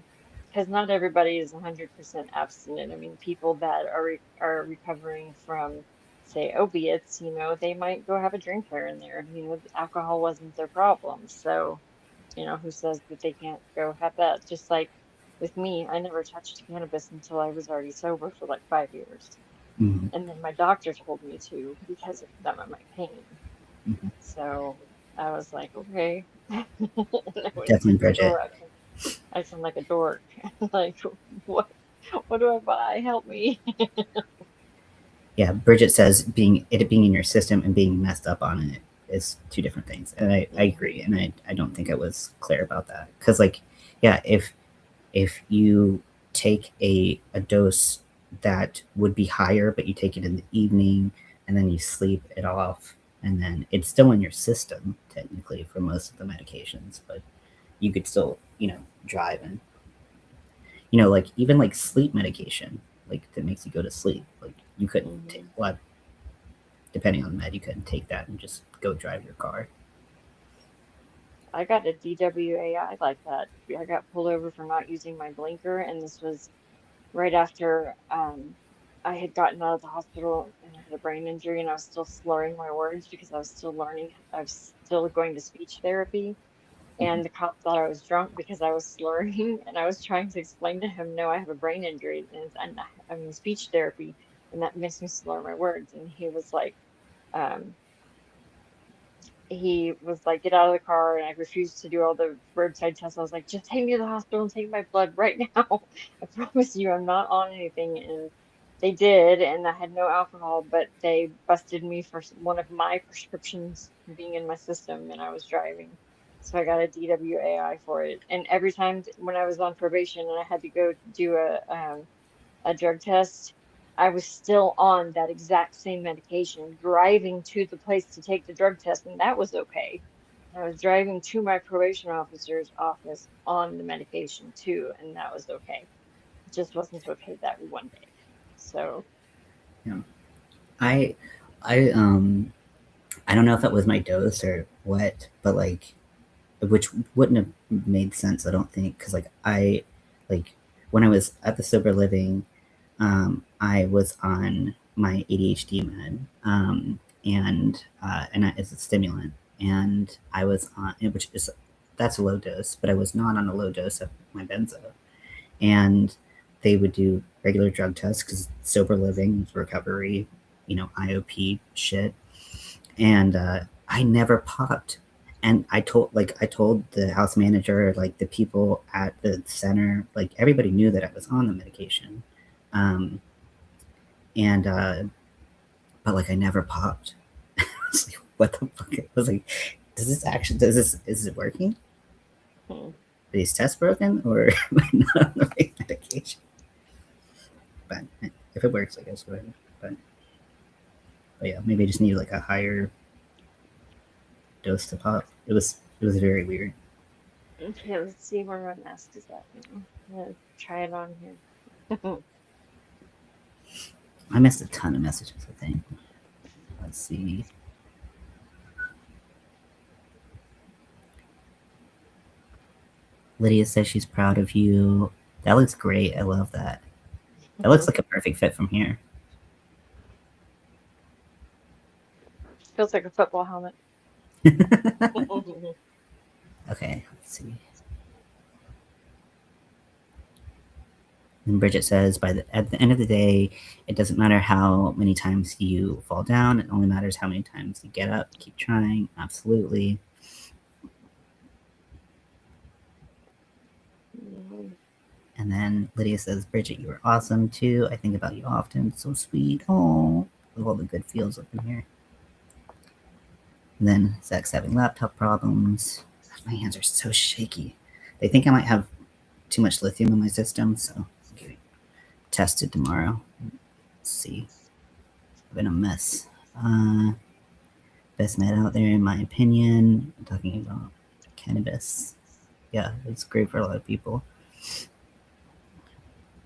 Because not everybody is 100% abstinent. I mean, people that are recovering from, say, opiates, they might go have a drink here and there. Alcohol wasn't their problem. So, who says that they can't go have that? Just like with me, I never touched cannabis until I was already sober for like 5 years. Mm-hmm. And then my doctor told me to because of some of my pain. Mm-hmm. So I was like, okay. And I went to Definitely, the Bridget. store. I sound like a dork. Like, what what do I buy? Help me. Yeah, Bridget says being in your system and being messed up on it is two different things, and I agree, Hmm. and I don't think I was clear about that because like yeah, if you take a dose that would be higher, but you take it in the evening and then you sleep it off, and then it's still in your system technically for most of the medications, but you could still drive and like even like sleep medication like that makes you go to sleep like you couldn't take Hmm. well depending on the med you couldn't take that and just go drive your car. I got a DWAI like that. I got pulled over for not using my blinker, and this was right after I had gotten out of the hospital and I had a brain injury, and I was still slurring my words because I was still learning. I was still going to speech therapy. Mm-hmm. And the cop thought I was drunk because I was slurring, and I was trying to explain to him, no, I have a brain injury and I'm in speech therapy, and that makes me slur my words. And um, he was like, get out of the car, and I refused to do all the roadside tests. I was like, just take me to the hospital and take my blood right now. I promise you, I'm not on anything. And they did, and I had no alcohol, but they busted me for one of my prescriptions being in my system, and I was driving. So I got a DWAI for it. And every time when I was on probation and I had to go do a drug test, I was still on that exact same medication, driving to the place to take the drug test, and that was okay. I was driving to my probation officer's office on the medication too, and that was okay. It just wasn't okay that one day. So, Yeah, i I don't know if that was my dose or what, but like which wouldn't have made sense I don't think because like I like when I was at the sober living I was on my ADHD med, and it's a stimulant, and I was on which is that's a low dose, but I was not on a low dose of my benzo, and they would do regular drug tests because sober living, recovery, IOP shit, and I never popped. And I told the house manager, like the people at the center, like everybody knew that I was on the medication, um, and but like I never popped. I was like, what the fuck? I was like, is it working? hmm. Are these tests broken or am I not on the right medication? But if it works, I guess whatever. But, but yeah, maybe I just need like a higher dose to pop. It was very weird. Okay, let's see where my mask is at now. I'm gonna try it on here. I missed a ton of messages. I think. Let's see. Lydia says she's proud of you. That looks great. I love that. That looks like a perfect fit from here. Feels like a football helmet. Okay, let's see. And Bridget says, at the end of the day, it doesn't matter how many times you fall down. It only matters how many times you get up. Keep trying. Absolutely. And then Lydia says, Bridget, you are awesome too. I think about you often. So sweet. Oh, with all the good feels up in here. And then Zach's having laptop problems. My hands are so shaky. They think I might have too much lithium in my system, so I'll get tested tomorrow. Let's see. I've been a mess. Best med out there, in my opinion. I'm talking about cannabis. Yeah, it's great for a lot of people.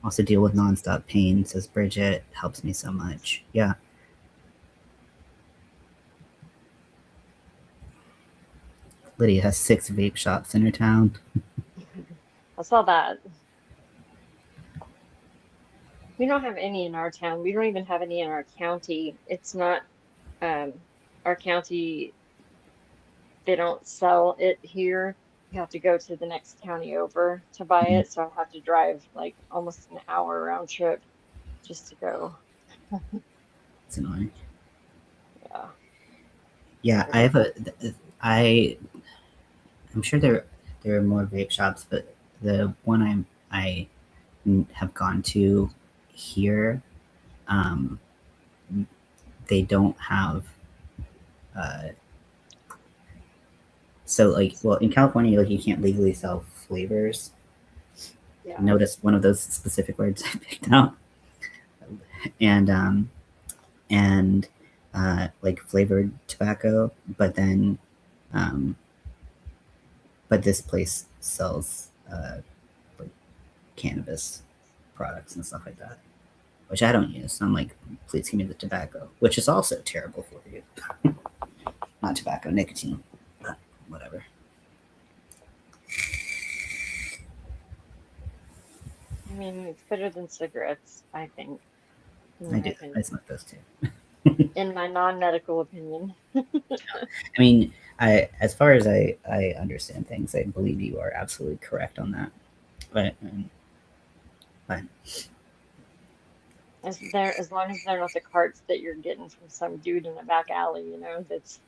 Also deal with nonstop pain, says Bridget. Helps me so much. Yeah. Lydia has 6 vape shops in her town. I saw that. We don't have any in our town. We don't even have any in our county. It's not our county, they don't sell it here. You have to go to the next county over to buy it. So I have to drive like almost an hour round trip just to go. It's annoying. Yeah. Yeah, I have a. I. I'm sure there are more vape shops, but the one I have gone to here, um, they don't have. Uh, so like, well, in California, like you can't legally sell flavors. Yeah. Notice one of those specific words I picked out, and and like flavored tobacco, but then um, but this place sells like cannabis products and stuff like that, which I don't use. So I'm like, please give me the tobacco, which is also terrible for you. Not tobacco, nicotine, but whatever. I mean, it's better than cigarettes, I think, in I my do. I opinion. smoke those too. In my non-medical opinion. I mean, I as far as I understand things, I believe you are absolutely correct on that. But but As long as they're not the carts that you're getting from some dude in a back alley, that's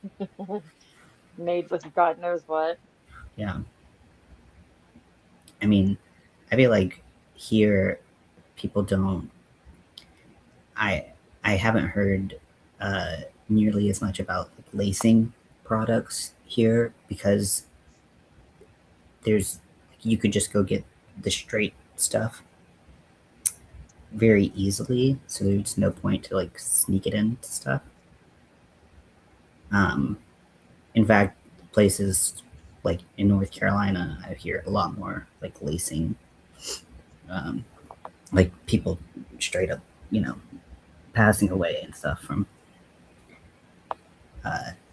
made with God knows what. yeah, I mean, I feel like here people don't. I I haven't heard uh, nearly as much about like, lacing products here because there's you could just go get the straight stuff very easily, so there's no point to like sneak it into stuff. Um, in fact, places like in North Carolina, I hear a lot more like lacing, um, like people straight up, passing away and stuff from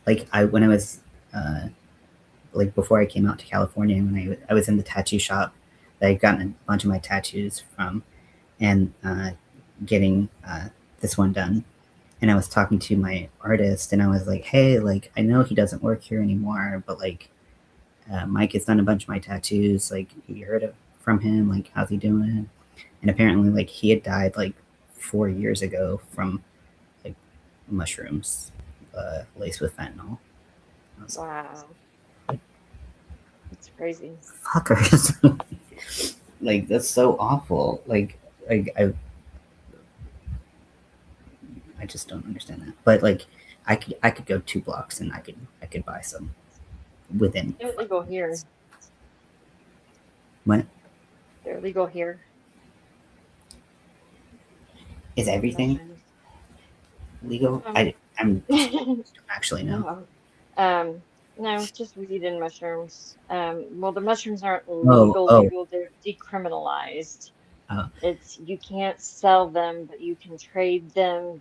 like I when I was uh, like before I came out to California, when I was in the tattoo shop that I'd gotten a bunch of my tattoos from, and getting this one done. And I was talking to my artist, and I was like, "Hey, like I know he doesn't work here anymore, but like Mike has done a bunch of my tattoos. Like, have you heard of from him? Like, how's he doing?" And apparently, like he had died like 4 years ago from like mushrooms laced with fentanyl. I was Wow, that's crazy. like, "Fuckers!" Like that's so awful. I just don't understand that. But like, I could go 2 blocks and I could buy some within They're five legal here. minutes. What They're legal here. is everything Mushrooms. legal? Um, I'm don't actually know. no. No, just weed and mushrooms. Well, the mushrooms aren't Oh legal, oh legal. They're decriminalized. oh. It's you can't sell them, but you can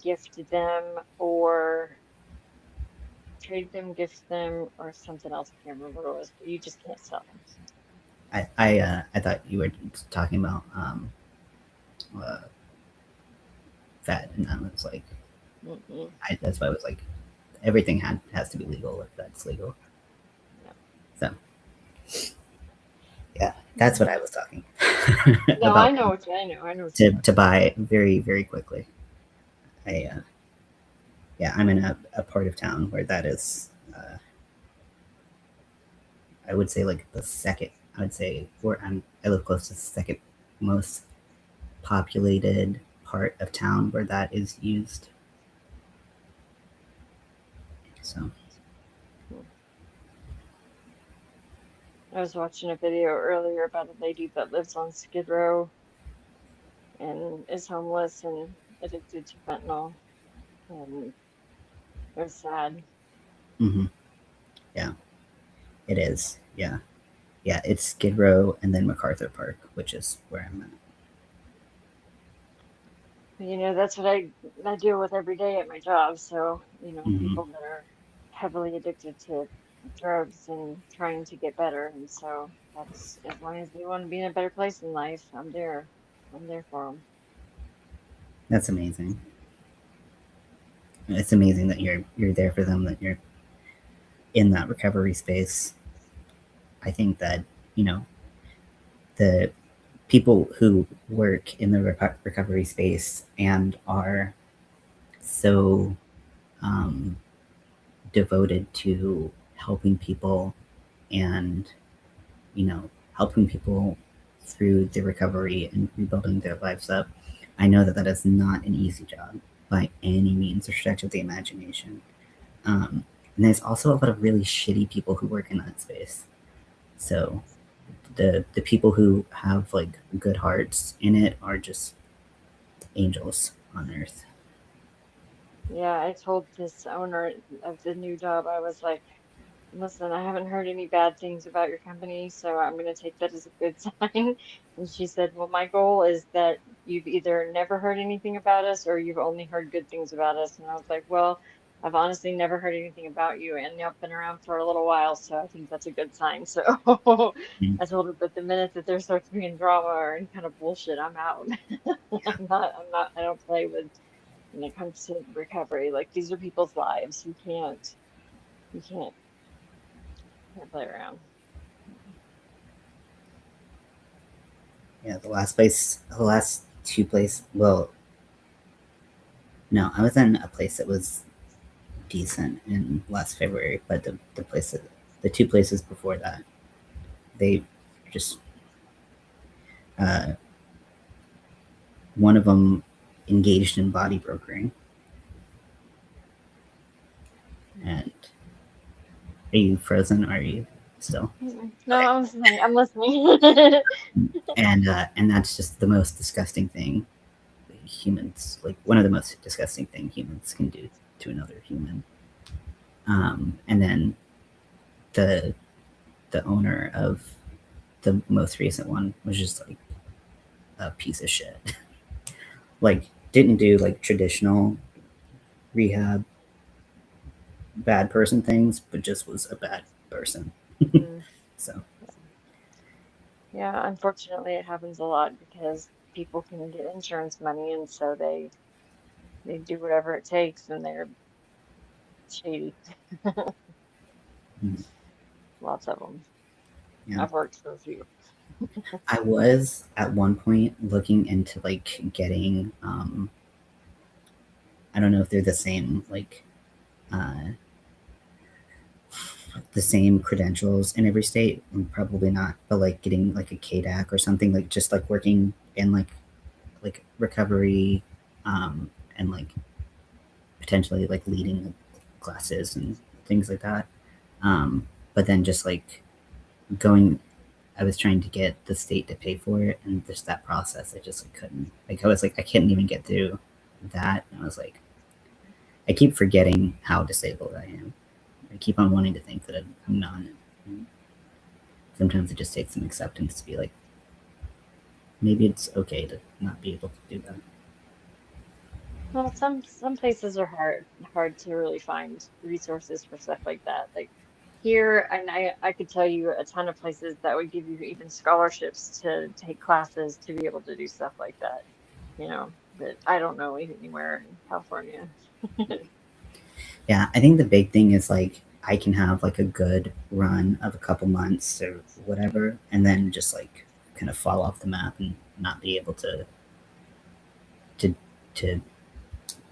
gift them, or gift them, or something else. I can't remember what it was, but you just can't sell them. I thought you were talking about uh, fat, and I was like, Mm-mm. that's why I was like, everything has to be legal if that's legal. No. So yeah, that's what I was talking No, about I know what you're to talking about. buy very very quickly. I yeah, I'm in a part of town where that is. I would say like the second. I would say where I live close to the second most populated part of town where that is used. So, Hmm. I was watching a video earlier about a lady that lives on Skid Row and is homeless and addicted to fentanyl, and it was sad. hmm yeah, it is. Yeah, yeah, it's Skid Row and then MacArthur Park, which is where I'm at. You know, that's what I deal with every day at my job. So, you know, hmm people that are heavily addicted to drugs and trying to get better. And so that's as long as they want to be in a better place in life, I'm there. I'm there for them. That's amazing. It's amazing that you're there for them. That you're in that recovery space. I think that you know the people who work in the recovery space and are so um, devoted to helping people and helping people through the recovery and rebuilding their lives up. I know that that is not an easy job by any means or stretch of the imagination. And there's also a lot of really shitty people who work in that space. So the people who have like good hearts in it are just angels on earth. Yeah, I told this owner of the new job, I was like, listen, I haven't heard any bad things about your company, so I'm going to take that as a good sign. And she said, well, my goal is that you've either never heard anything about us or you've only heard good things about us. And I was like, well, I've honestly never heard anything about you, and I've been around for a little while, so I think that's a good sign. So Mm. I told her, but the minute that there starts being drama or any kind of bullshit, I'm out. I don't play with when it comes to recovery. Like these are people's lives. You can't play around. Yeah, the last two places. Well, no, I was in a place that was decent in last February, but the two places before that, they just uh, one of them engaged in body brokering. And are you frozen? Or are you still No, okay? I'm listening. I'm listening. And that's just the most disgusting thing humans, like one of the most disgusting thing humans can do to another human. And then the the owner of the most recent one was just like a piece of shit. Like didn't do like traditional rehab bad person things, but just was a bad person. Mm, So yeah, unfortunately, it happens a lot because people can get insurance money, and so they do whatever it takes, and they're shady. mm, Lots of them. yeah, I've worked for a few. I was at one point looking into like getting I don't know if they're the same like uh, the same credentials in every state. Probably not, but like getting like a KDAC or something, like just like working in like recovery, and like potentially like leading classes and things like that. But then just like going, I was trying to get the state to pay for it, and just that process, I just like, couldn't. Like I was like, I couldn't even get through that. And I was like, I keep forgetting how disabled I am. I keep on wanting to think that I'm not. And sometimes it just takes some acceptance to be like, maybe it's okay to not be able to do that. Well, some places are hard to really find resources for stuff like that. Like here, and I could tell you a ton of places that would give you even scholarships to take classes to be able to do stuff like that. You know, but I don't know anywhere in California. Yeah, I think the big thing is like I can have like a good run of a couple months or whatever, and then just like kind of fall off the map and not be able to to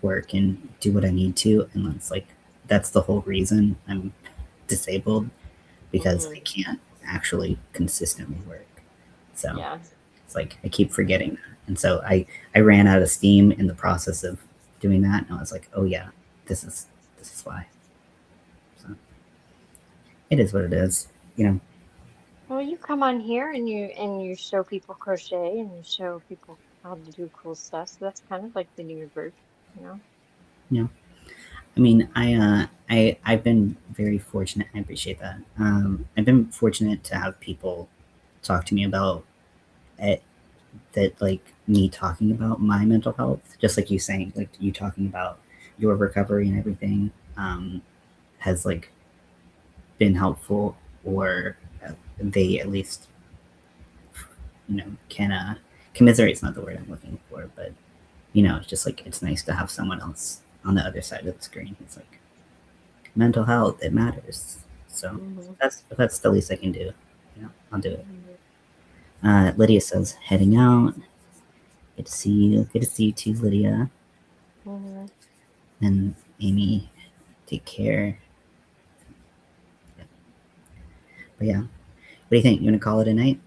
work and do what I need to, and that's the whole reason I'm disabled, because I Hmm. can't actually consistently work. So Yeah. It's like I keep forgetting that, and so I ran out of steam in the process of doing that, and I was like, oh yeah, this is this is why. So it is what it is, you know. Well, you come on here and you show people crochet and you show people how to do cool stuff. So that's kind of like the new year version, you know? You know, I mean, I've been very fortunate. I appreciate that. I've been fortunate to have people talk to me about it, that like me talking about my mental health, just like you saying, like you talking about your recovery and everything, has like been helpful, or they at least, can commiserate's not the word I'm looking for, but it's just like it's nice to have someone else on the other side of the screen who's like, mental health, it matters. So Hmm. if that's the least I can do, I'll do it. Hmm. Lydia says heading out. Good to see you. Good to see you too, Lydia. Hmm. And Amy, take care. But yeah, what do you think? You want to call it a night?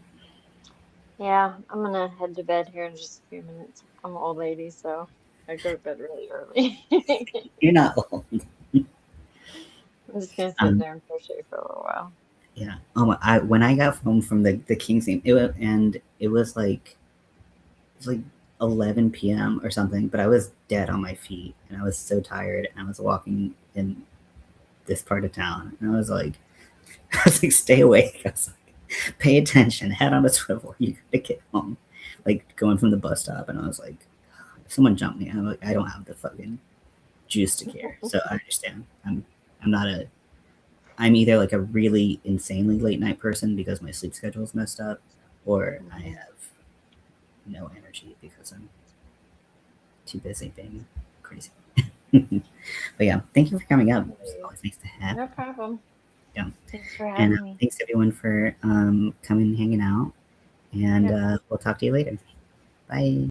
Yeah, I'm gonna head to bed here in just a few minutes. I'm an old lady, so I go to bed really early. You're not old. I'm just gonna sit Um, there and crochet for a little while. yeah. Oh my! When I got home from the King's game, it was like 11 p.m. or something, but I was dead on my feet and I was so tired, and I was walking in this part of town, and I was like, I was like, stay awake. I was like, pay attention, head on a swivel. You gotta get home. Like going from the bus stop, and I was like, if someone jumped me, I'm like, I don't have the fucking juice to care. So I understand. I'm not a I'm either like a really insanely late night person because my sleep schedule is messed up, or I Hmm. have no energy because I'm too busy being crazy. But yeah, thank you for coming up. It's always nice to have. No problem. Yeah, Thanks for and having me. thanks everyone for coming and hanging out. And Yep. we'll talk to you later. Bye.